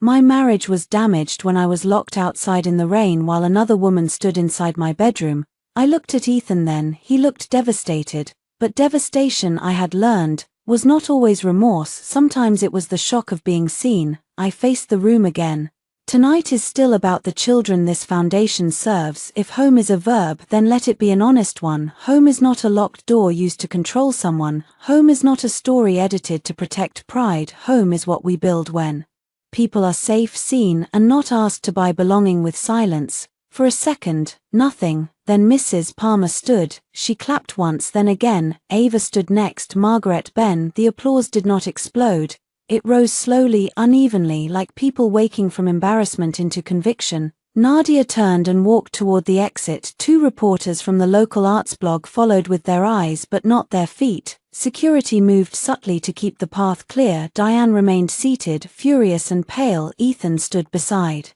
My marriage was damaged when I was locked outside in the rain while another woman stood inside my bedroom. I looked at Ethan then. He looked devastated. But devastation, I had learned, was not always remorse. Sometimes it was the shock of being seen. I faced the room again. Tonight is still about the children this foundation serves. If home is a verb, then let it be an honest one. Home is not a locked door used to control someone. Home is not a story edited to protect pride. Home is what we build when people are safe, seen, and not asked to buy belonging with silence. For a second, nothing. Then Mrs. Palmer stood. She clapped once, then again. Ava stood next. Margaret, Ben. The applause did not explode. It rose slowly, unevenly, like people waking from embarrassment into conviction. Nadia turned and walked toward the exit. Two reporters from the local arts blog followed with their eyes but not their feet. Security moved subtly to keep the path clear. Diane remained seated, furious and pale. Ethan stood beside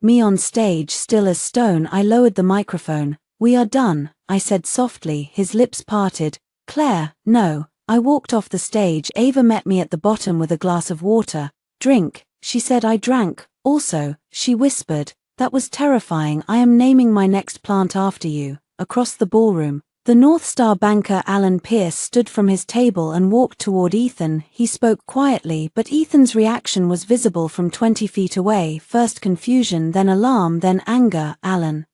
me on stage, still as stone. I lowered the microphone. "We are done," I said softly. His lips parted. "Claire, no." I walked off the stage. Ava met me at the bottom with a glass of water. "Drink," she said. I drank. "Also," she whispered, "that was terrifying. I am naming my next plant after you." Across the ballroom, the North Star banker Alan Pierce stood from his table and walked toward Ethan. He spoke quietly, but Ethan's reaction was visible from 20 feet away. First confusion, then alarm, then anger. Alan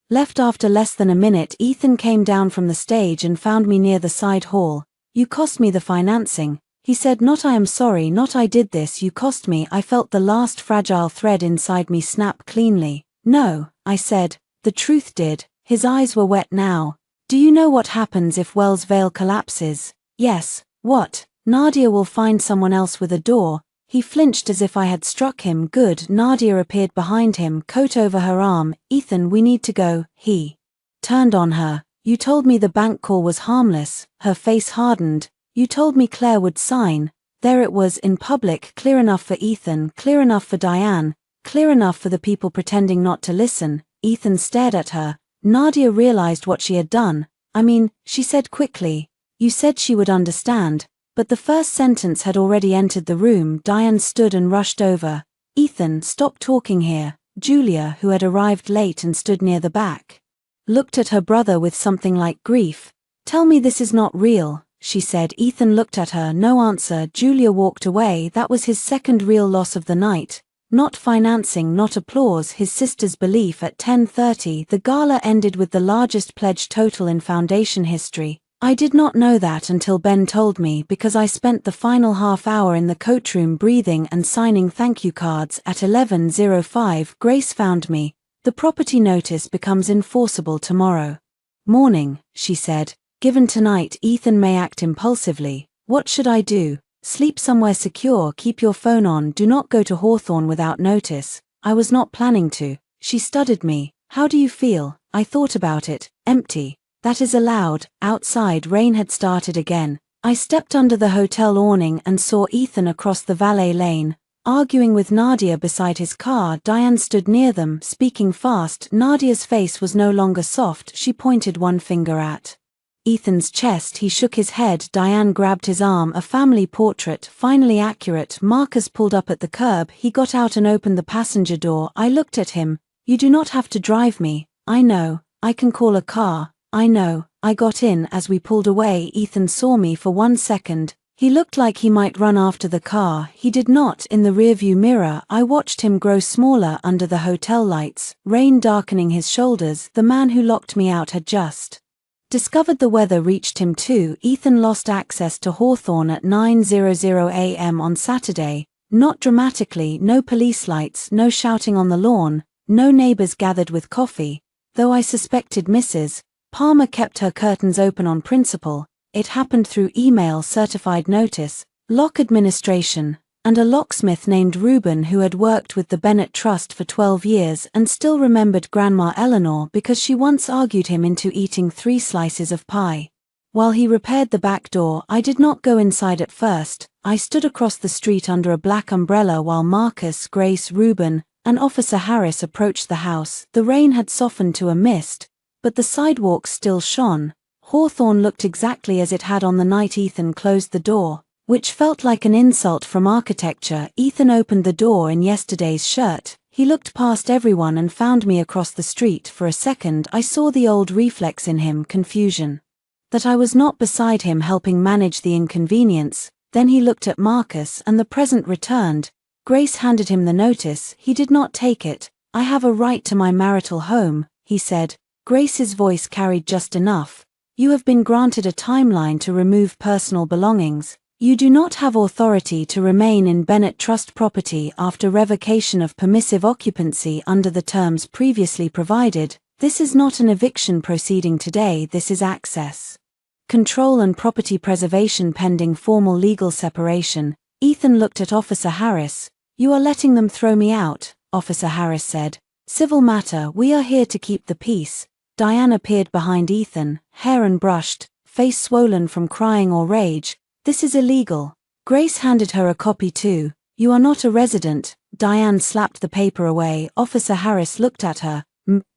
left after less than a minute. Ethan came down from the stage and found me near the side hall. "You cost me the financing," he said. "Not I am sorry, not I did this, you cost me." I felt the last fragile thread inside me snap cleanly. "No," I said, "the truth did." His eyes were wet now. "Do you know what happens if Wells Vale collapses?" "Yes." "What?" "Nadia will find someone else with a door." He flinched as if I had struck him. "Good." Nadia appeared behind him, coat over her arm. "Ethan, we need to go." He turned on her. "You told me the bank call was harmless." Her face hardened. "You told me Claire would sign." There it was, in public, clear enough for Ethan, clear enough for Diane, clear enough for the people pretending not to listen. Ethan stared at her. Nadia realized what she had done. "I mean," she said quickly, "you said she would understand." But the first sentence had already entered the room. Diane stood and rushed over. "Ethan, stop talking here." Julia, who had arrived late and stood near the back, looked at her brother with something like grief. "Tell me this is not real," she said. Ethan looked at her, no answer. Julia walked away. That was his second real loss of the night. Not financing, not applause, his sister's belief. At 10:30, the gala ended with the largest pledge total in foundation history. I did not know that until Ben told me, because I spent the final half hour in the coachroom breathing and signing thank you cards. At 11:05, Grace found me. "The property notice becomes enforceable tomorrow morning," she said. "Given tonight, Ethan may act impulsively. What should I do?" "Sleep somewhere secure, keep your phone on, do not go to Hawthorne without notice." "I was not planning to." She studied me. "How do you feel?" I thought about it. "Empty." "That is allowed." Outside, rain had started again. I stepped under the hotel awning and saw Ethan across the valet lane, arguing with Nadia beside his car. Diane stood near them, speaking fast. Nadia's face was no longer soft. She pointed one finger at Ethan's chest. He shook his head. Diane grabbed his arm. "A family portrait, finally accurate." Marcus pulled up at the curb. He got out and opened the passenger door. I looked at him. "You do not have to drive me." "I know. I can call a car." "I know." I got in. As we pulled away, Ethan saw me for 1 second. He looked like he might run after the car. He did not. In the rearview mirror, I watched him grow smaller under the hotel lights, rain darkening his shoulders. The man who locked me out had just discovered the weather reached him too. Ethan lost access to Hawthorne at 9:00 a.m. on Saturday. Not dramatically, no police lights, no shouting on the lawn, no neighbors gathered with coffee. Though I suspected Mrs. Palmer kept her curtains open on principle. It happened through email, certified notice, lock administration, and a locksmith named Reuben who had worked with the Bennett Trust for 12 years and still remembered Grandma Eleanor because she once argued him into eating 3 slices of pie. While he repaired the back door, I did not go inside at first. I stood across the street under a black umbrella while Marcus, Grace, Reuben, and Officer Harris approached the house. The rain had softened to a mist, but the sidewalks still shone. Hawthorne looked exactly as it had on the night Ethan closed the door, which felt like an insult from architecture. Ethan opened the door in yesterday's shirt. He looked past everyone and found me across the street. For a second I saw the old reflex in him, confusion. That I was not beside him helping manage the inconvenience. Then he looked at Marcus and the present returned. Grace handed him the notice. He did not take it. "I have a right to my marital home," he said. Grace's voice carried just enough. "You have been granted a timeline to remove personal belongings. You do not have authority to remain in Bennett Trust property after revocation of permissive occupancy under the terms previously provided. This is not an eviction proceeding today, this is access control and property preservation pending formal legal separation." Ethan looked at Officer Harris. "You are letting them throw me out," Officer Harris said. Civil matter, we are here to keep the peace. Diane appeared behind Ethan, hair unbrushed, face swollen from crying or rage. This is illegal. Grace handed her a copy too. You are not a resident. Diane slapped the paper away. Officer Harris looked at her.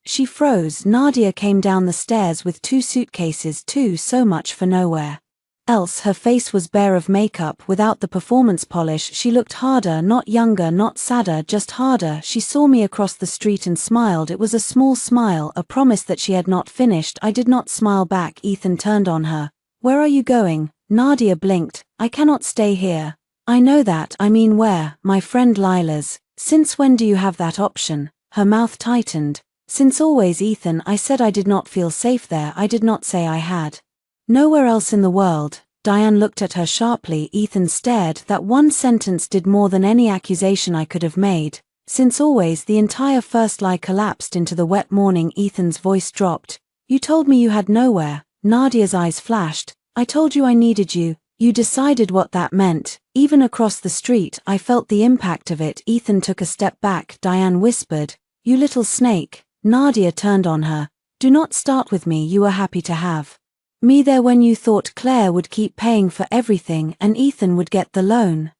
She froze. Nadia came down the stairs with 2 suitcases too, so much for nowhere else. Her face was bare of makeup. Without the performance polish, she looked harder, not younger, not sadder, just harder. She saw me across the street and smiled. It was a small smile, a promise that she had not finished. I did not smile back. Ethan turned on her. Where are you going? Nadia blinked. I cannot stay here. I know that, I mean where? My friend Lila's. Since when do you have that option? Her mouth tightened. Since always, Ethan. I said I did not feel safe there. I did not say I had. Nowhere else in the world. Diane looked at her sharply. Ethan stared. That one sentence did more than any accusation I could have made. Since always, the entire first lie collapsed into the wet morning. Ethan's voice dropped. You told me you had nowhere. Nadia's eyes flashed. I told you I needed you. You decided what that meant. Even across the street, I felt the impact of it. Ethan took a step back. Diane whispered, you little snake. Nadia turned on her. Do not start with me. You were happy to have me there when you thought Claire would keep paying for everything and Ethan would get the loan.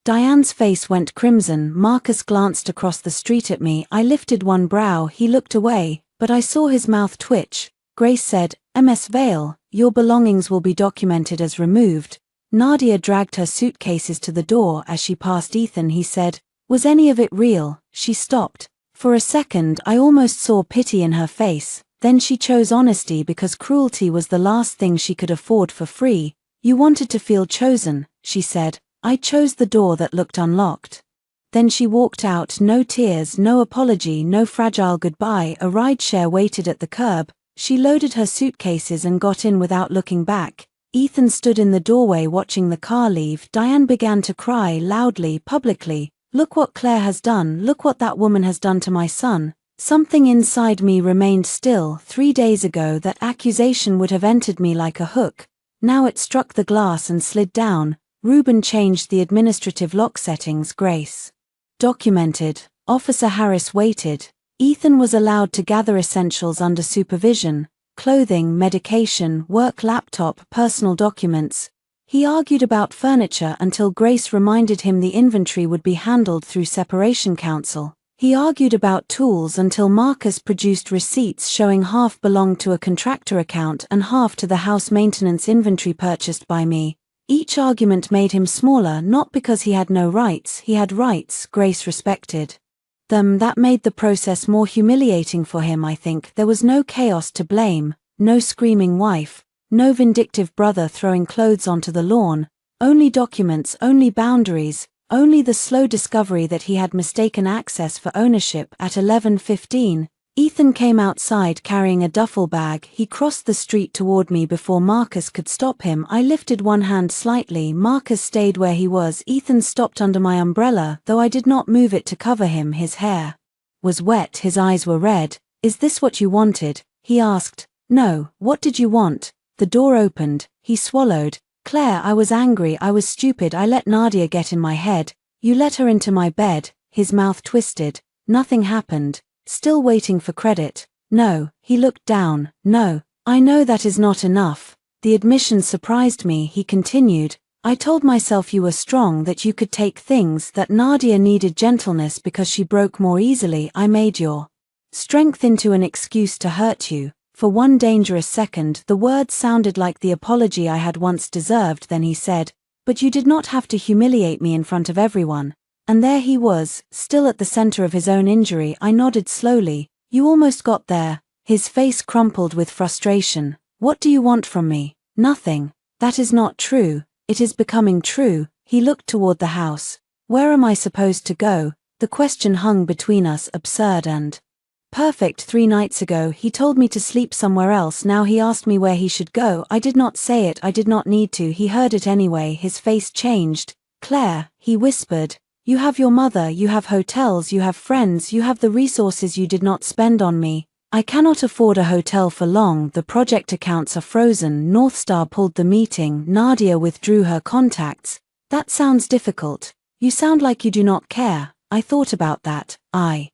Diane's face went crimson. Marcus glanced across the street at me. I lifted one brow. He looked away, but I saw his mouth twitch. Grace said, Ms. Vale, your belongings will be documented as removed. Nadia dragged her suitcases to the door. As she passed Ethan, he said, was any of it real? She stopped. For a second, I almost saw pity in her face. Then she chose honesty because cruelty was the last thing she could afford for free. You wanted to feel chosen, she said. I chose the door that looked unlocked. Then she walked out. No tears, no apology, no fragile goodbye. A rideshare waited at the curb. She loaded her suitcases and got in without looking back. Ethan stood in the doorway watching the car leave. Diane began to cry loudly, publicly. Look what Claire has done. Look what that woman has done to my son. Something inside me remained still. 3 days ago that accusation would have entered me like a hook. Now it struck the glass and slid down. Reuben changed the administrative lock settings. Grace documented. Officer Harris waited. Ethan was allowed to gather essentials under supervision: clothing, medication, work laptop, personal documents. He argued about furniture until Grace reminded him the inventory would be handled through separation counsel. He argued about tools until Marcus produced receipts showing half belonged to a contractor account and half to the house maintenance inventory purchased by me. Each argument made him smaller, not because he had no rights. He had rights. Grace respected them. That made the process more humiliating for him, I think. There was no chaos to blame, no screaming wife, no vindictive brother throwing clothes onto the lawn, only documents, only boundaries, only the slow discovery that he had mistaken access for ownership. At 11:15, Ethan came outside carrying a duffel bag. He crossed the street toward me before Marcus could stop him. I lifted one hand slightly. Marcus stayed where he was. Ethan stopped under my umbrella, though I did not move it to cover him. His hair was wet, his eyes were red. Is this what you wanted? He asked. No, what did you want? The door opened. He swallowed. Claire, I was angry, I was stupid. I let Nadia get in my head. You let her into my bed. His mouth twisted. Nothing happened. Still waiting for credit. No, he looked down. No, I know that is not enough. The admission surprised me. He continued. I told myself you were strong, that you could take things, that Nadia needed gentleness because she broke more easily. I made your strength into an excuse to hurt you. For one dangerous second, the words sounded like the apology I had once deserved. Then he said, but you did not have to humiliate me in front of everyone. And there he was, still at the center of his own injury. I nodded slowly. You almost got there. His face crumpled with frustration. What do you want from me? Nothing. That is not true. It is becoming true. He looked toward the house. Where am I supposed to go? The question hung between us, absurd and perfect. 3 nights ago, he told me to sleep somewhere else. Now he asked me where he should go. I did not say it. I did not need to. He heard it anyway. His face changed. Claire, he whispered. You have your mother, you have hotels, you have friends, you have the resources you did not spend on me. I cannot afford a hotel for long. The project accounts are frozen. Northstar pulled the meeting. Nadia withdrew her contacts. That sounds difficult. You sound like you do not care. I thought about that. I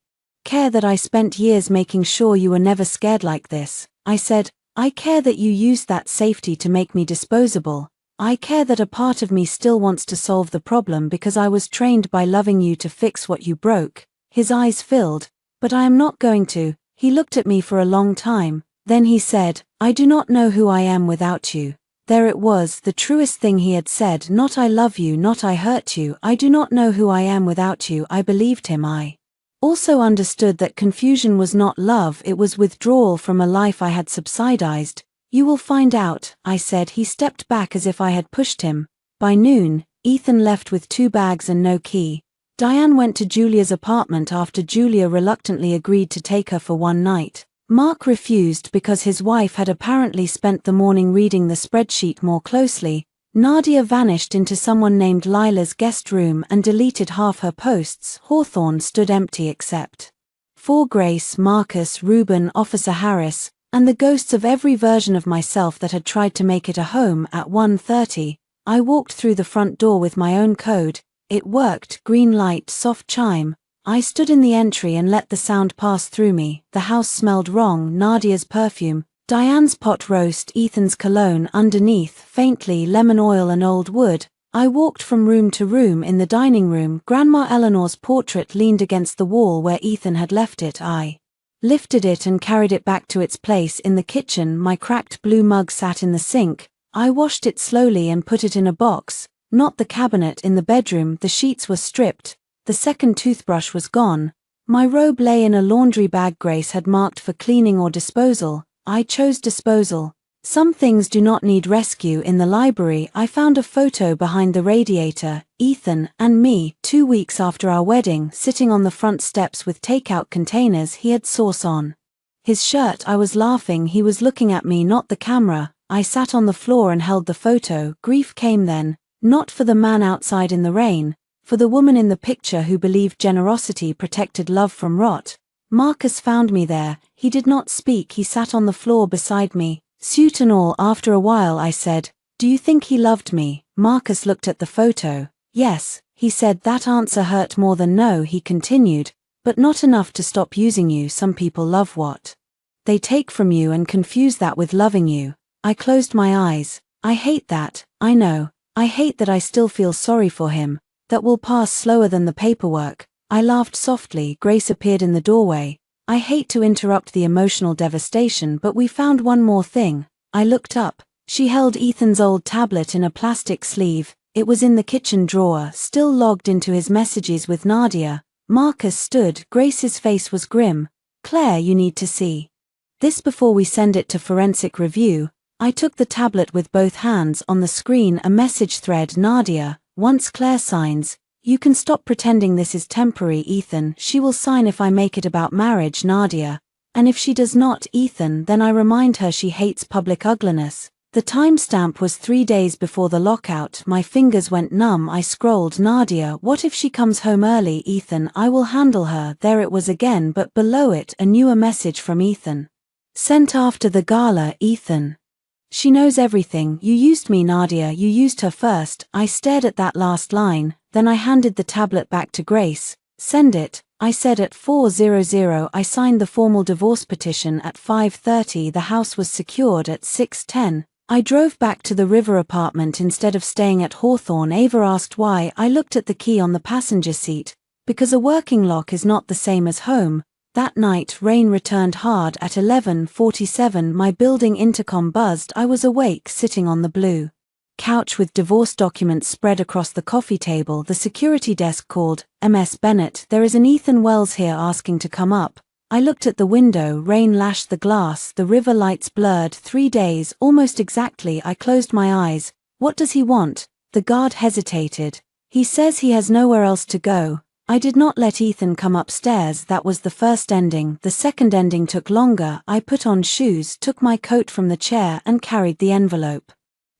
care that I spent years making sure you were never scared like this. I said, I care that you used that safety to make me disposable. I care that a part of me still wants to solve the problem because I was trained by loving you to fix what you broke. His eyes filled. But I am not going to. He looked at me for a long time. Then he said, I do not know who I am without you. There it was, the truest thing he had said, not I love you, not I hurt you, I do not know who I am without you. I believed him. I also understood that confusion was not love, it was withdrawal from a life I had subsidized. You will find out, I said. He stepped back as if I had pushed him. By noon, Ethan left with 2 bags and no key. Diane went to Julia's apartment after Julia reluctantly agreed to take her for one night. Mark refused because his wife had apparently spent the morning reading the spreadsheet more closely. Nadia vanished into someone named Lila's guest room and deleted half her posts. Hawthorne stood empty except for Grace, Marcus, Reuben, Officer Harris, and the ghosts of every version of myself that had tried to make it a home. At 1:30, I walked through the front door with my own code. It worked, green light, soft chime. I stood in the entry and let the sound pass through me. The house smelled wrong, Nadia's perfume, Diane's pot roast, Ethan's cologne, underneath, faintly, lemon oil and old wood. I walked from room to room. In the dining room, Grandma Eleanor's portrait leaned against the wall where Ethan had left it. I lifted it and carried it back to its place. In the kitchen, my cracked blue mug sat in the sink. I washed it slowly and put it in a box, not the cabinet. In the bedroom, the sheets were stripped. The second toothbrush was gone. My robe lay in a laundry bag Grace had marked for cleaning or disposal. I chose disposal. Some things do not need rescue. In the library, I found a photo behind the radiator, Ethan and me, 2 weeks after our wedding, sitting on the front steps with takeout containers. He had sauce on his shirt. I was laughing. He was looking at me, not the camera. I sat on the floor and held the photo. Grief came then, not for the man outside in the rain, for the woman in the picture who believed generosity protected love from rot. Marcus found me there. He did not speak. He sat on the floor beside me, suit and all. After a while I said, do you think he loved me? Marcus looked at the photo. Yes, he said. That answer hurt more than no. He continued, but not enough to stop using you. Some people love what they take from you and confuse that with loving you. I closed my eyes. I hate that. I know. I hate that. I still feel sorry for him. That will pass slower than the paperwork. I laughed softly. Grace appeared in the doorway. I hate to interrupt the emotional devastation, but we found one more thing. I looked up. She held Ethan's old tablet in a plastic sleeve. It was in the kitchen drawer, still logged into his messages with Nadia. Marcus stood. Grace's face was grim. Claire, you need to see this before we send it to forensic review. I took the tablet with both hands. On the screen, a message thread. Nadia, once Claire signs, you can stop pretending this is temporary. Ethan, she will sign if I make it about marriage. Nadia, and if she does not, Ethan, then I remind her she hates public ugliness. The timestamp was 3 days before the lockout. My fingers went numb. I scrolled. Nadia, what if she comes home early? Ethan, I will handle her. There it was again, but below it, a newer message from Ethan. Sent after the gala. Ethan, she knows everything. You used me, Nadia, you used her first. I stared at that last line, then I handed the tablet back to Grace. Send it, I said. At 4:00, I signed the formal divorce petition. At 5:30, the house was secured. At 6:10, I drove back to the River apartment instead of staying at Hawthorne. Ava asked why. I looked at the key on the passenger seat. Because a working lock is not the same as home. That night, rain returned hard. At 11:47, my building intercom buzzed. I was awake, sitting on the blue couch with divorce documents spread across the coffee table. The security desk called. Ms. Bennett, there is an Ethan Wells here asking to come up. I looked at the window. Rain lashed the glass. The river lights blurred. 3 days, almost exactly. I closed my eyes. What does he want? The guard hesitated. He says he has nowhere else to go. I did not let Ethan come upstairs. That was the first ending. The second ending took longer. I put on shoes, took my coat from the chair and carried the envelope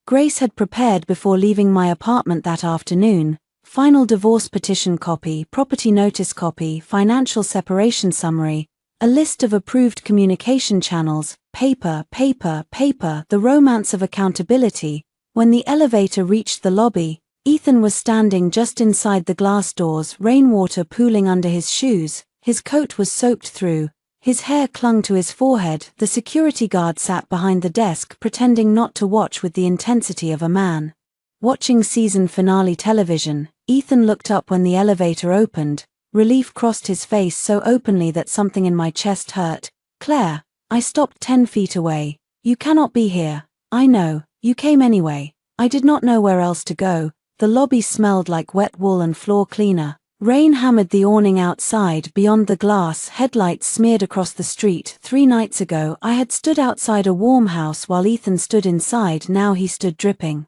Grace had prepared before leaving my apartment that afternoon. Final divorce petition copy, property notice copy, financial separation summary, a list of approved communication channels, paper, the romance of accountability. When the elevator reached the lobby, Ethan was standing just inside the glass doors, rainwater pooling under his shoes. His coat was soaked through. His hair clung to his forehead. The security guard sat behind the desk pretending not to watch with the intensity of a man watching season finale television. Ethan looked up when the elevator opened. Relief crossed his face so openly that something in my chest hurt. Claire, I stopped 10 feet away. You cannot be here. I know, you came anyway. I did not know where else to go. The lobby smelled like wet wool and floor cleaner. Rain hammered the awning outside. Beyond the glass, headlights smeared across the street. 3 nights ago, I had stood outside a warm house while Ethan stood inside. Now he stood dripping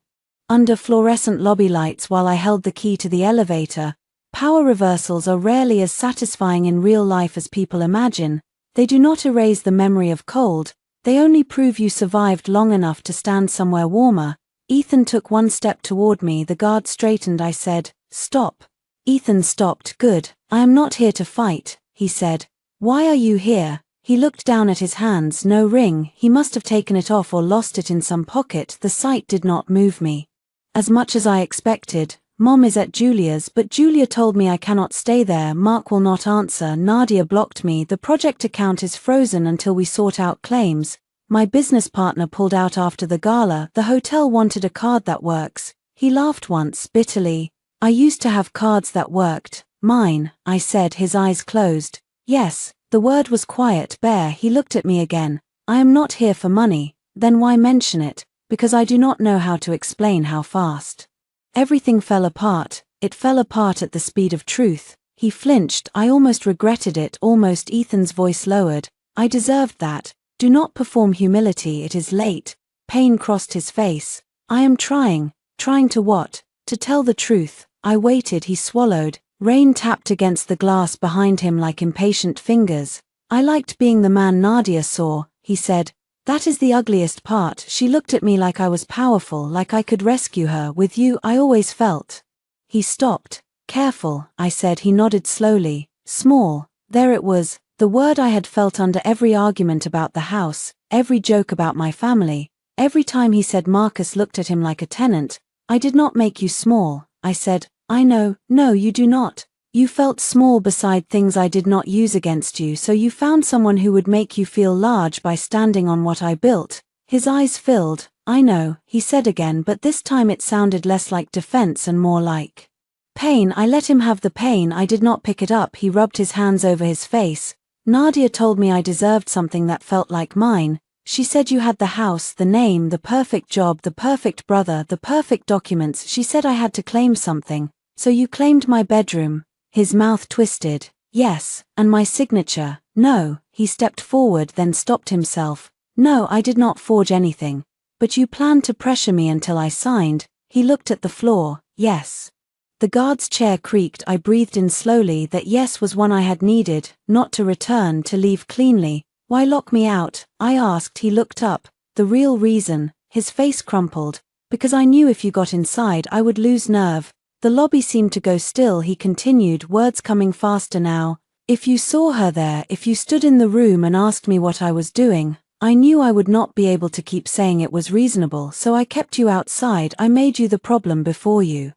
under fluorescent lobby lights while I held the key to the elevator. Power reversals are rarely as satisfying in real life as people imagine. They do not erase the memory of cold. They only prove you survived long enough to stand somewhere warmer. Ethan took 1 step toward me. The guard straightened. I said, "Stop." Ethan stopped. "Good. I am not here to fight," he said. "Why are you here?" He looked down at his hands. No ring. He must have taken it off or lost it in some pocket. The sight did not move me as much as I expected. Mom is at Julia's, but Julia told me I cannot stay there. Mark will not answer. Nadia blocked me. The project account is frozen until we sort out claims. My business partner pulled out after the gala. The hotel wanted a card that works. He laughed once, bitterly. I used to have cards that worked. Mine, I said, his eyes closed. Yes, the word was quiet. Bear. He looked at me again. I am not here for money. Then why mention it? Because I do not know how to explain how fast everything fell apart. It fell apart at the speed of truth. He flinched. I almost regretted it. Almost. Ethan's voice lowered. I deserved that. Do not perform humility. It is late. Pain crossed his face. I am trying. Trying to what? To tell the truth. I waited. He swallowed. Rain tapped against the glass behind him like impatient fingers. I liked being the man Nadia saw, he said. That is the ugliest part. She looked at me like I was powerful, like I could rescue her. With you, I always felt. He stopped. Careful, I said. He nodded slowly. Small. There it was, the word I had felt under every argument about the house, every joke about my family. Every time he said Marcus looked at him like a tenant. I did not make you small, I said. I know. No, you do not. You felt small beside things I did not use against you, so you found someone who would make you feel large by standing on what I built. His eyes filled. I know, he said again, but this time it sounded less like defense and more like pain. I let him have the pain. I did not pick it up. He rubbed his hands over his face. Nadia told me I deserved something that felt like mine. She said you had the house, the name, the perfect job, the perfect brother, the perfect documents. She said I had to claim something. So you claimed my bedroom. His mouth twisted. Yes, and my signature. No, he stepped forward then stopped himself. No, I did not forge anything. But you planned to pressure me until I signed. He looked at the floor. Yes. The guard's chair creaked. I breathed in slowly. That yes was one I had needed, not to return, to leave cleanly. Why lock me out? I asked. He looked up. The real reason. His face crumpled. Because I knew if you got inside I would lose nerve. The lobby seemed to go still. He continued, words coming faster now. If you saw her there, if you stood in the room and asked me what I was doing, I knew I would not be able to keep saying it was reasonable, so I kept you outside. I made you the problem before you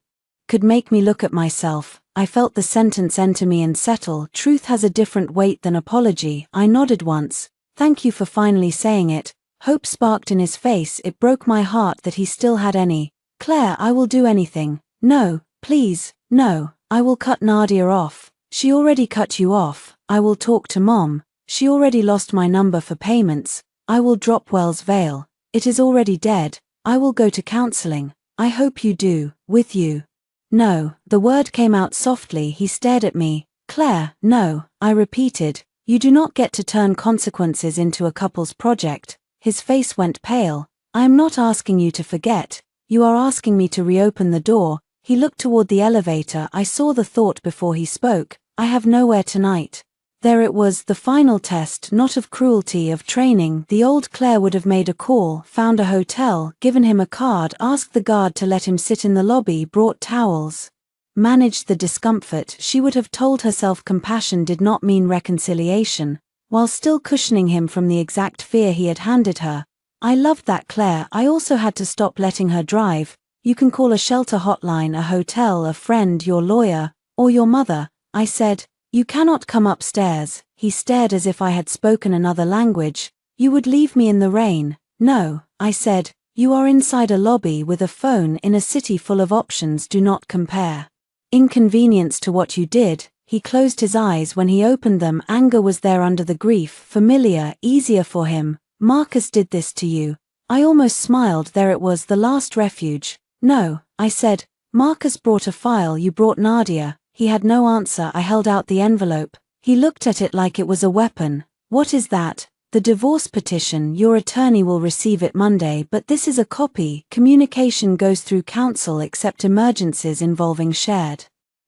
could make me look at myself. I felt the sentence enter me and settle. Truth has a different weight than apology. I nodded once. Thank you for finally saying it. Hope sparked in his face. It broke my heart that he still had any. Claire, I will do anything. No. Please, no, I will cut Nadia off. She already cut you off. I will talk to Mom. She already lost my number for payments. I will drop Wells Vale. It is already dead. I will go to counseling. I hope you do, with you. No, the word came out softly. He stared at me. Claire, no, I repeated. You do not get to turn consequences into a couple's project. His face went pale. I am not asking you to forget. You are asking me to reopen the door. He looked toward the elevator. I saw the thought before he spoke. I have nowhere tonight. There it was, the final test, not of cruelty, of training. The old Claire would have made a call, found a hotel, given him a card, asked the guard to let him sit in the lobby, brought towels, managed the discomfort. She would have told herself compassion did not mean reconciliation, while still cushioning him from the exact fear he had handed her. I loved that Claire. I also had to stop letting her drive. You can call a shelter hotline, a hotel, a friend, your lawyer, or your mother, I said. You cannot come upstairs." He stared as if I had spoken another language. "You would leave me in the rain." "No," I said. "You are inside a lobby with a phone in a city full of options. Do not compare. Inconvenience to what you did." He closed his eyes when he opened them. Anger was there under the grief, familiar, easier for him. "Marcus did this to you." I almost smiled. There it was, the last refuge. "No," I said. "Marcus brought a file. You brought Nadia." He had no answer. I held out the envelope. He looked at it like it was a weapon. "What is that?" "The divorce petition. Your attorney will receive it Monday, but this is a copy. Communication goes through counsel except emergencies involving shared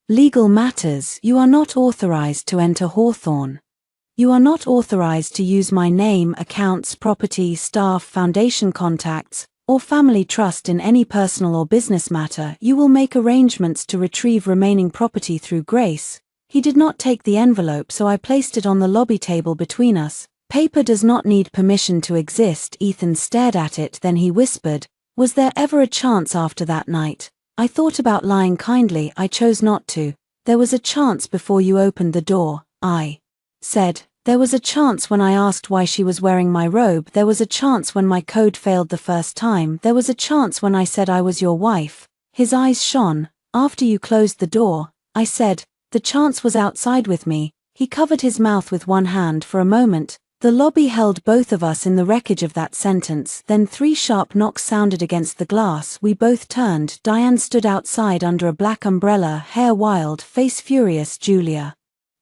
legal matters. You are not authorized to enter Hawthorne. You are not authorized to use my name, accounts, property, staff, foundation contacts, or family trust in any personal or business matter. You will make arrangements to retrieve remaining property through grace." He did not take the envelope, so I placed it on the lobby table between us. "Paper does not need permission to exist." Ethan stared at it, then he whispered, "Was there ever a chance after that night?" I thought about lying kindly. I chose not to. "There was a chance before you opened the door," I said. "There was a chance when I asked why she was wearing my robe. There was a chance when my code failed the first time. There was a chance when I said I was your wife." His eyes shone. "After you closed the door," I said. "The chance was outside with me." He covered his mouth with one hand for a moment. The lobby held both of us in the wreckage of that sentence. Then 3 sharp knocks sounded against the glass. We both turned. Diane stood outside under a black umbrella, hair wild, face furious. Julia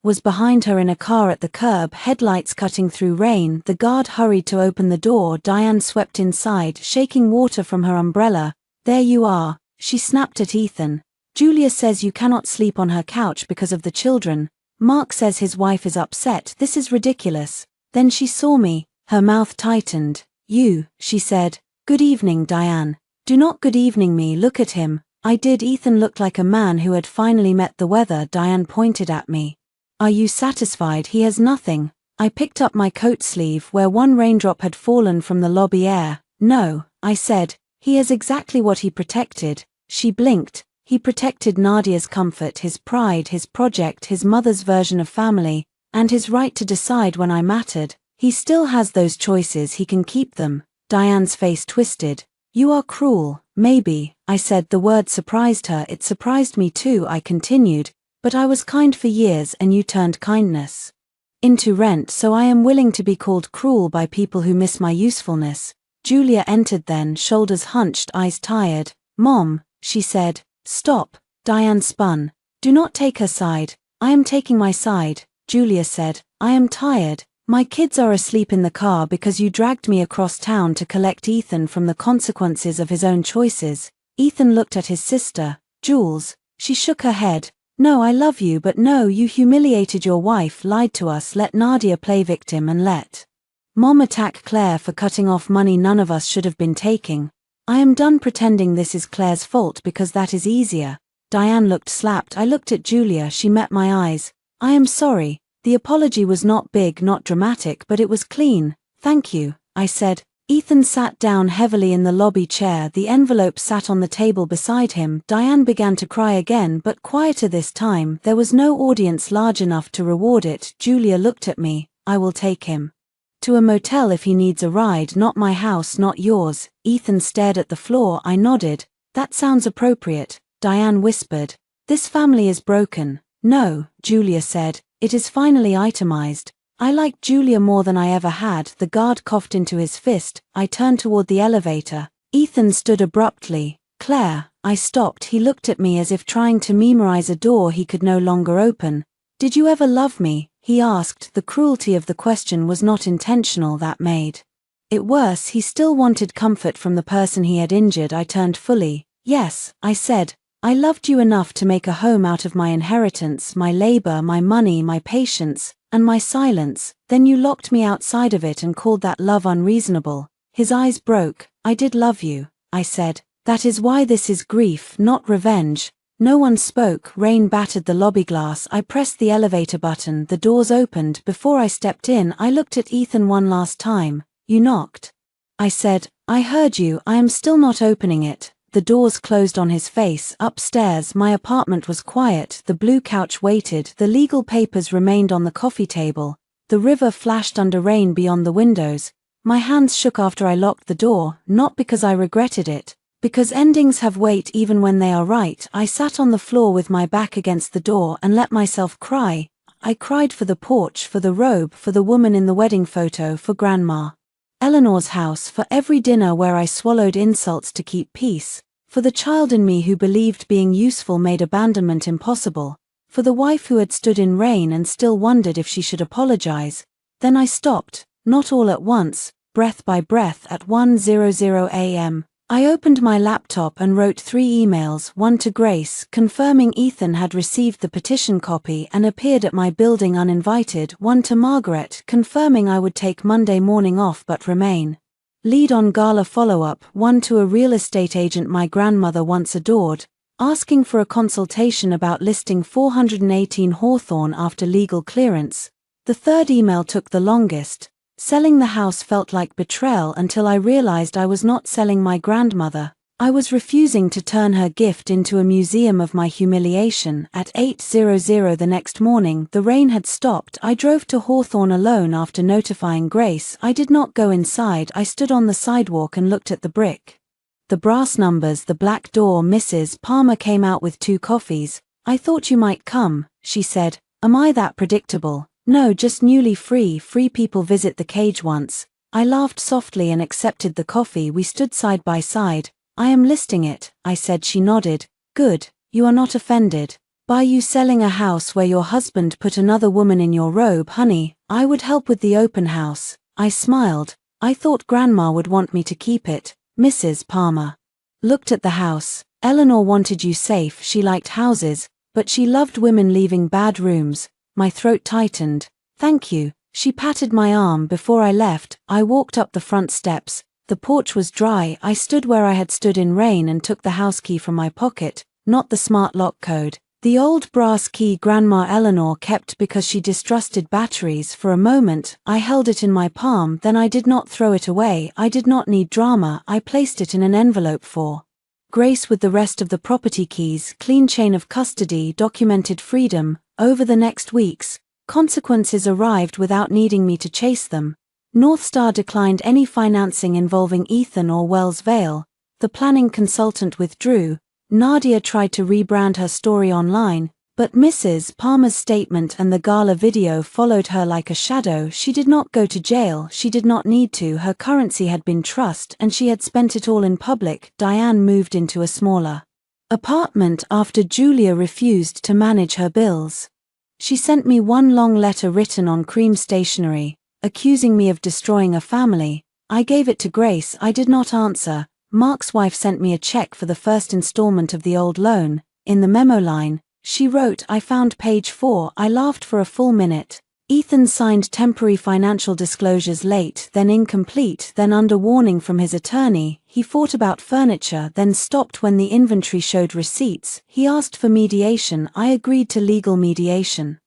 was behind her in a car at the curb, headlights cutting through rain. The guard hurried to open the door. Diane swept inside, shaking water from her umbrella. "There you are," she snapped at Ethan. "Julia says you cannot sleep on her couch because of the children. Mark says his wife is upset. This is ridiculous." Then she saw me. Her mouth tightened. "You," she said. "Good evening, Diane." "Do not good evening me. Look at him." I did. Ethan looked like a man who had finally met the weather. Diane pointed at me. "Are you satisfied?" "He has nothing." I picked up my coat sleeve where one raindrop had fallen from the lobby air. "No," I said. "He has exactly what he protected." She blinked. "He protected Nadia's comfort, his pride, his project, his mother's version of family, and his right to decide when I mattered. He still has those choices. He can keep them." Diane's face twisted. "You are cruel." "Maybe," I said. The word surprised her. "It surprised me too," I continued. "But I was kind for years and you turned kindness into rent, so I am willing to be called cruel by people who miss my usefulness." Julia entered then, shoulders hunched, eyes tired. "Mom," she said. "Stop." Diane spun. "Do not take her side." "I am taking my side," Julia said. "I am tired. My kids are asleep in the car because you dragged me across town to collect Ethan from the consequences of his own choices." Ethan looked at his sister. "Jules." She shook her head. "No, I love you, but no, you humiliated your wife, lied to us, let Nadia play victim and let Mom attack Claire for cutting off money none of us should have been taking. I am done pretending this is Claire's fault because that is easier." Diane looked slapped. I looked at Julia. She met my eyes. "I am sorry." The apology was not big, not dramatic, but it was clean. "Thank you," I said. Ethan sat down heavily in the lobby chair. The envelope sat on the table beside him. Diane began to cry again, but quieter this time. There was no audience large enough to reward it. Julia looked at me. "I will take him to a motel if he needs a ride. Not my house, not yours." Ethan stared at the floor. I nodded. "That sounds appropriate." Diane whispered. "This family is broken." "No," Julia said. "It is finally itemized." I liked Julia more than I ever had. The guard coughed into his fist. I turned toward the elevator. Ethan stood abruptly. "Claire." I stopped. He looked at me as if trying to memorize a door he could no longer open. "Did you ever love me?" he asked. The cruelty of the question was not intentional. That made it worse. He still wanted comfort from the person he had injured. I turned fully. "Yes," I said. "I loved you enough to make a home out of my inheritance, my labor, my money, my patience, and my silence. Then you locked me outside of it and called that love unreasonable." His eyes broke. "I did love you," I said. "That is why this is grief, not revenge." No one spoke. Rain battered the lobby glass. I pressed the elevator button. The doors opened. Before I stepped in, I looked at Ethan one last time. "You knocked," I said. "I heard you. I am still not opening it." the doors closed on his face. Upstairs, my apartment was quiet, the blue couch waited, the legal papers remained on the coffee table, the river flashed under rain beyond the windows. My hands shook after I locked the door, not because I regretted it, because endings have weight even when they are right. I sat on the floor with my back against the door and let myself cry. I cried for the porch, for the robe, for the woman in the wedding photo, for Grandma Eleanor's house, for every dinner where I swallowed insults to keep peace, for the child in me who believed being useful made abandonment impossible, for the wife who had stood in rain and still wondered if she should apologize. Then I stopped, not all at once, breath by breath. At 1:00 a.m., I opened my laptop and wrote 3 emails, one to Grace, confirming Ethan had received the petition copy and appeared at my building uninvited, one to Margaret, confirming I would take Monday morning off but remain. Lead on gala follow-up, one to a real estate agent my grandmother once adored, asking for a consultation about listing 418 Hawthorne after legal clearance. The third email took the longest. Selling the house felt like betrayal until I realized I was not selling my grandmother. I was refusing to turn her gift into a museum of my humiliation. At 8:00 the next morning, the rain had stopped. I drove to Hawthorne alone after notifying Grace. I did not go inside. I stood on the sidewalk and looked at the brick. The brass numbers, the black door. Mrs. Palmer came out with 2 coffees. "I thought you might come," she said. "Am I that predictable?" "No, just newly free people visit the cage once." I laughed softly and accepted the coffee. We stood side by side. "I am listing it," I said. She nodded. "Good, you are not offended by you selling a house where your husband put another woman in your robe, honey. I would help with the open house." I smiled. I thought Grandma would want me to keep it. Mrs. Palmer looked at the house. "Eleanor wanted you safe. She liked houses, but she loved women leaving bad rooms." My throat tightened. "Thank you." She patted my arm before I left. I walked up the front steps. The porch was dry. I stood where I had stood in rain and took the house key from my pocket, not the smart lock code. The old brass key Grandma Eleanor kept because she distrusted batteries. For a moment, I held it in my palm, then I did not throw it away. I did not need drama. I placed it in an envelope for Grace with the rest of the property keys. Clean chain of custody, documented freedom. Over the next weeks, consequences arrived without needing me to chase them. North Star declined any financing involving Ethan or Wells Vale. The planning consultant withdrew. Nadia tried to rebrand her story online, but Mrs. Palmer's statement and the gala video followed her like a shadow. She did not go to jail. She did not need to. Her currency had been trust, and she had spent it all in public. Diane moved into a smaller apartment after Julia refused to manage her bills. She sent me one long letter written on cream stationery, accusing me of destroying a family. I gave it to Grace. I did not answer. Mark's wife sent me a check for the first installment of the old loan. In the memo line, she wrote, "I found page 4. I laughed for a full minute. Ethan signed temporary financial disclosures late, then incomplete, then under warning from his attorney. He fought about furniture, then stopped when the inventory showed receipts. He asked for mediation. I agreed to legal mediation.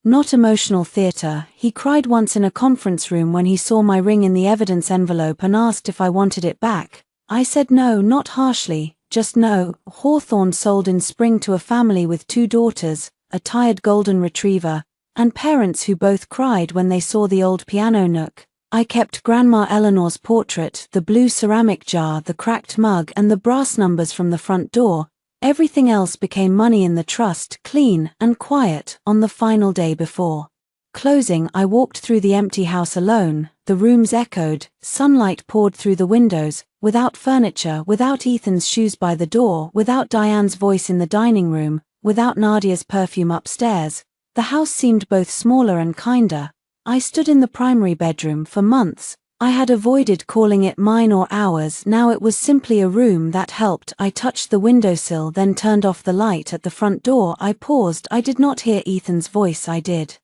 Not emotional theater. He cried once in a conference room when he saw my ring in the evidence envelope and asked if I wanted it back. I said no, not harshly, just no." Hawthorne sold in spring to a family with 2 daughters, a tired golden retriever, and parents who both cried when they saw the old piano nook. I kept Grandma Eleanor's portrait, the blue ceramic jar, the cracked mug, and the brass numbers from the front door. Everything else became money in the trust, clean and quiet. On the final day before closing, I walked through the empty house alone. The rooms echoed, sunlight poured through the windows, without furniture, without Ethan's shoes by the door, without Diane's voice in the dining room, without Nadia's perfume upstairs. The house seemed both smaller and kinder. I stood in the primary bedroom. For months, I had avoided calling it mine or ours. Now it was simply a room that helped. I touched the windowsill, then turned off the light at the front door. I paused. I did not hear Ethan's voice. I did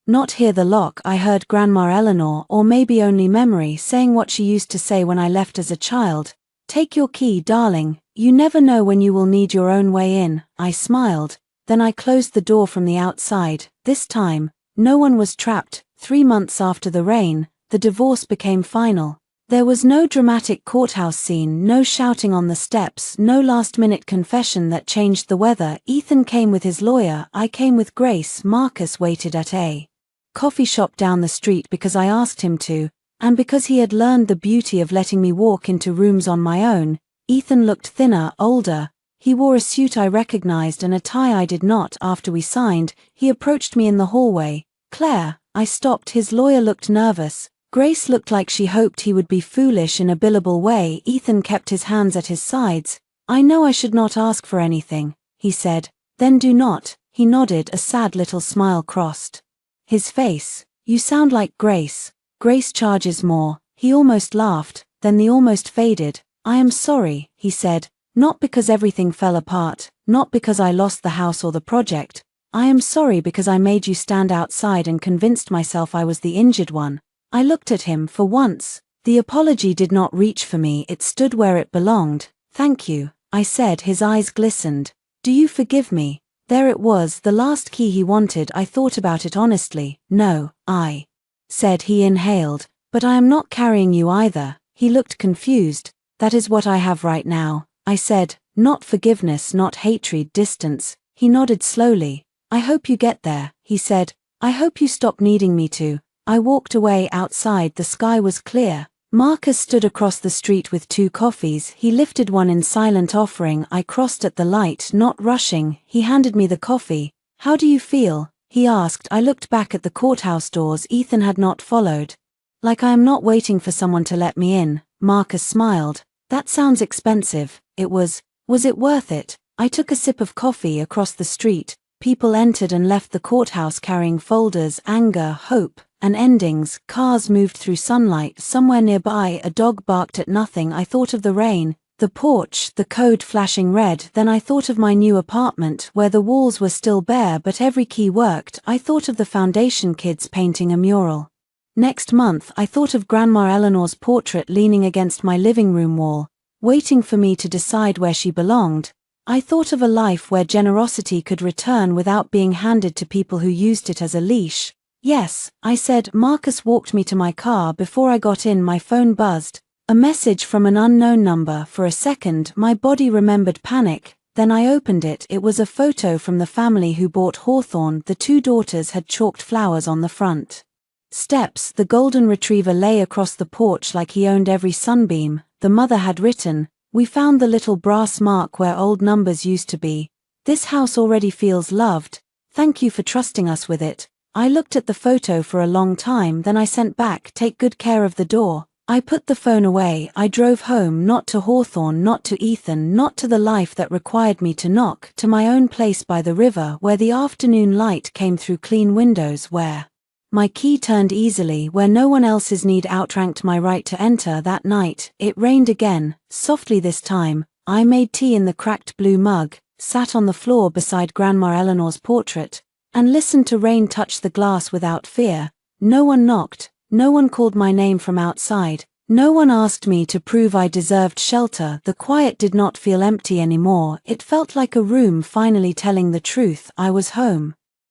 not hear the lock. I heard Grandma Eleanor, or maybe only memory, saying what she used to say when I left as a child. "Take your key, darling. You never know when you will need your own way in." I smiled. Then I closed the door from the outside. This time, no one was trapped. 3 months after the rain, the divorce became final. There was no dramatic courthouse scene, no shouting on the steps, no last-minute confession that changed the weather. Ethan came with his lawyer, I came with Grace. Marcus waited at a coffee shop down the street because I asked him to, and because he had learned the beauty of letting me walk into rooms on my own. Ethan looked thinner, older. He wore a suit I recognized and a tie I did not. After we signed, he approached me in the hallway. Claire, I stopped. His lawyer looked nervous. Grace looked like she hoped he would be foolish in a billable way. Ethan kept his hands at his sides. I know I should not ask for anything, he said. Then do not. He nodded, a sad little smile crossed his face. You sound like Grace. Grace charges more. He almost laughed, then the almost faded. I am sorry, he said, not because everything fell apart, not because I lost the house or the project. I am sorry because I made you stand outside and convinced myself I was the injured one. I looked at him. For once, the apology did not reach for me, it stood where it belonged. Thank you, I said. His eyes glistened. Do you forgive me? There it was, the last key he wanted. I thought about it honestly. No, I said. He inhaled. But I am not carrying you either. He looked confused. That is what I have right now, I said. Not forgiveness, not hatred, distance. He nodded slowly. I hope you get there, he said. I hope you stop needing me to. I walked away. Outside, the sky was clear. Marcus stood across the street with 2 coffees. He lifted one in silent offering. I crossed at the light, not rushing. He handed me the coffee. How do you feel? He asked. I looked back at the courthouse doors. Ethan had not followed. Like I am not waiting for someone to let me in. Marcus smiled. That sounds expensive. It was. Was it worth it? I took a sip of coffee. Across the street, people entered and left the courthouse carrying folders, anger, hope, and endings. Cars moved through sunlight. Somewhere nearby, a dog barked at nothing. I thought of the rain, the porch, the code flashing red. Then I thought of my new apartment, where the walls were still bare but every key worked. I thought of the foundation kids painting a mural. Next month, I thought of Grandma Eleanor's portrait leaning against my living room wall, waiting for me to decide where she belonged. I thought of a life where generosity could return without being handed to people who used it as a leash. Yes, I said. Marcus walked me to my car. Before I got in, my phone buzzed. A message from an unknown number. For a second, my body remembered panic. Then I opened it. It was a photo from the family who bought Hawthorne. The 2 daughters had chalked flowers on the front steps. The golden retriever lay across the porch like he owned every sunbeam. The mother had written, "We found the little brass mark where old numbers used to be. This house already feels loved. Thank you for trusting us with it." I looked at the photo for a long time, then I sent back, "Take good care of the door." I put the phone away. I drove home, not to Hawthorne, not to Ethan, not to the life that required me to knock, to my own place by the river where the afternoon light came through clean windows, where my key turned easily, where no one else's need outranked my right to enter. That night, it rained again, softly this time. I made tea in the cracked blue mug, sat on the floor beside Grandma Eleanor's portrait, and listened to rain touch the glass without fear. No one knocked, no one called my name from outside, no one asked me to prove I deserved shelter. The quiet did not feel empty anymore. It felt like a room finally telling the truth. I was home.